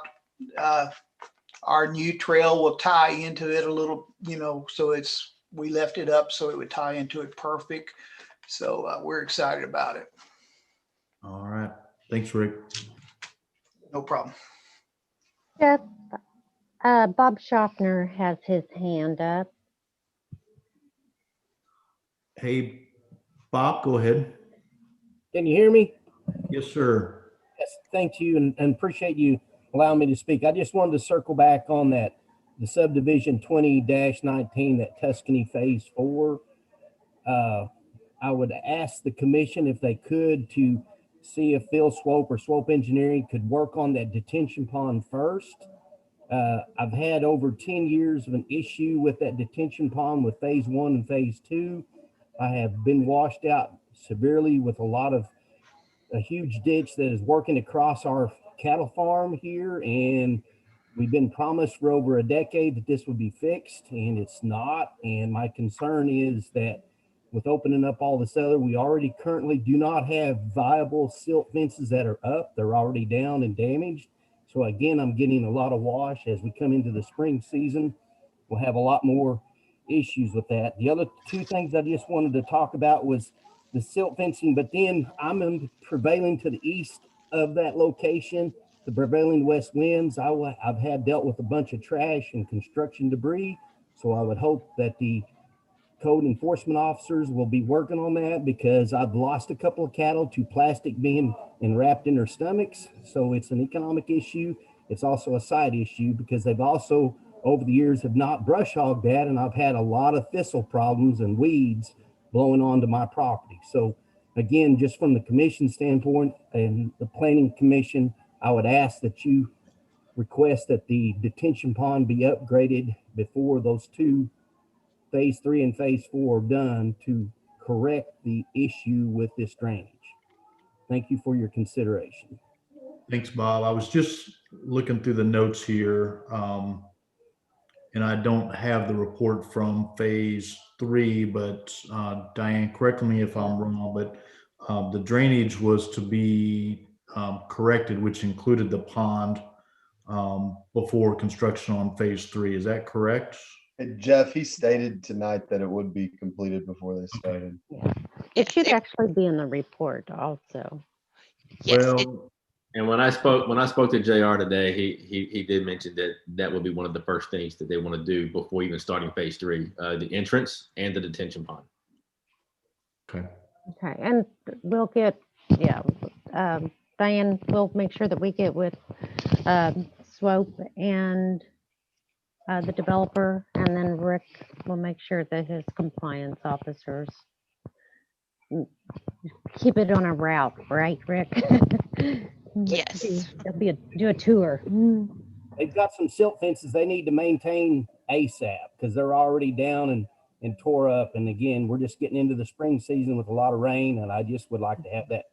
Our new trail will tie into it a little, so we left it up so it would tie into it perfect. So we're excited about it. All right. Thanks, Rick. No problem. Jeff, Bob Schaffner has his hand up. Hey, Bob, go ahead. Can you hear me? Yes, sir. Yes, thank you, and appreciate you allowing me to speak. I just wanted to circle back on the subdivision 20-19, that Tuscany phase 4. I would ask the commission if they could to see if Phil Swope or Swope Engineering could work on that detention pond first. I've had over 10 years of an issue with that detention pond with phase 1 and phase 2. I have been washed out severely with a huge ditch that is working across our cattle farm here. And we've been promised for over a decade that this would be fixed, and it's not. And my concern is that with opening up all this other, we already currently do not have viable silt fences that are up. They're already down and damaged. So again, I'm getting a lot of wash as we come into the spring season. We'll have a lot more issues with that. The other two things I just wanted to talk about was the silt fencing, but then I'm prevailing to the east of that location, the prevailing west winds. I've had dealt with a bunch of trash and construction debris. So I would hope that the code enforcement officers will be working on that, because I've lost a couple of cattle to plastic being enwrapped in their stomachs. So it's an economic issue. It's also a side issue because they've also over the years have not brush hogged that, and I've had a lot of thistle problems and weeds blowing onto my property. So again, just from the commission standpoint and the planning commission, I would ask that you request that the detention pond be upgraded before those two phase 3 and phase 4 are done to correct the issue with this drainage. Thank you for your consideration. Thanks, Bob. I was just looking through the notes here, and I don't have the report from phase 3, but Diane, correct me if I'm wrong, but the drainage was to be corrected, which included the pond before construction on phase 3. Is that correct? Hey, Jeff, he stated tonight that it would be completed before they started. It should actually be in the report also. Well, and when I spoke to JR today, he did mention that would be one of the first things that they want to do before even starting phase 3, the entrance and the detention pond. Okay. Okay, and we'll get, Diane, we'll make sure that we get with Swope and the developer, and then Rick will make sure that his compliance officers keep it on a route, right, Rick? Yes. Do a tour. They've got some silt fences they need to maintain ASAP because they're already down and tore up. And again, we're just getting into the spring season with a lot of rain, and I just would like to have that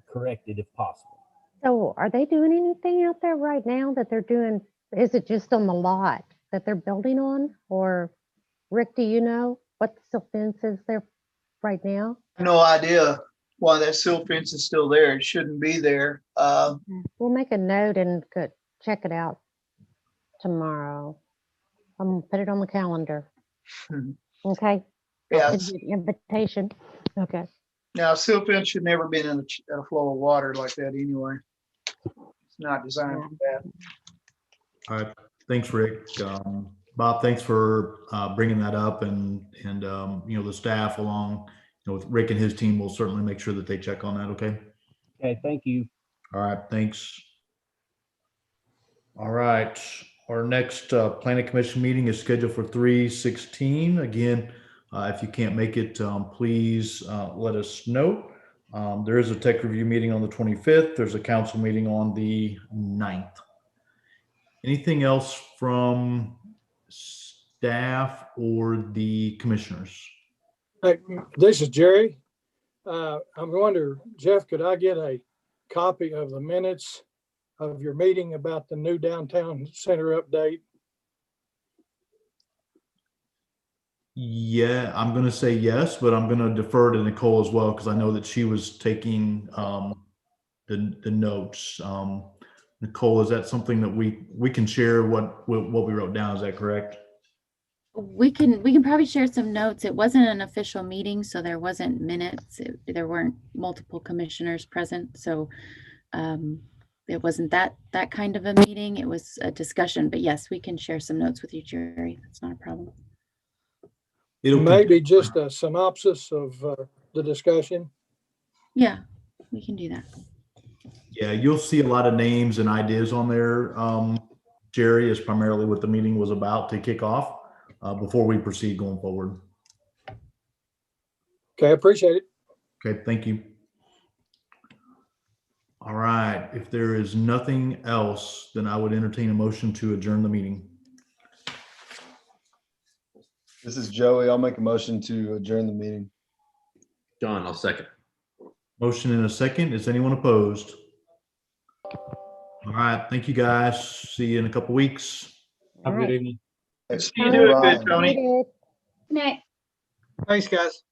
corrected if possible. So are they doing anything out there right now that they're doing? Is it just on the lot that they're building on? Or Rick, do you know what silt fence is there right now? No idea why that silt fence is still there. It shouldn't be there. We'll make a note and check it out tomorrow. I'm gonna put it on the calendar. Okay. Yeah. I'll send you an invitation. Okay. Now, silt fence should never been in a flow of water like that anyway. It's not designed for that. All right, thanks, Rick. Bob, thanks for bringing that up, and the staff along, with Rick and his team will certainly make sure that they check on that. Okay. Okay, thank you. All right, thanks. All right, our next planning commission meeting is scheduled for 3/16. Again, if you can't make it, please let us know. There is a tech review meeting on the 25th. There's a council meeting on the 9th. Anything else from staff or the commissioners? Hey, this is Jerry. I'm wondering, Jeff, could I get a copy of the minutes of your meeting about the new downtown center update? Yeah, I'm going to say yes, but I'm going to defer to Nicole as well, because I know that she was taking the notes. Nicole, is that something that we can share what we wrote down? Is that correct? We can probably share some notes. It wasn't an official meeting, so there wasn't minutes. There weren't multiple commissioners present, so it wasn't that kind of a meeting. It was a discussion. But yes, we can share some notes with you, Jerry. That's not a problem. Maybe just a synopsis of the discussion. Yeah, we can do that. Yeah, you'll see a lot of names and ideas on there. Jerry, is primarily what the meeting was about to kick off before we proceed going forward. Okay, I appreciate it. Okay, thank you. All right, if there is nothing else, then I would entertain a motion to adjourn the meeting. This is Joey. I'll make a motion to adjourn the meeting. John, I'll second. Motion and a second. Is anyone opposed? All right, thank you guys. See you in a couple weeks. Have a good evening. You do it good, Tony. Good night. Thanks, guys.